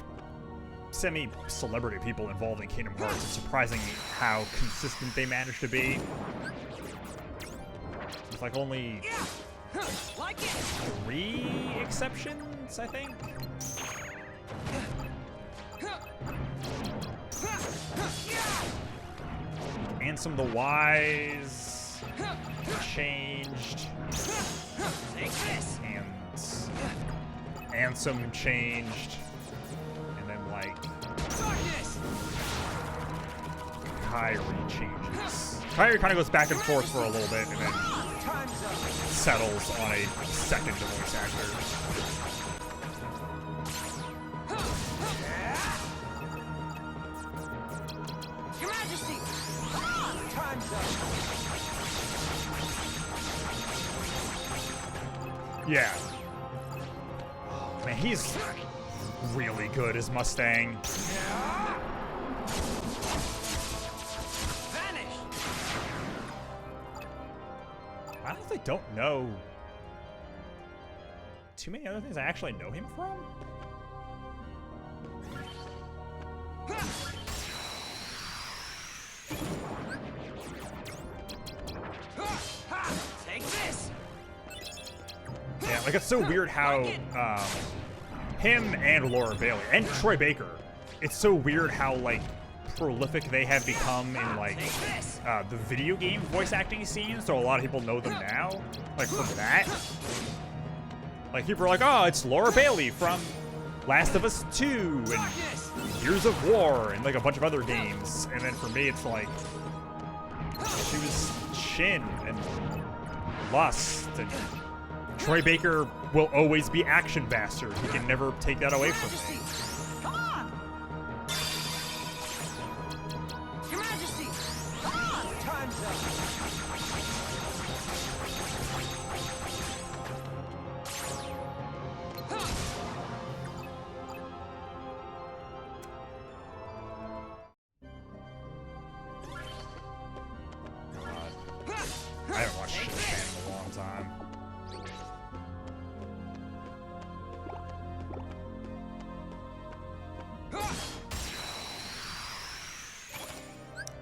[SPEAKER 1] semi-celebrity people involved in Kingdom Hearts, it's surprising how consistent they managed to be. There's like only 3 exceptions, I think. Ansem the Wise changed. And Ansem changed. And then, like, Kyrie changes. Kyrie kind of goes back and forth for a little bit and then settles on a second voice actor.
[SPEAKER 2] Your Majesty! Time's up!
[SPEAKER 1] Yeah. Oh, man, he's really good as Mustang. I honestly don't know too many other things I actually know him from.
[SPEAKER 2] Take this!
[SPEAKER 1] Yeah, like it's so weird how him and Laura Bailey and Troy Baker, it's so weird how like prolific they have become in like the video game voice acting scene. So a lot of people know them now, like from that. Like people are like, oh, it's Laura Bailey from Last of Us 2 and Gears of War and like a bunch of other games. And then for me, it's like she was Shin and Lust, and Troy Baker will always be Action Bastard. He can never take that away from me.
[SPEAKER 2] Come on! Your Majesty! Time's up!
[SPEAKER 1] I haven't watched shit fan in a long time.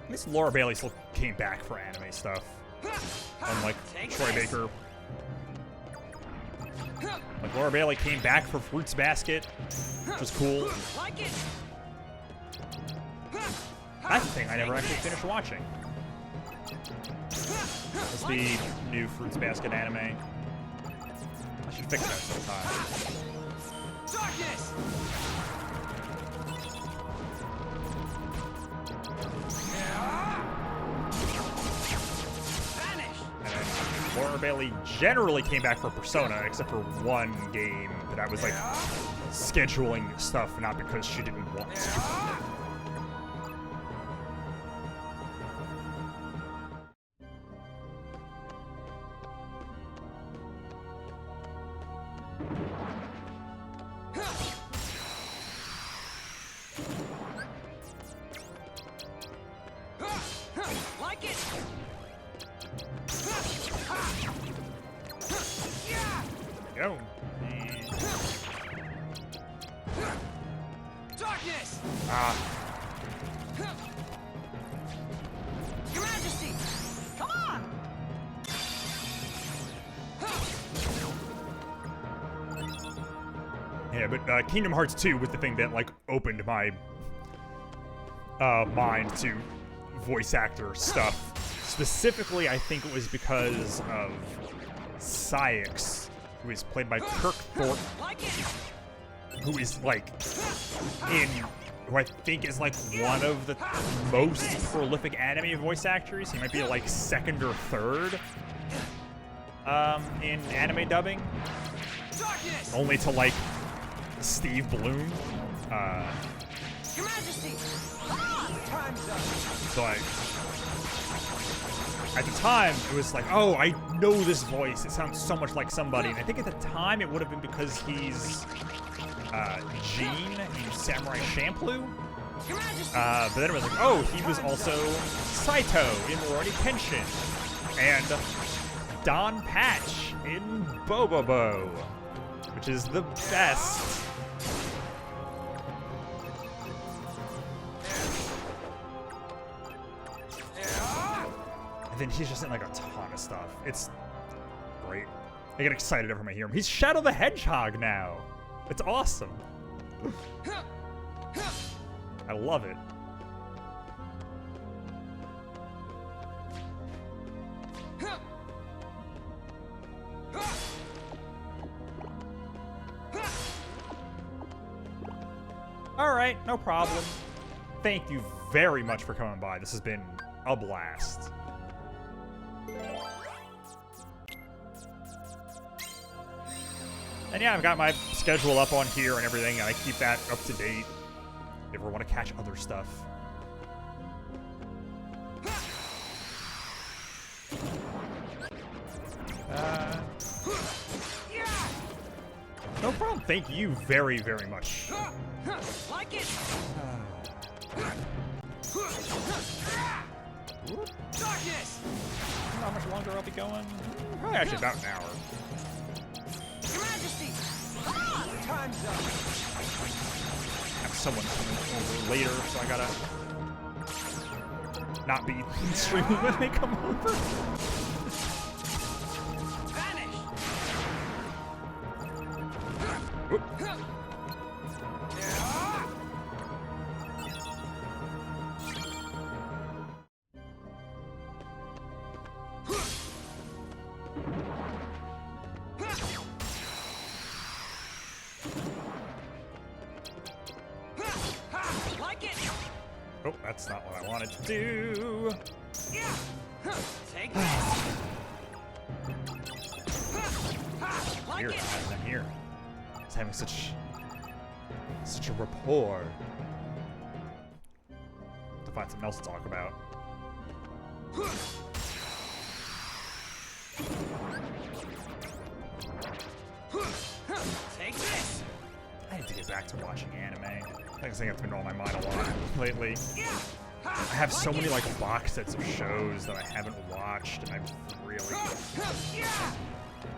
[SPEAKER 1] At least Laura Bailey still came back for anime stuff. Unlike Troy Baker. Like Laura Bailey came back for Fruits Basket, which was cool. That's the thing I never actually finished watching. It's the new Fruits Basket anime. I should fix that sometime.
[SPEAKER 2] Darkness!
[SPEAKER 1] And then Laura Bailey generally came back for Persona, except for one game that I was like scheduling stuff, not because she didn't want to.
[SPEAKER 2] Like it!
[SPEAKER 1] Go.
[SPEAKER 2] Darkness! Your Majesty! Come on!
[SPEAKER 1] Yeah, but Kingdom Hearts 2 was the thing that like opened my mind to voice actor stuff. Specifically, I think it was because of Thaaaanks, who is played by Kirk Thornton, who is like who I think is like one of the most prolific anime voice actors. He might be like second or third in anime dubbing, only to like Steve Bloom.
[SPEAKER 2] Your Majesty! Time's up!
[SPEAKER 1] So like, at the time, it was like, oh, I know this voice. It sounds so much like somebody. And I think at the time, it would have been because he's Gene in Samurai Champloo. But then it was like, oh, he was also Saito in Rurouni Kenshin. And Don Patch in Bobobo, which is the best. And then he's just in like a ton of stuff. It's great. I get excited every time I hear him. He's Shadow the Hedgehog now. It's awesome. I love it. All right, no problem. Thank you very much for coming by. This has been a blast. And yeah, I've got my schedule up on here and everything, and I keep that up to date if you ever want to catch other stuff. No problem. Thank you very, very much.
[SPEAKER 2] Like it. Darkness.
[SPEAKER 1] How much longer I'll be going? Probably actually about an hour.
[SPEAKER 2] Your Majesty. Time's up.
[SPEAKER 1] Have someone coming over later, so I gotta not be streaming when they come over.
[SPEAKER 2] Vanish.
[SPEAKER 1] Oop.
[SPEAKER 2] Like it.
[SPEAKER 1] Oh, that's not what I wanted to do.
[SPEAKER 2] Yeah. Take this. Like
[SPEAKER 1] Here,
[SPEAKER 2] it.
[SPEAKER 1] I'm here. It's having such a rapport. To find something else to talk about.
[SPEAKER 2] Take this.
[SPEAKER 1] I need to get back to watching anime. I think that's been on my mind a lot lately.
[SPEAKER 2] Yeah.
[SPEAKER 1] I have so many like box sets of shows that I haven't watched, and I've really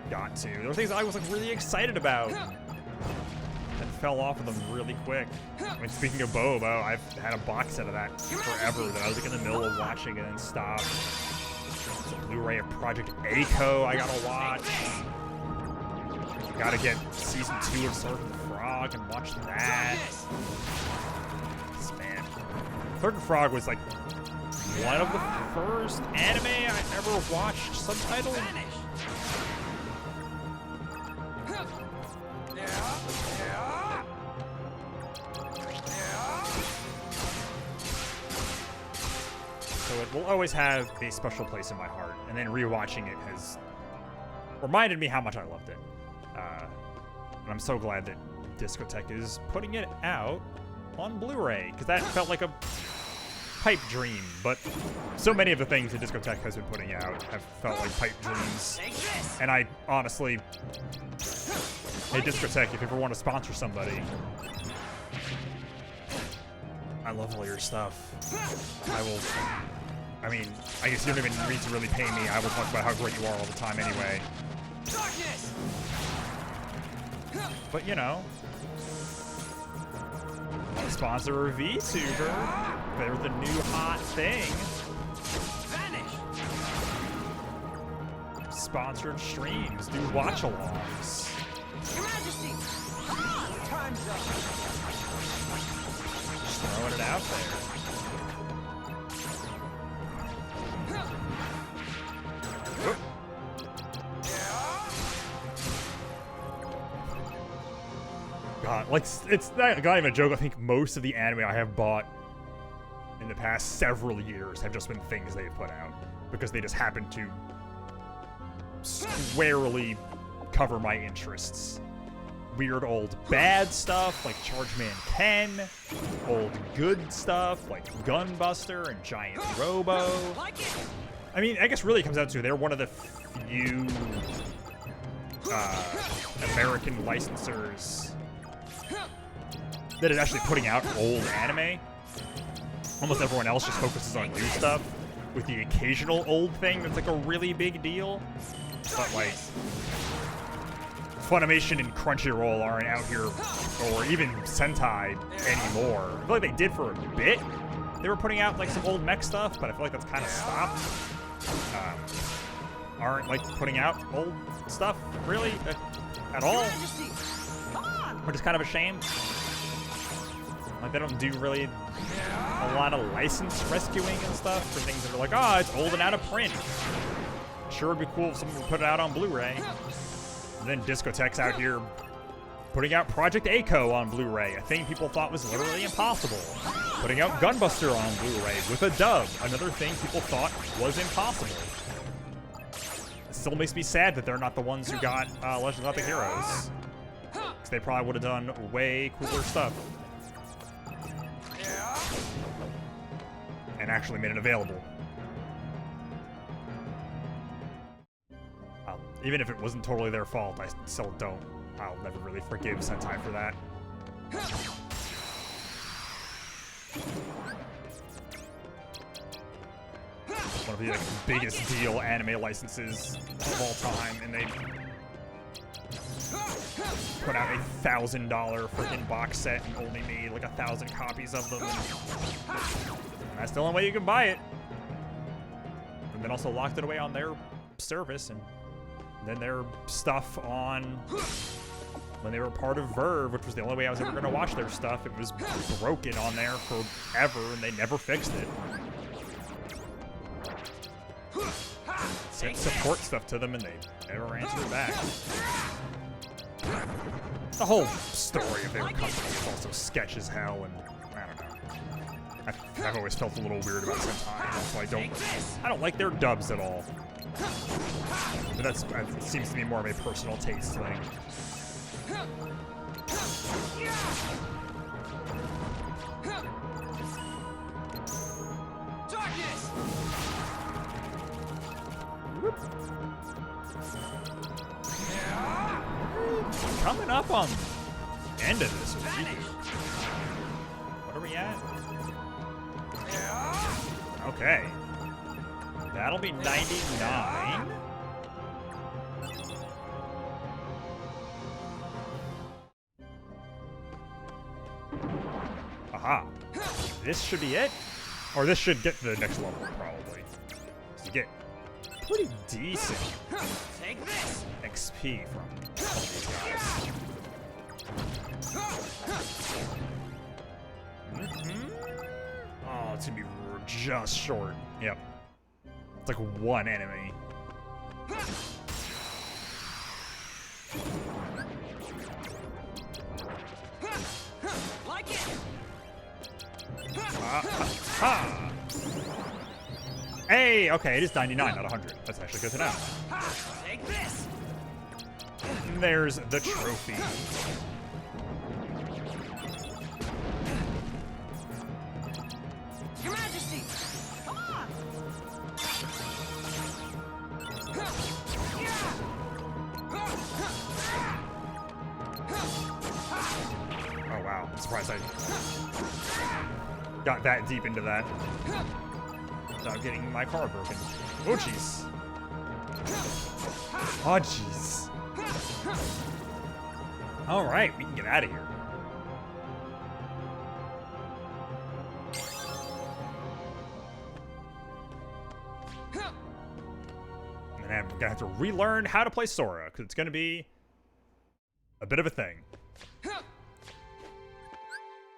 [SPEAKER 1] got to. There were things I was like really excited about that fell off of them really quick. I mean, speaking of Bobo, I've had a box set of that forever that I was like in the middle of watching and then stopped. There's a Blu-ray of Project A-ko I gotta watch. Gotta get season 2 of Sergeant Frog and watch that. Man, Sergeant Frog was like one of the first anime I ever watched subtitled. So it will always have a special place in my heart, and then rewatching it has reminded me how much I loved it. And I'm so glad that Discotek is putting it out on Blu-ray, because that felt like a pipe dream, but so many of the things that Discotek has been putting out have felt like pipe dreams. And I honestly, hey Discotek, if you ever want to sponsor somebody, I love all your stuff. I mean, I guess you don't even need to really pay me. I will talk about how great you are all the time anyway. But you know, want to sponsor a VTuber? They're the new hot thing. Sponsored streams, do watch-alongs.
[SPEAKER 2] Your Majesty. Time's up.
[SPEAKER 1] Just throwing it out there. God, like, it's not even a joke. I think most of the anime I have bought in the past several years have just been things they've put out because they just happen to squarely cover my interests. Weird old bad stuff like Chargeman Ken, old good stuff like Gunbuster and Giant Robo. I mean, I guess really it comes down to they're one of the few American licensors that is actually putting out old anime. Almost everyone else just focuses on new stuff, with the occasional old thing that's like a really big deal. But like, Funimation and Crunchyroll aren't out here, or even Sentai anymore. I feel like they did for a bit. They were putting out like some old mech stuff, but I feel like that's kind of stopped. Aren't like putting out old stuff really at all, which is kind of a shame. Like, they don't do really a lot of license rescuing and stuff for things that are like, oh, it's old and out of print. Sure would be cool if someone would put it out on Blu-ray. And then Discotek's out here Putting out Project A-ko on Blu-ray, a thing people thought was literally impossible. Putting out Gunbuster on Blu-ray with a dub, another thing people thought was impossible. It still makes me sad that they're not the ones who got Legend of the Heroes. Because they probably would have done way cooler stuff. And actually made it available. Even if it wasn't totally their fault, I still don't. I'll never really forgive Sentai for that. One of the biggest deal anime licenses of all time, and they put out a $1,000 freaking box set and only made like 1,000 copies of them. And that's the only way you can buy it. And then also locked it away on their service, and then their stuff on when they were part of Verve, which was the only way I was ever going to watch their stuff. It was broken on there forever, and they never fixed it. Sent support stuff to them, and they never answered back. The whole story of their company is also sketch as hell, and I don't know. I've always felt a little weird about Sentai, so I don't like their dubs at all. But that seems to be more of a personal taste thing.
[SPEAKER 2] Darkness!
[SPEAKER 1] Coming up on the end of this week. What are we at? Okay. That'll be 99. Aha. This should be it. Or this should get to the next level, probably. So you get pretty decent
[SPEAKER 2] Take this!
[SPEAKER 1] XP from all these guys. Oh, it's gonna be just short. Yep. It's like one enemy.
[SPEAKER 2] Like it!
[SPEAKER 1] Hey, okay, it is 99, not 100. That's actually good to know.
[SPEAKER 2] Take this!
[SPEAKER 1] And there's the trophy.
[SPEAKER 2] Your Majesty! Ah!
[SPEAKER 1] Oh wow, I'm surprised I got that deep into that without getting my car broken. Oh jeez. Oh jeez. Alright, we can get out of here. And then I'm gonna have to relearn how to play Sora, because it's gonna be a bit of a thing.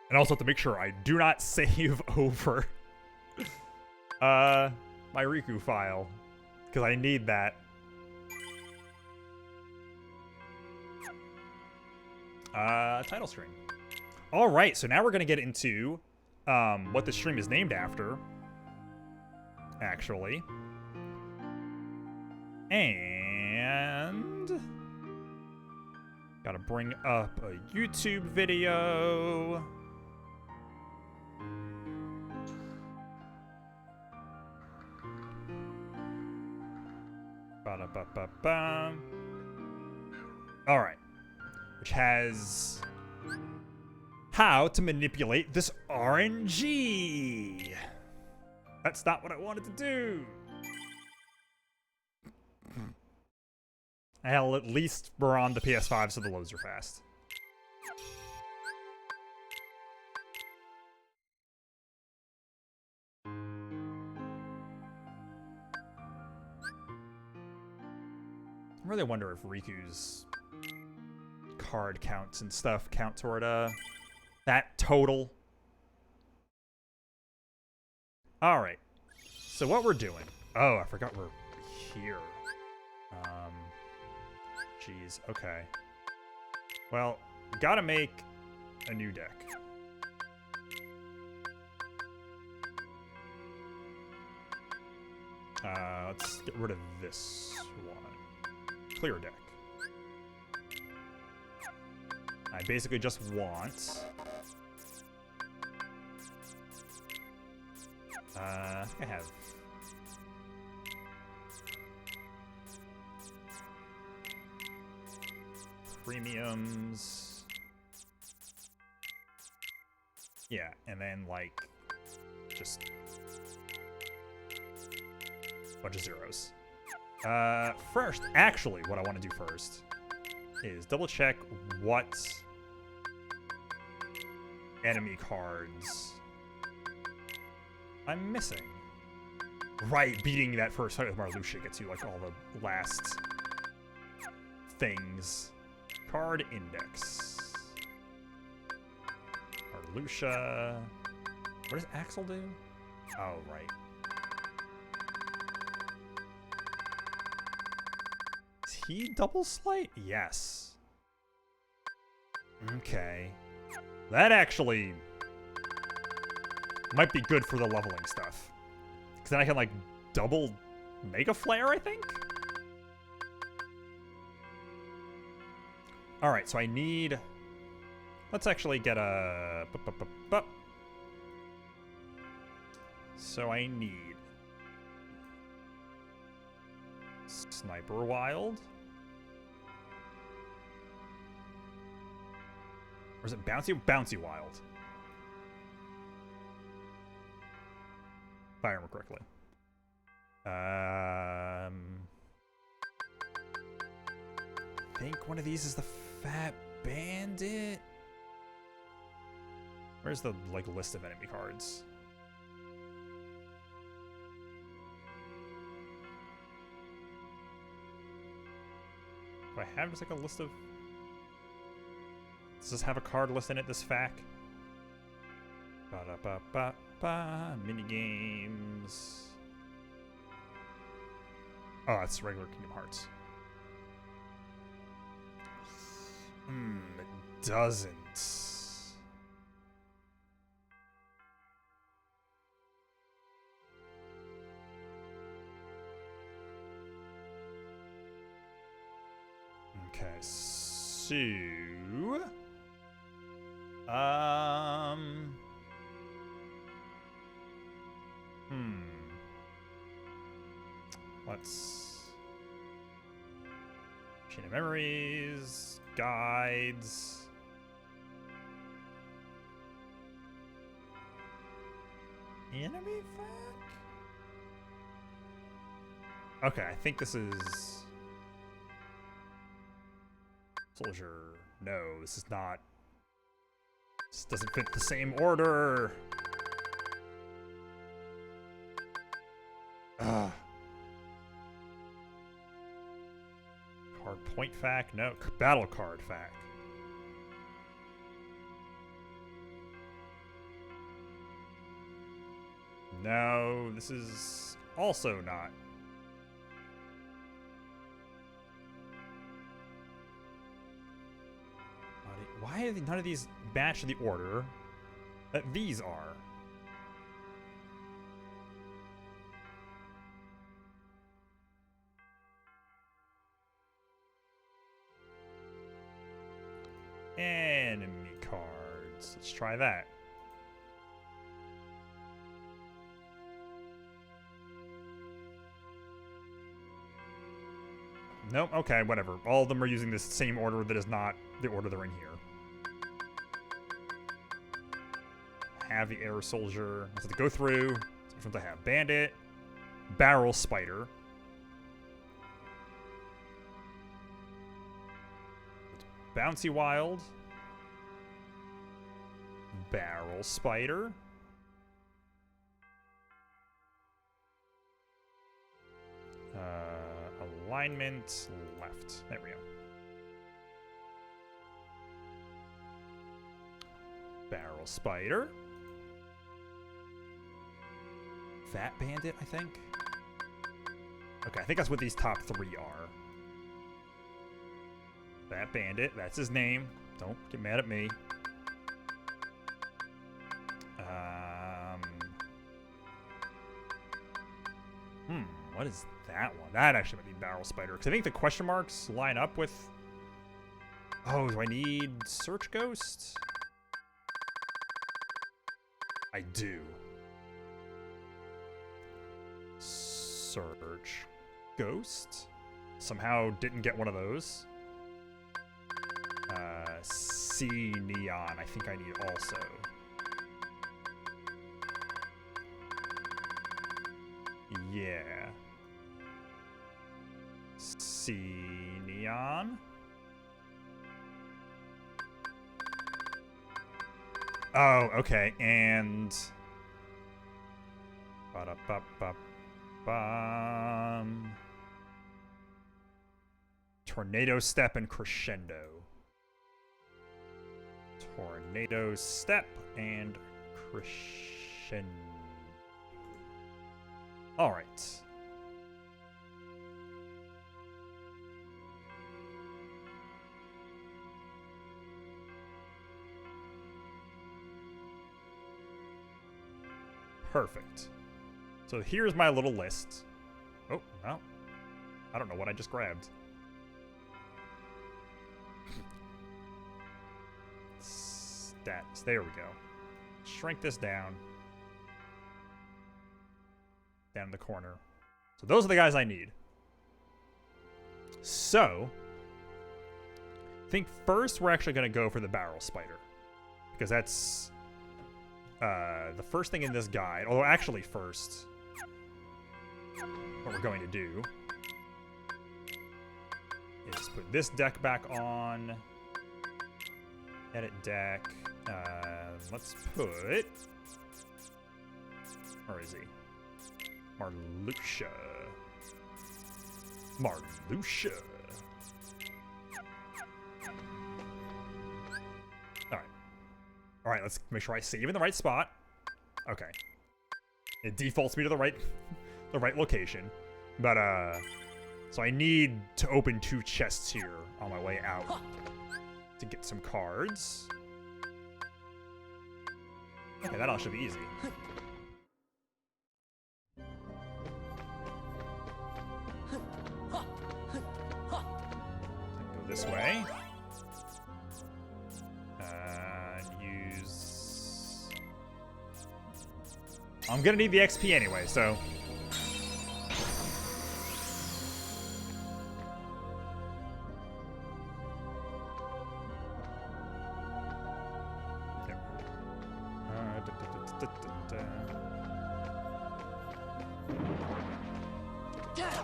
[SPEAKER 1] And also have to make sure I do not save over my Riku file, because I need that. Title stream. All right, so now we're gonna get into what the stream is named after, actually. And gotta bring up a YouTube video. Ba-da-ba-ba-ba. All right, which has how to manipulate this RNG. That's not what I wanted to do. Hell, at least we're on the PS5, so the loads are fast. I really wonder if Riku's card counts and stuff count toward that total. All right. So what we're doing? Oh, I forgot we're here. Jeez. Okay. Well, Gotta make a new deck. Let's get rid of this one. Clear deck. I basically just want... I think I have... premiums. Yeah, and then, like, just... bunch of zeros. First, actually, what I want to do first is double check what enemy cards I'm missing. Right, beating that first fight with Marluxia gets you, like, all the last things. Card index. Marluxia. What does Axel do? Oh, right. Is he double slight? Yes. Okay. That actually might be good for the leveling stuff. Because then I can, like, double Mega Flare, I think? Alright, so I need... Let's actually get a... So I need... Sniper Wild? Or is it Bouncy? Bouncy Wild. If I remember correctly. I think one of these is the Fat Bandit? Where's the, like, list of enemy cards? Do I have just, like, a list of... Does this have a card list in it, this FAQ? Ba-da-ba-ba-ba, minigames. Oh, that's regular Kingdom Hearts. It doesn't. Okay, so... Let's... Chain of Memories... Guides... Enemy FAQ? Okay, I think this is... Soldier. No, this is not... This doesn't fit the same order! Ugh. Card point FAQ? No. Battle card FAQ. No, this is also not. Why are none of these match the order that these are? Enemy cards. Let's try that. Nope, okay, whatever. All of them are using this same order that is not the order they're in here. Have the Air Soldier. Let's have to go through. Which ones I have? Bandit. Barrel Spider. Bouncy Wild. Barrel Spider. Alignment left. There we go. Barrel Spider. Fat Bandit, I think. Okay, I think that's what these top three are. Fat Bandit, that's his name. Don't get mad at me. What is that one? That actually might be Barrel Spider. Because I think the question marks line up with... Oh, do I need Search Ghost? I do. Search Ghost? Somehow didn't get one of those. C Neon, I think I need also. Yeah. C Neon. Oh, okay, and Tornado Step and Crescendo. Tornado Step and Crescendo. All right. Perfect. So here's my little list. Oh, well, I don't know what I just grabbed. Stats. There we go. Shrink this down. Down in the corner. So those are the guys I need. So, I think first we're actually going to go for the Barrel Spider. Because that's the first thing in this guide. Although actually first, what we're going to do is put this deck back on. Edit deck. Let's put... Where is he? Marluxia. Marluxia. Alright. Alright, let's make sure I save in the right spot. Okay. It defaults me to the right location. But so I need to open 2 chests here on my way out to get some cards. Okay, that all should be easy. Go this way. Use... I'm gonna need the XP anyway, so...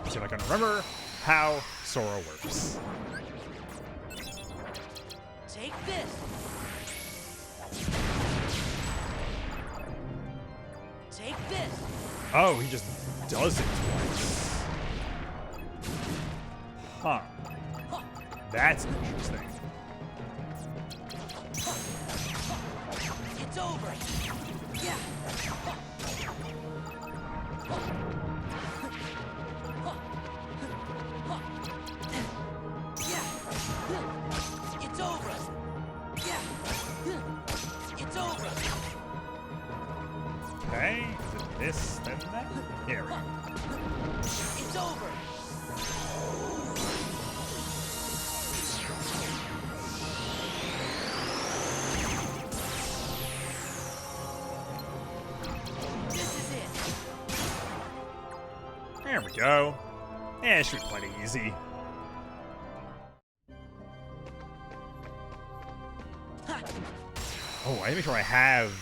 [SPEAKER 1] See if I can remember how Sora works.
[SPEAKER 2] Take this. Take this.
[SPEAKER 1] Oh, he just does it twice. Huh. That's interesting.
[SPEAKER 2] It's over. Yeah. It's over. Yeah. It's over.
[SPEAKER 1] Okay. Is it this, then that? Here we go.
[SPEAKER 2] It's over. This is it.
[SPEAKER 1] There we go. Yeah, it should be plenty easy. Oh, I need to make sure I have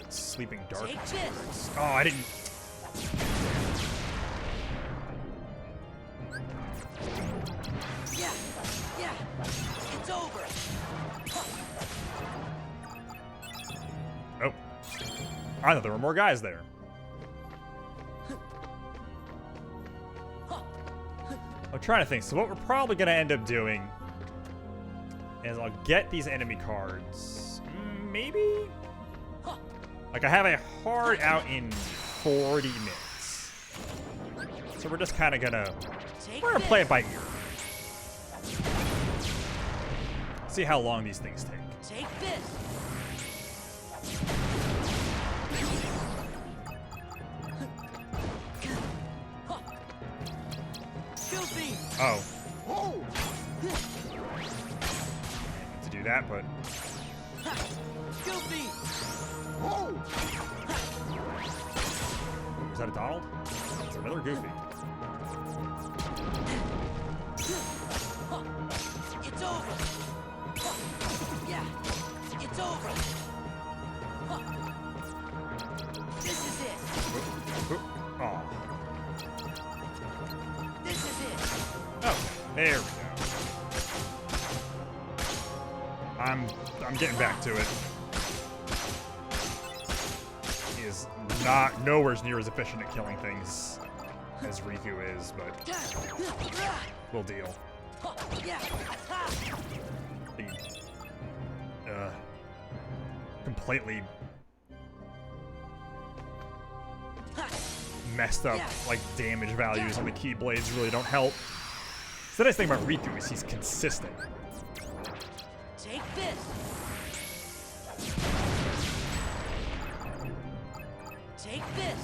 [SPEAKER 1] Sleeping Darkness cards. Oh, I didn't.
[SPEAKER 2] Yeah. Yeah. It's over.
[SPEAKER 1] Oh. I thought there were more guys there. I'm trying to think. So what we're probably going to end up doing is I'll get these enemy cards. Maybe? Like, I have a hard out in 40 minutes. So we're just kind of gonna... We're gonna play it by ear. see how long these things take.
[SPEAKER 2] Take this. Goofy.
[SPEAKER 1] Oh.
[SPEAKER 2] Oh.
[SPEAKER 1] To do that, but
[SPEAKER 2] Goofy. Oh.
[SPEAKER 1] is that a Donald? It's another Goofy.
[SPEAKER 2] It's over. Yeah, it's over. This is it.
[SPEAKER 1] Oh.
[SPEAKER 2] This is it.
[SPEAKER 1] Oh, there we go. I'm getting back to it. He is not nowhere near as efficient at killing things as Riku is, but we'll deal.
[SPEAKER 2] Yeah.
[SPEAKER 1] He, completely messed up, like, damage values on the Keyblades really don't help. So the nice thing about Riku is he's consistent.
[SPEAKER 2] Take this. Take this.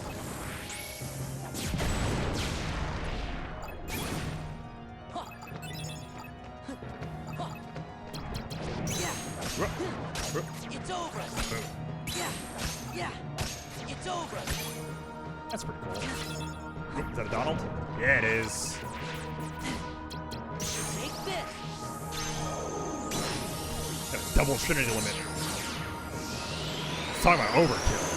[SPEAKER 2] It's over. Yeah. It's over.
[SPEAKER 1] That's pretty cool. Is that a Donald? Yeah, it is.
[SPEAKER 2] Take this.
[SPEAKER 1] Got a double Trinity limit. Let's talk about overkill.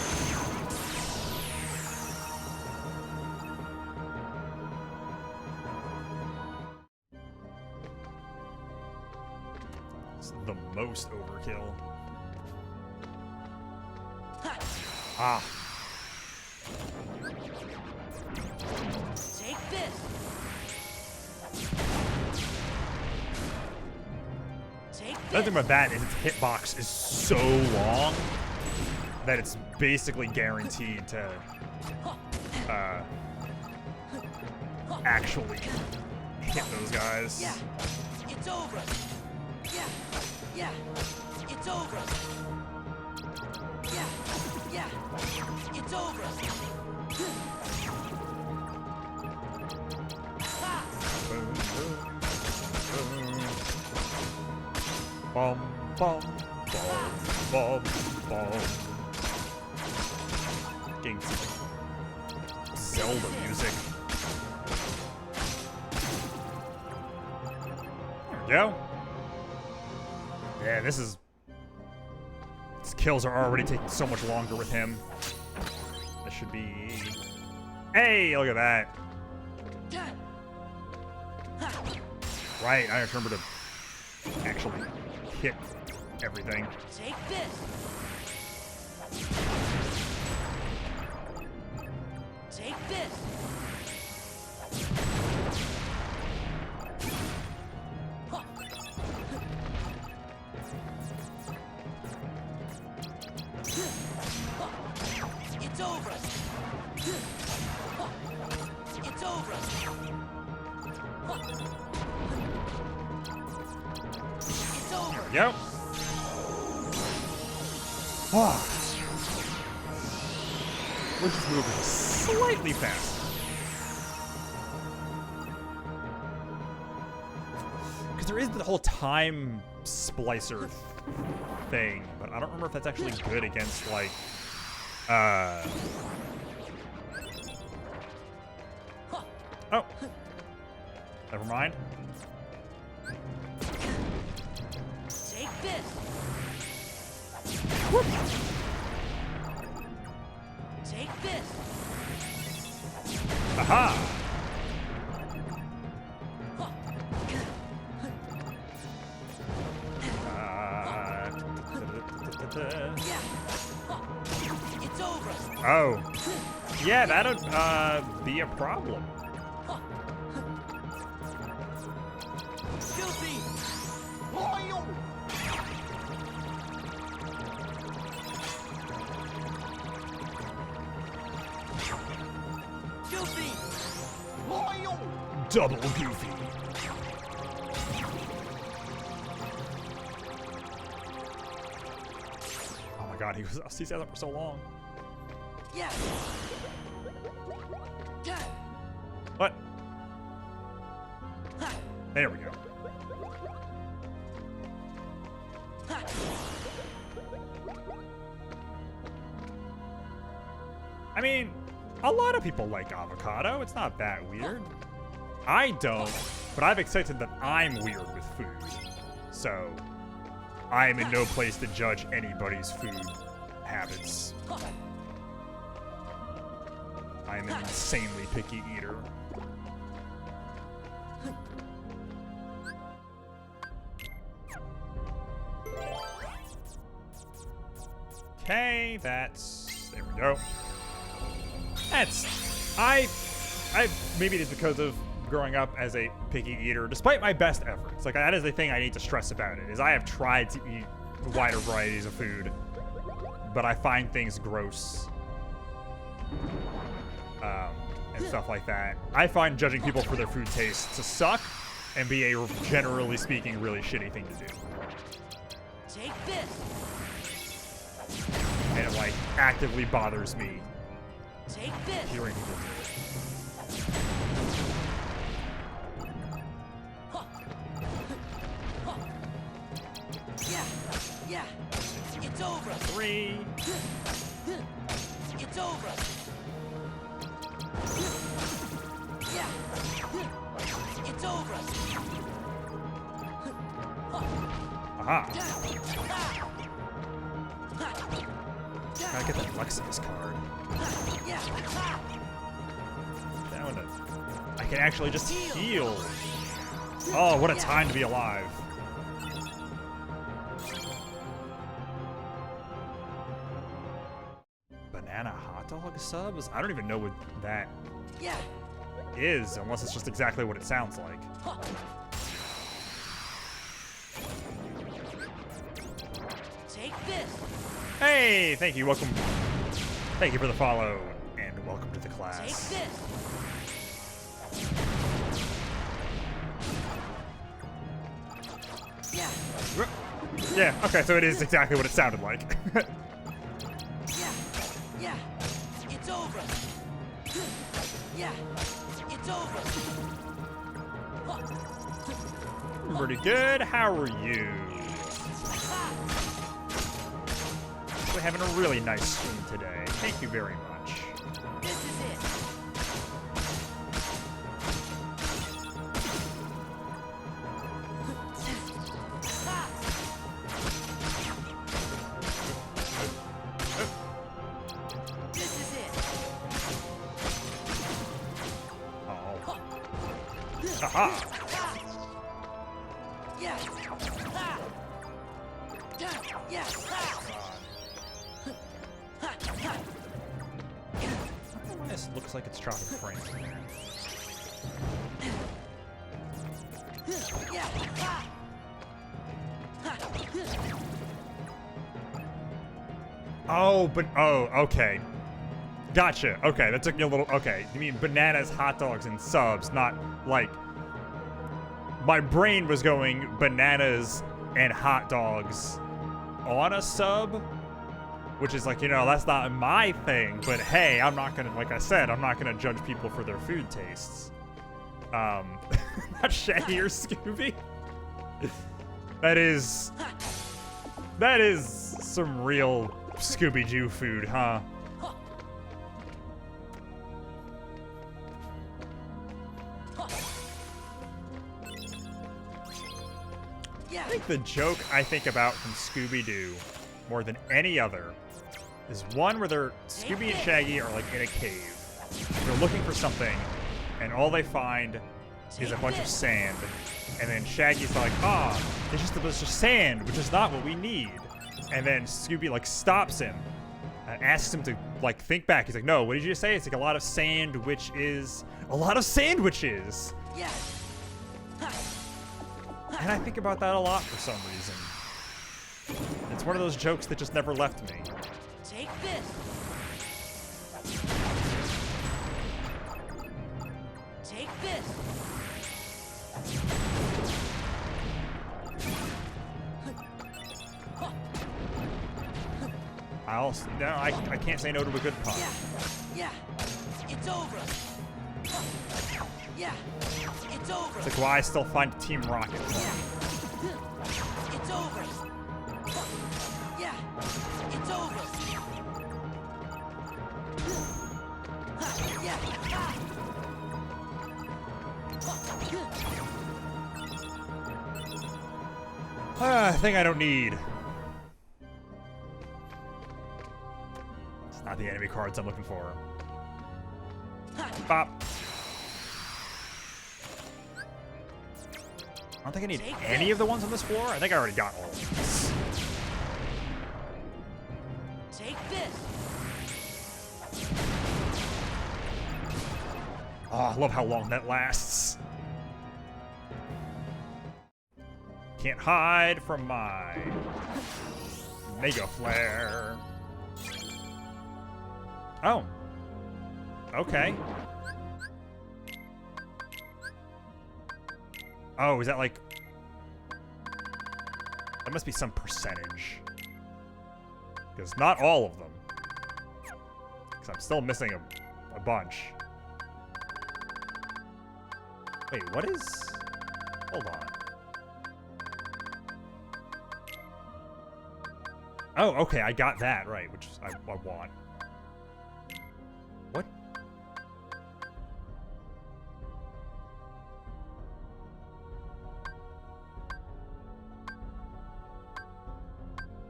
[SPEAKER 1] It's the most overkill. Ah.
[SPEAKER 2] Take this. Take
[SPEAKER 1] The other thing about that is its hitbox is so long that it's basically guaranteed to actually hit those guys.
[SPEAKER 2] Yeah. It's over. Yeah. It's over. Yeah. It's over.
[SPEAKER 1] Bum, bum, bum, bum. Getting some Zelda music. There we go. Yeah, these kills are already taking so much longer with him. This should be... Hey, look at that. Right, I remember to actually hit everything.
[SPEAKER 2] Take this. Take this. It's over. It's over. It's over.
[SPEAKER 1] Yep. Ah. We're just moving slightly faster. Because there is the whole time splicer thing, but I don't remember if that's actually good against, like, oh. Never mind.
[SPEAKER 2] Take this.
[SPEAKER 1] Whoop.
[SPEAKER 2] Take this.
[SPEAKER 1] Aha!
[SPEAKER 2] Yeah. It's over.
[SPEAKER 1] Oh. Yeah, that'd be a problem.
[SPEAKER 2] Goofy. Goofy.
[SPEAKER 1] Double Goofy. god, he says that for so long.
[SPEAKER 2] Yeah. Yeah.
[SPEAKER 1] What? There we go. I mean, a lot of people like avocado. It's not that weird. I don't, but I've accepted that I'm weird with food. So, I am in no place to judge anybody's food habits. I am an insanely picky eater. Okay, that's... there we go. Maybe it is because of growing up as a picky eater, despite my best efforts. Like, that is the thing I need to stress about it, is I have tried to eat wider varieties of food, but I find things gross. And stuff like that. I find judging people for their food tastes to suck and be a, generally speaking, really shitty thing to do.
[SPEAKER 2] Take this.
[SPEAKER 1] And it, like, actively bothers me
[SPEAKER 2] Take this.
[SPEAKER 1] hearing people do it.
[SPEAKER 2] Yeah. Yeah. It's over.
[SPEAKER 1] 3.
[SPEAKER 2] It's over. Yeah. It's over.
[SPEAKER 1] Aha. Gotta get that Lexius card.
[SPEAKER 2] Yeah.
[SPEAKER 1] That one, I can actually just heal. Oh, what a time to be alive. Banana hot dog subs? I don't even know what that
[SPEAKER 2] Yeah.
[SPEAKER 1] is, unless it's just exactly what it sounds like.
[SPEAKER 2] Take this.
[SPEAKER 1] Hey, thank you, welcome. Thank you for the follow, and welcome to the
[SPEAKER 2] Take
[SPEAKER 1] class.
[SPEAKER 2] this. Yeah.
[SPEAKER 1] Yeah, okay, so it is exactly what it sounded like.
[SPEAKER 2] Yeah. Yeah. It's over. Yeah. It's over.
[SPEAKER 1] Pretty good, how are you? We're having a really nice stream today. Thank you very much.
[SPEAKER 2] This is it. This is it.
[SPEAKER 1] Oh. Aha!
[SPEAKER 2] Yeah. Yeah.
[SPEAKER 1] This looks like it's dropping frames in there.
[SPEAKER 2] Yeah.
[SPEAKER 1] Oh, but oh, okay. Gotcha. Okay, that took me a little. Okay, you mean bananas, hot dogs, and subs, not like. My brain was going bananas and hot dogs on a sub, which is like, you know, that's not my thing. But hey, I'm not gonna, like I said, I'm not gonna judge people for their food tastes. Not Shaggy or Scooby. That is some real Scooby-Doo food, huh? I think the joke I think about from Scooby-Doo more than any other is one where Scooby and Shaggy are like in a cave. They're looking for something, and all they find is a bunch of sand. And then Shaggy's like, it's just a bunch of sand, which is not what we need. And then Scooby like stops him and asks him to like think back. He's like, no, what did you just say? It's like a lot of sand, which is a lot of sandwiches.
[SPEAKER 2] Yeah.
[SPEAKER 1] And I think about that a lot for some reason. It's one of those jokes that just never left me.
[SPEAKER 2] Take this. Take this.
[SPEAKER 1] No, I can't say no to a good pun.
[SPEAKER 2] Yeah. It's over. Yeah. It's over.
[SPEAKER 1] It's like why I still find Team Rocket fun.
[SPEAKER 2] It's over. Yeah. It's over. Yeah.
[SPEAKER 1] Thing I don't need. It's not the enemy cards I'm looking for. Bop. I don't think I need any of the ones on this floor. I think I already got all of these.
[SPEAKER 2] Take this.
[SPEAKER 1] Oh, I love how long that lasts. Can't hide from my Mega Flare. Oh. Okay. Oh, is that like... That must be some percentage. Because not all of them. Because I'm still missing a bunch. Wait, what is... Hold on. Oh, okay, I got that right, which I want. What?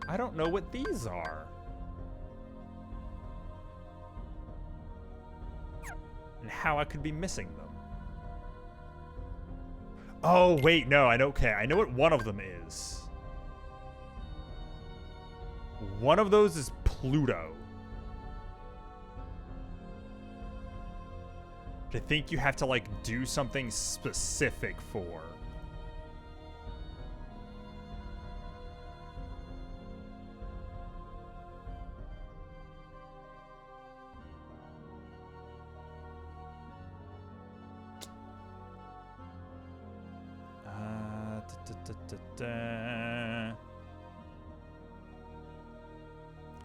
[SPEAKER 1] I don't know what these are. And how I could be missing them. Oh, wait, no, I know, okay, I know what one of them is. One of those is Pluto. Which I think you have to, like, do something specific for.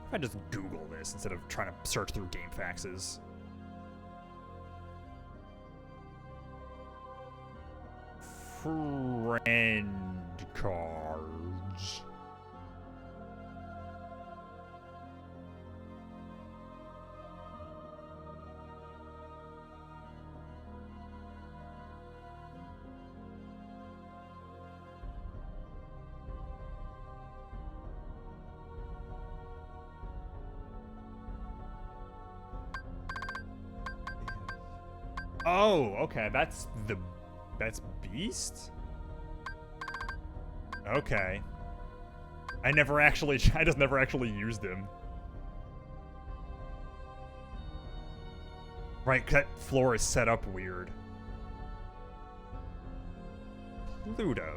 [SPEAKER 1] If I just Google this instead of trying to search through game faxes. Friend cards. Oh, okay, that's Beast? Okay. I just never actually used him. Right, that floor is set up weird. Pluto.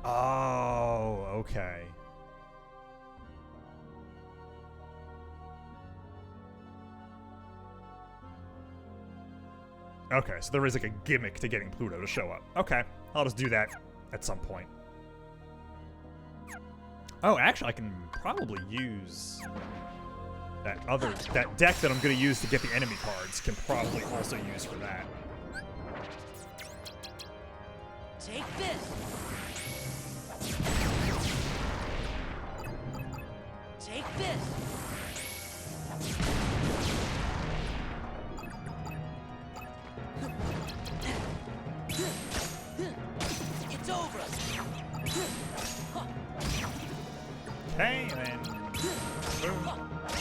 [SPEAKER 1] Oh, okay. Okay, so there is like a gimmick to getting Pluto to show up. Okay, I'll just do that at some point. Oh, actually, I can probably use that deck that I'm going to use to get the enemy cards. Can probably also use for that.
[SPEAKER 2] Take this. Take this. It's over.
[SPEAKER 1] Okay, and then boom.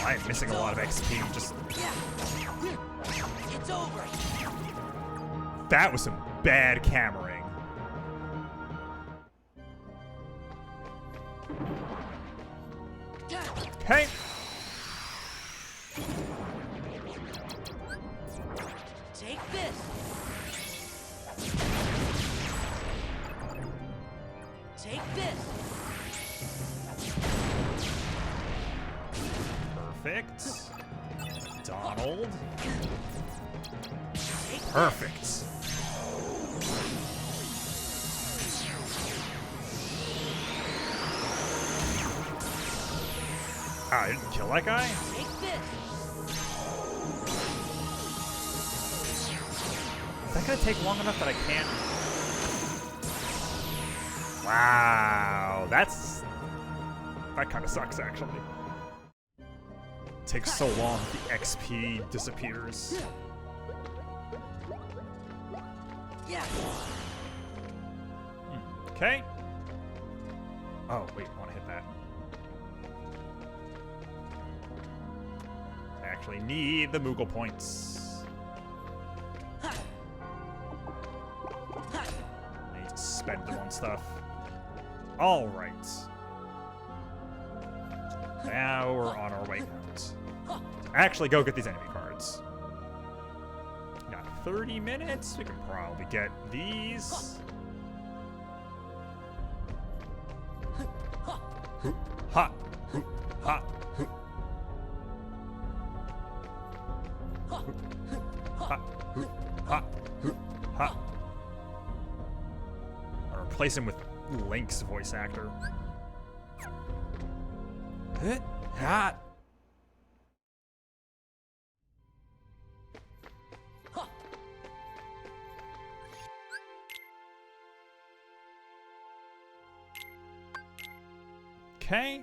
[SPEAKER 1] I'm missing a lot of XP. Just
[SPEAKER 2] It's over.
[SPEAKER 1] that was some bad cameraing. Okay.
[SPEAKER 2] Take this. Take this.
[SPEAKER 1] Perfect. Donald.
[SPEAKER 2] Take
[SPEAKER 1] Perfect.
[SPEAKER 2] this.
[SPEAKER 1] Ah, I didn't kill that guy?
[SPEAKER 2] Take this.
[SPEAKER 1] Is that gonna take long enough that I can't? Wow, that kind of sucks actually. Takes so long, the XP disappears.
[SPEAKER 2] Yeah.
[SPEAKER 1] Okay. Oh wait, I want to hit that. I actually need the Moogle points. I need to spend them on stuff. All right. Now we're on our way out. Actually, go get these enemy cards. Got 30 minutes. We can probably get these. Ha! Ha! Ha! Ha! Ha! I'll replace him with Link's voice actor. Hot. Okay.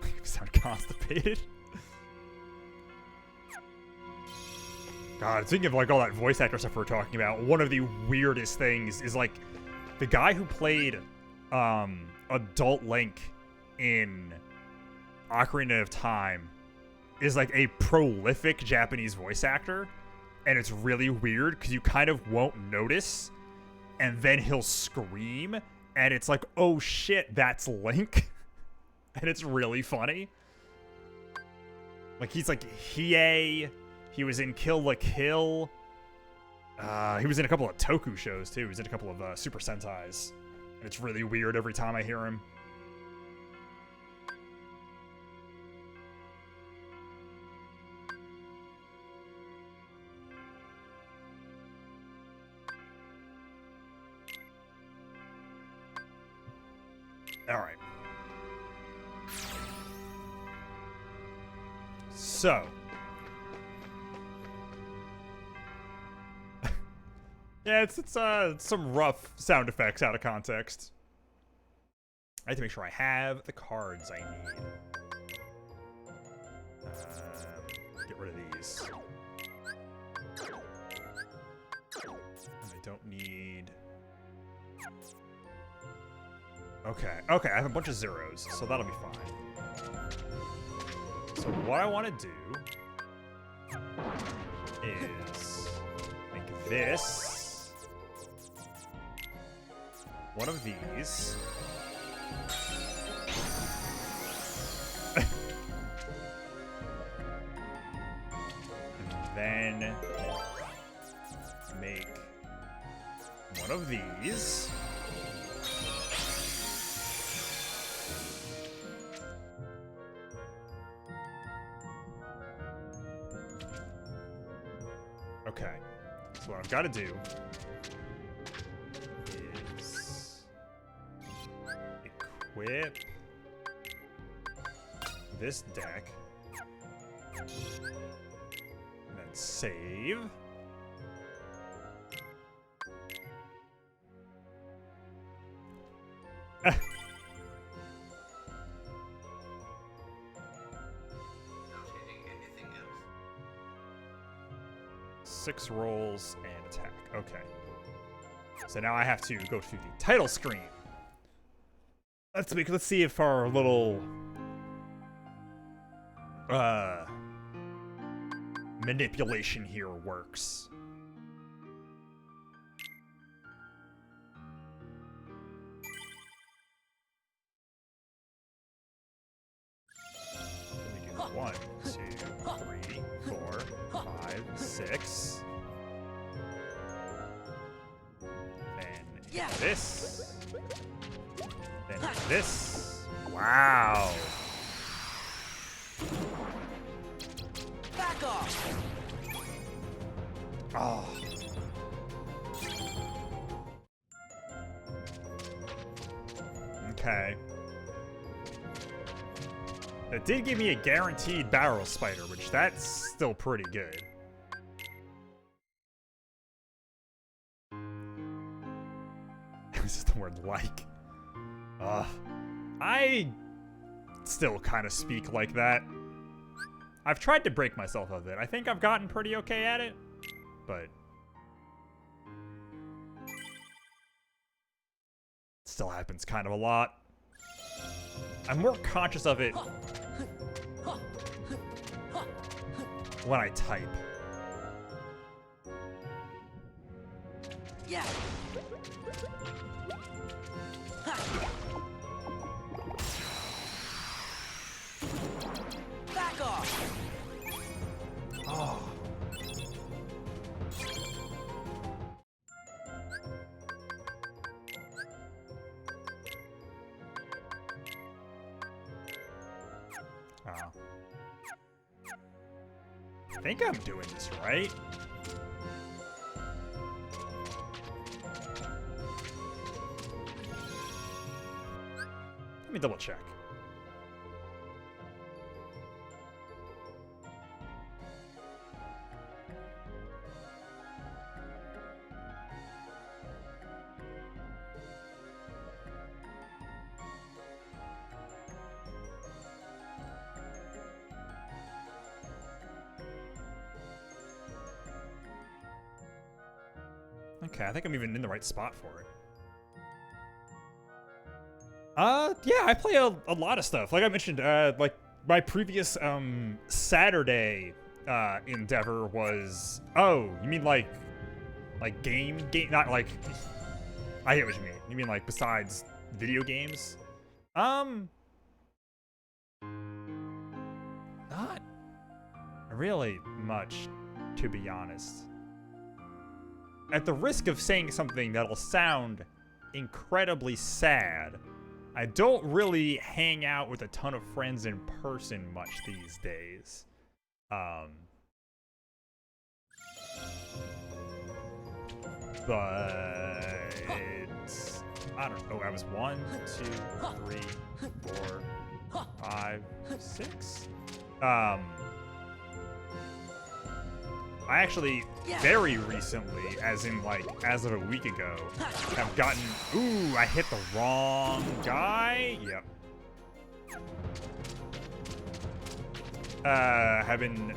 [SPEAKER 1] You sound constipated. God, speaking of like all that voice actor stuff we're talking about, one of the weirdest things is like the guy who played adult Link in Ocarina of Time is like a prolific Japanese voice actor, and it's really weird because you kind of won't notice, and then he'll scream, and it's like, oh shit, that's Link. And it's really funny. Like, he's like Hiei. He was in Kill la Kill. He was in a couple of Toku shows, too. He was in a couple of Super Sentais. And it's really weird every time I hear him. All right. So. Yeah, it's some rough sound effects out of context. I have to make sure I have the cards I need. Get rid of these. And I don't need... Okay, okay, I have a bunch of zeros, so that'll be fine. So what I want to do is make this one of these. And then make one of these. Okay, so what I've got to do is equip this deck, and then save. Six rolls and attack. Okay. So now I have to go to the title screen. Let's see if our little manipulation here works. We do 1, 2, 3, 4, 5, 6. Then this. Then this. Wow.
[SPEAKER 2] Back off.
[SPEAKER 1] Oh. Okay. It did give me a guaranteed barrel spider, which that's still pretty good. This is the word like. I still kind of speak like that. I've tried to break myself of it. I think I've gotten pretty okay at it, but still happens kind of a lot. I'm more conscious of it when I type.
[SPEAKER 2] Yeah. Back off.
[SPEAKER 1] Oh. Oh. I think I'm doing this right. Let me double check. Okay, I think I'm even in the right spot for it. Yeah, I play a lot of stuff. Like I mentioned, like my previous Saturday endeavor was, oh, you mean like game, not like, I get what you mean. You mean like besides video games? Not really much, to be honest. At the risk of saying something that'll sound incredibly sad, I don't really hang out with a ton of friends in person much these days. But I don't know. I was 1, 2, 3, 4, 5, 6. I actually very recently, as in like as of a week ago, have gotten. Ooh, I hit the wrong guy. Yep. Have been.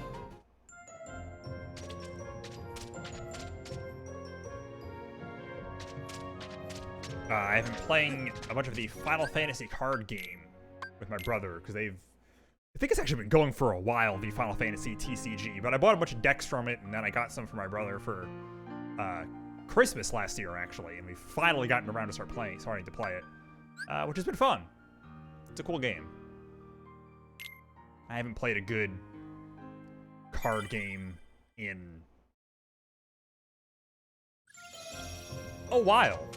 [SPEAKER 1] I've been playing a bunch of the Final Fantasy card game with my brother because they've. I think it's actually been going for a while, the Final Fantasy TCG, but I bought a bunch of decks from it, and then I got some for my brother for Christmas last year, actually, and we've finally gotten around to starting to play it, which has been fun. It's a cool game. I haven't played a good card game in a while.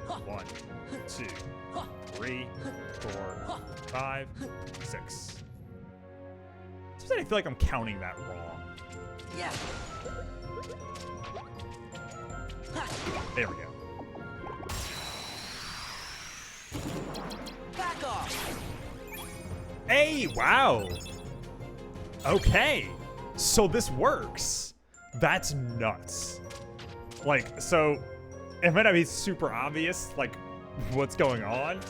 [SPEAKER 1] 1, 2, 3, 4, 5, 6. I feel like I'm counting that wrong.
[SPEAKER 2] Yeah.
[SPEAKER 1] There we go.
[SPEAKER 2] Back off.
[SPEAKER 1] Hey, wow. Okay. So this works. That's nuts. Like, so it might not be super obvious, like, what's going on.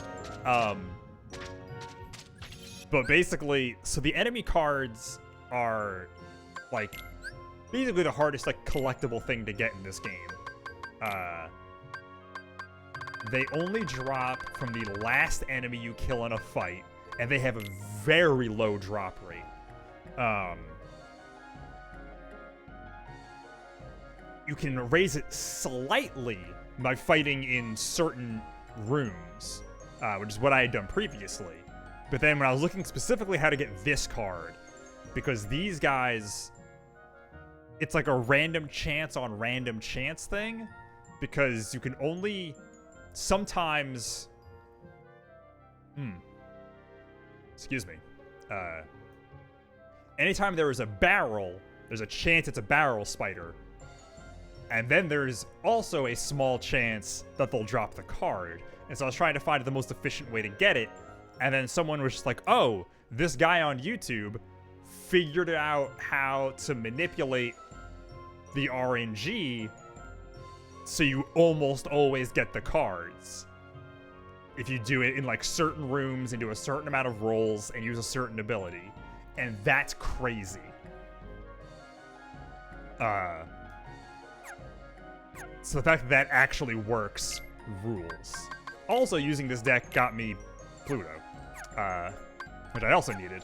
[SPEAKER 1] But basically, so the enemy cards are, like, basically the hardest, like, collectible thing to get in this game. They only drop from the last enemy you kill in a fight, and they have a very low drop rate. You can raise it slightly by fighting in certain rooms, which is what I had done previously. But then when I was looking specifically how to get this card, because these guys, it's like a random chance on random chance thing, because you can only sometimes, excuse me, anytime there is a barrel, there's a chance it's a barrel spider. And then there's also a small chance that they'll drop the card. And so I was trying to find the most efficient way to get it. And then someone was just like, oh, this guy on YouTube figured out how to manipulate the RNG so you almost always get the cards. If you do it in like certain rooms and do a certain amount of rolls and use a certain ability. And that's crazy. So the fact that actually works rules. Also, using this deck got me Pluto, which I also needed.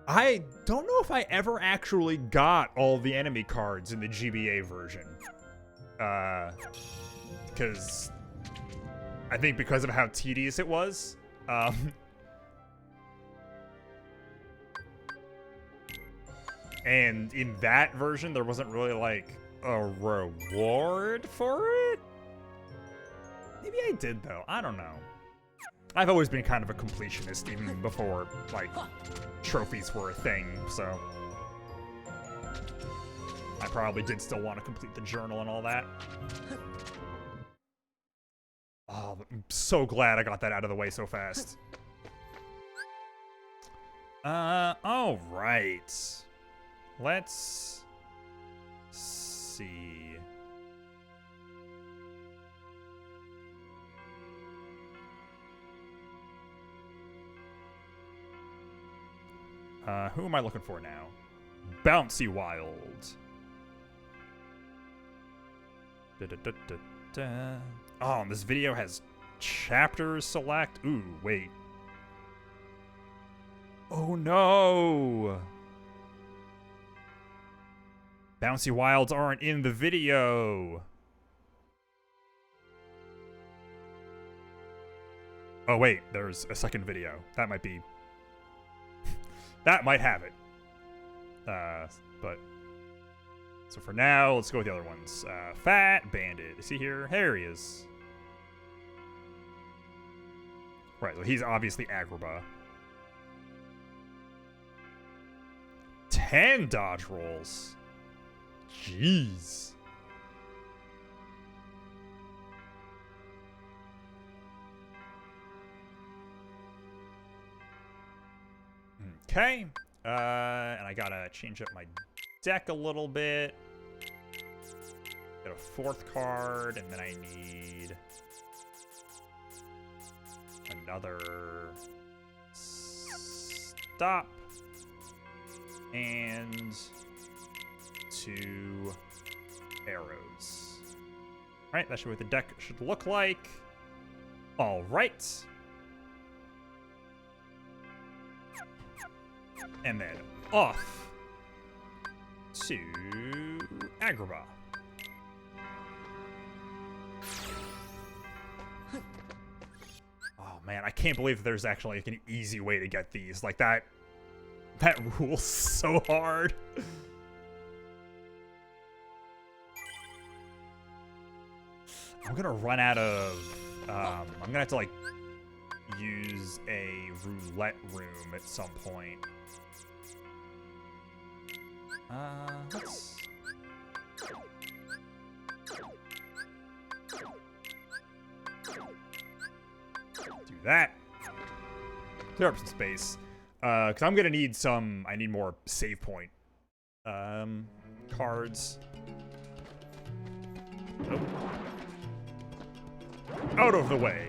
[SPEAKER 1] I don't know if I ever actually got all the enemy cards in the GBA version. Because I think because of how tedious it was. And in that version, there wasn't really like a reward for it. Maybe I did though. I don't know. I've always been kind of a completionist, even before like trophies were a thing. So I probably did still want to complete the journal and all that. Oh, I'm so glad I got that out of the way so fast. All right. Let's see. Who am I looking for now? Bouncy Wild. Oh, and this video has chapters select. Ooh, wait. Oh no! Bouncy Wilds aren't in the video. Oh wait, there's a second video. That might be... that might have it. But... So for now, let's go with the other ones. Fat Bandit. Is he here? Here he is. Right, so he's obviously Agrabah. 10 dodge rolls. Jeez. Okay. And I gotta change up my deck a little bit. Get a fourth card, and then I need another stop. And 2 arrows. Alright, that's what the deck should look like. Alright. And then off to Agrabah. Oh man, I can't believe there's actually like an easy way to get these. Like that rules so hard. I'm gonna run out of, I'm gonna have to like use a roulette room at some point. Let's... do that. Clear up some space. Cause I'm gonna need some, I need more save point, cards. Nope. Out of the way.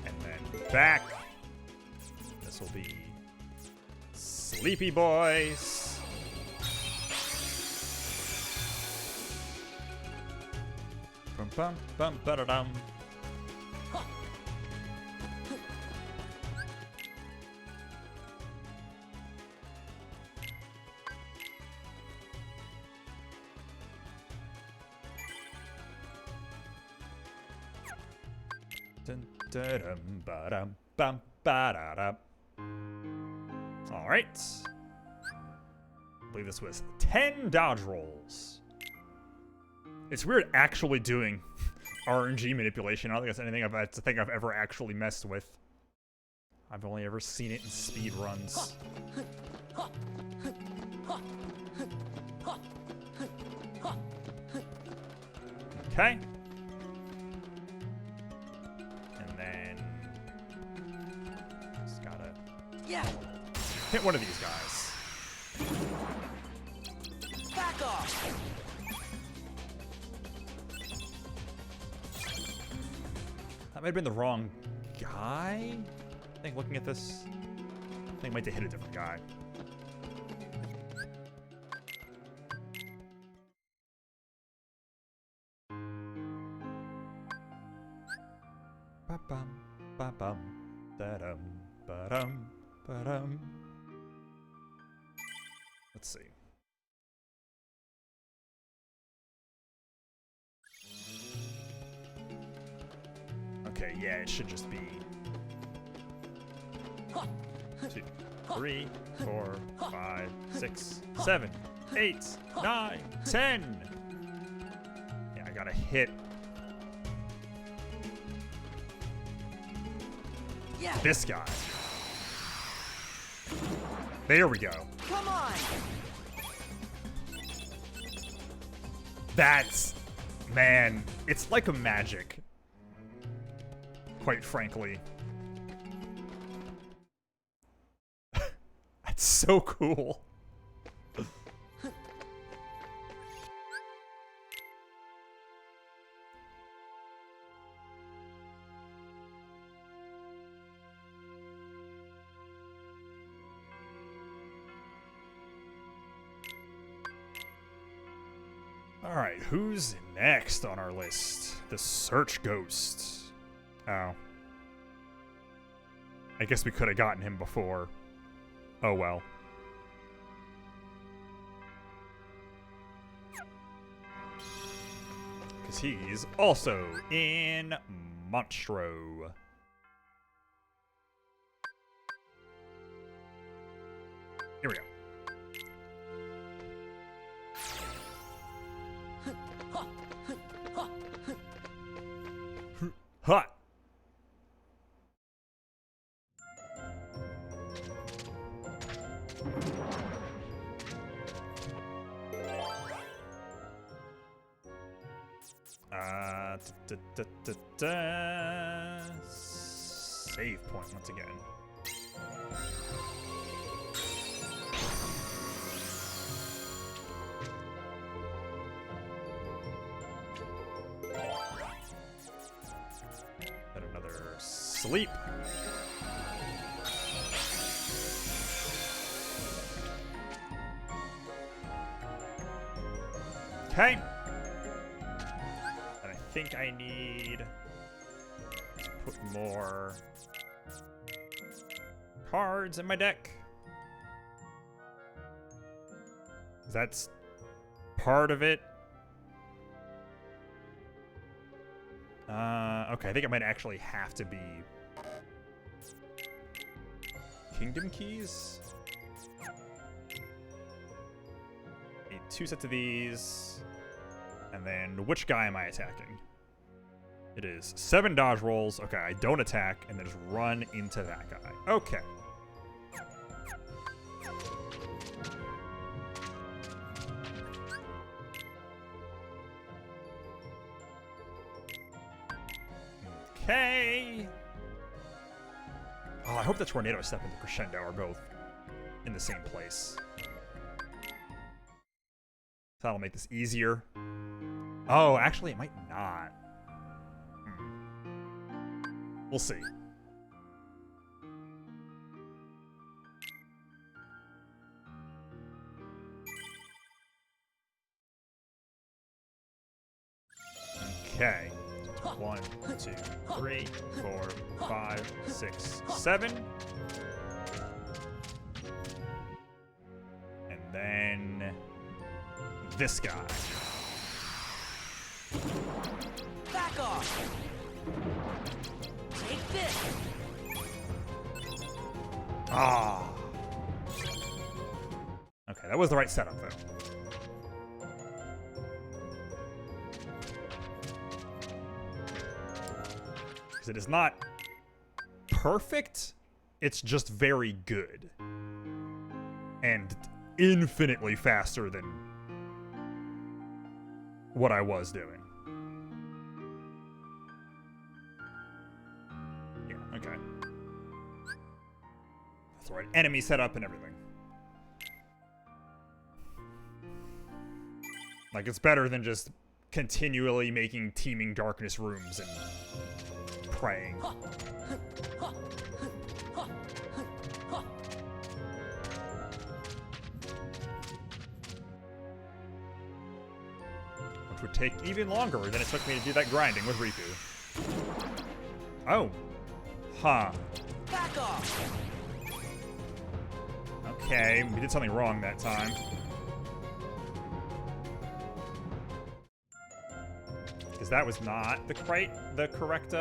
[SPEAKER 1] And then back. This will be Sleepy Boys. Bum bum bum ba-da-dum. All right. I believe this was 10 dodge rolls. It's weird actually doing RNG manipulation. I don't think that's anything I've ever actually messed with. I've only ever seen it in speed runs. Okay. And then just gotta hit one of these guys.
[SPEAKER 2] Back off.
[SPEAKER 1] That might have been the wrong guy. I think looking at this, I think I might have hit a different guy. Ba-bum, ba-bum, da-dum, ba-dum, ba-dum. Let's see. Okay, yeah, it should just be 2, 3, 4, 5, 6, 7, 8, 9, 10. Yeah, I gotta hit this guy. There we go.
[SPEAKER 2] Come on.
[SPEAKER 1] That's, man, it's like a magic. Quite frankly. That's so cool. All right, who's next on our list? The Search Ghost. Oh. I guess we could have gotten him before. Oh well. Because he's also in Monstro. Here we go. Hot. Save point once again. And another sleep. Okay. And I think I need to put more cards in my deck. That's part of it. Okay, I think it might actually have to be Kingdom Keys. Need 2 sets of these. And then which guy am I attacking? It is 7 dodge rolls. Okay, I don't attack and then just run into that guy. Okay. Okay. Oh, I hope the Tornado Step and the Crescendo are both in the same place. That'll make this easier. Oh, actually, it might not. We'll see. Okay. 1, 2, 3, 4, 5, 6, 7. And then this guy.
[SPEAKER 2] Back off. Take this.
[SPEAKER 1] Ah. Okay, that was the right setup, though. Because it is not perfect, It's just very good. And infinitely faster than what I was doing. Yeah, okay. That's right. Enemy setup and everything. Like, it's better than just continually making teeming darkness rooms and praying. Which would take even longer than it took me to do that grinding with Riku. Oh. Huh.
[SPEAKER 2] Back off.
[SPEAKER 1] Okay, we did something wrong that time. Because that was not the correct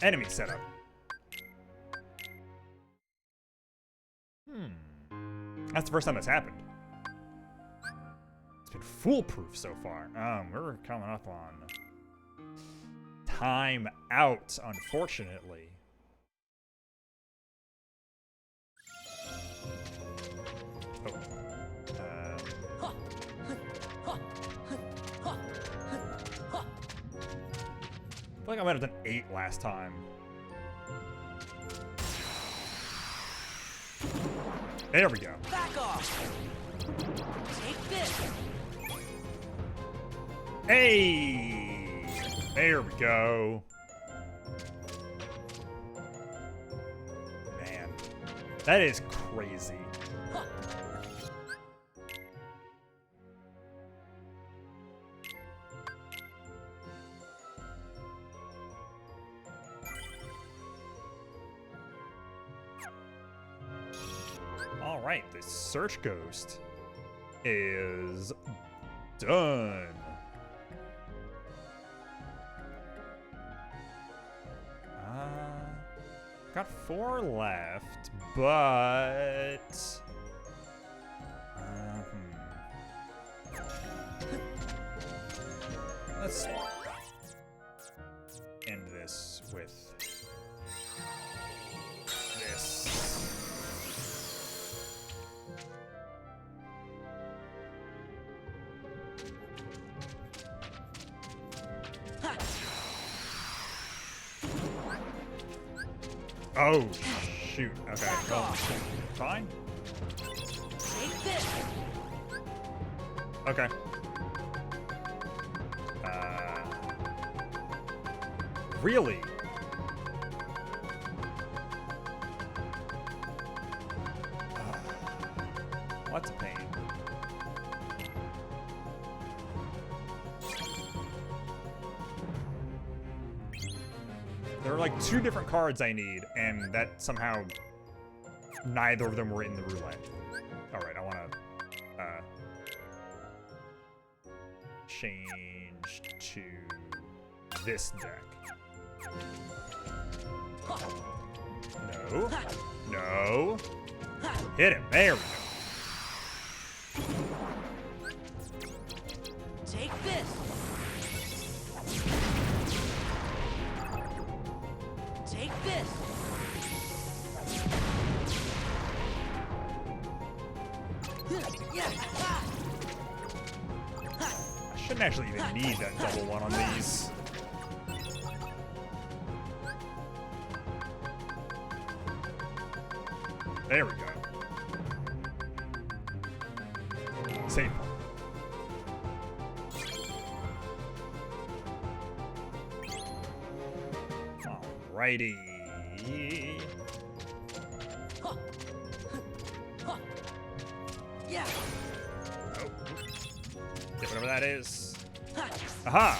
[SPEAKER 1] enemy setup. That's the first time that's happened. It's been foolproof so far. We're coming up on time out, unfortunately. Oh. I feel like I might have done 8 last time. There we go.
[SPEAKER 2] Back off. Take this.
[SPEAKER 1] Hey! There we go. Man, that is crazy. Alright, the search ghost is done. Got 4 left, but... Let's end this with this. Oh, shoot. Okay. Well, fine.
[SPEAKER 2] Take this.
[SPEAKER 1] Okay. Really? What's a pain? There are like 2 different cards I need, and that somehow neither of them were in the roulette. Alright, I want to change to this deck. No. No. Hit him. There we go.
[SPEAKER 2] Take this. Take this.
[SPEAKER 1] I shouldn't actually even need that double one on these. There we go. Same. Alrighty.
[SPEAKER 2] Yeah.
[SPEAKER 1] Oh. Get whatever that is. Aha!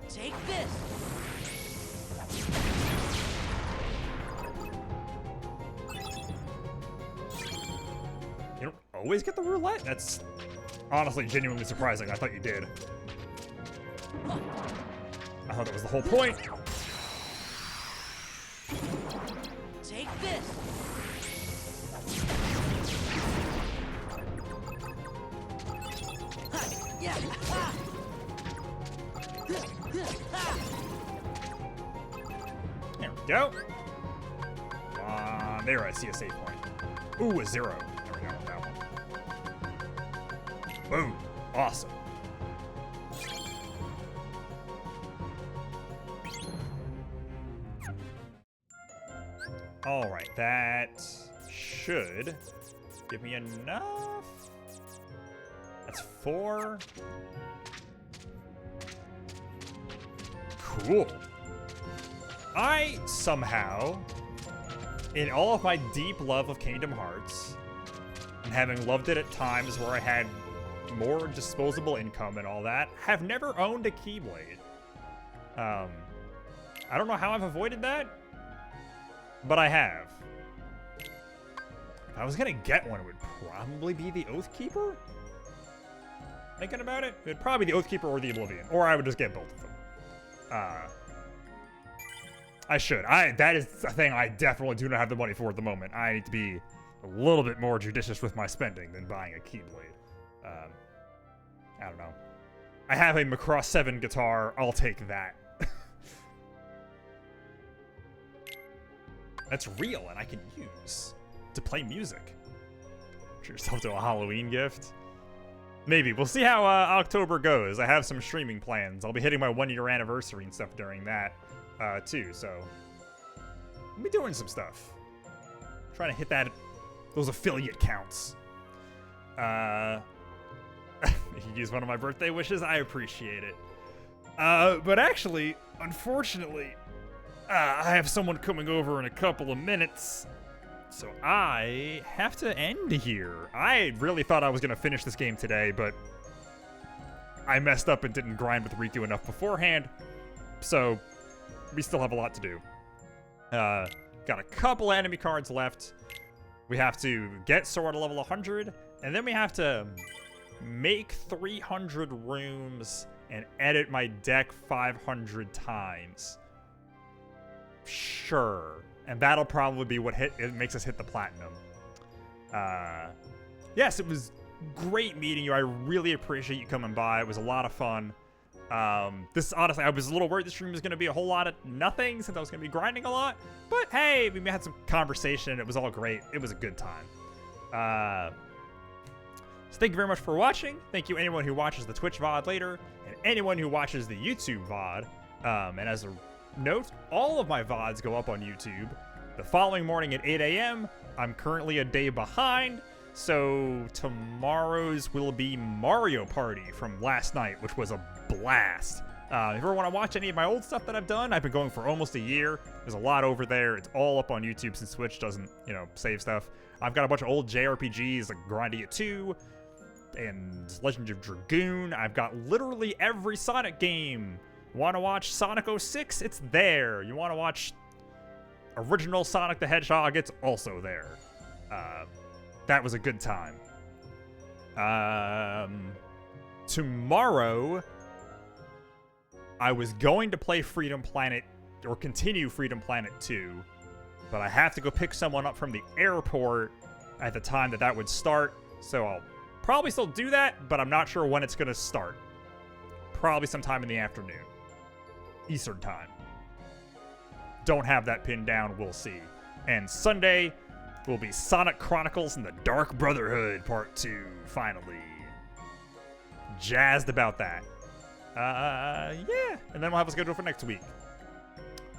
[SPEAKER 2] Take this.
[SPEAKER 1] You don't always get the roulette? That's honestly genuinely surprising. I thought you did. I thought that was the whole point.
[SPEAKER 2] Take this. Yeah.
[SPEAKER 1] go. There, I see a save point. Ooh, a 0. There we go with that one. Boom. Awesome. All right, that should give me enough. That's 4. Cool. I somehow, in all of my deep love of Kingdom Hearts, and having loved it at times where I had more disposable income and all that, have never owned a Keyblade. I don't know how I've avoided that, but I have. If I was gonna get one, it would probably be the Oathkeeper? Thinking about it, it'd probably be the Oathkeeper or the Oblivion, or I would just get both of them. I should. That is a thing I definitely do not have the money for at the moment. I need to be a little bit more judicious with my spending than buying a Keyblade. I don't know. I have a Macross 7 guitar. I'll take that. That's real and I can use to play music. Treat yourself to a Halloween gift. Maybe. We'll see how October goes. I have some streaming plans. I'll be hitting my 1-year anniversary and stuff during that, too. So, I'll be doing some stuff. Trying to hit those affiliate counts. You use one of my birthday wishes. I appreciate it. But actually, unfortunately, I have someone coming over in a couple of minutes. So I have to end here. I really thought I was going to finish this game today, but I messed up and didn't grind with Riku enough beforehand. So we still have a lot to do. Got a couple enemy cards left. We have to get Sora to level 100, and then we have to make 300 rooms and edit my deck 500 times. Sure. And that'll probably be what makes us hit the platinum. Yes, it was great meeting you. I really appreciate you coming by. It was a lot of fun. This, honestly, I was a little worried the stream was going to be a whole lot of nothing since I was going to be grinding a lot. But hey, we had some conversation. It was all great. It was a good time. So thank you very much for watching. Thank you anyone who watches the Twitch VOD later, and anyone who watches the YouTube VOD. And as a note, all of my VODs go up on YouTube the following morning at 8 a.m. I'm currently a day behind, so tomorrow's will be Mario Party from last night, which was a blast. If you ever want to watch any of my old stuff that I've done, I've been going for almost a year. There's a lot over there. It's all up on YouTube since Twitch doesn't, save stuff. I've got a bunch of old JRPGs like Grandia 2 and Legend of Dragoon. I've got literally every Sonic game. Want to watch Sonic 06? It's there. You want to watch original Sonic the Hedgehog? It's also there. That was a good time. Tomorrow, I was going to play Freedom Planet, or continue Freedom Planet 2, but I have to go pick someone up from the airport at the time that would start, so I'll probably still do that, but I'm not sure when it's going to start. Probably sometime in the afternoon. Eastern time. Don't have that pinned down, we'll see. And Sunday will be Sonic Chronicles and the Dark Brotherhood Part 2, finally. Jazzed about that. Yeah, and then we'll have a schedule for next week.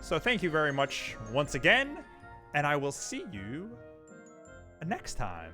[SPEAKER 1] So thank you very much once again, and I will see you next time.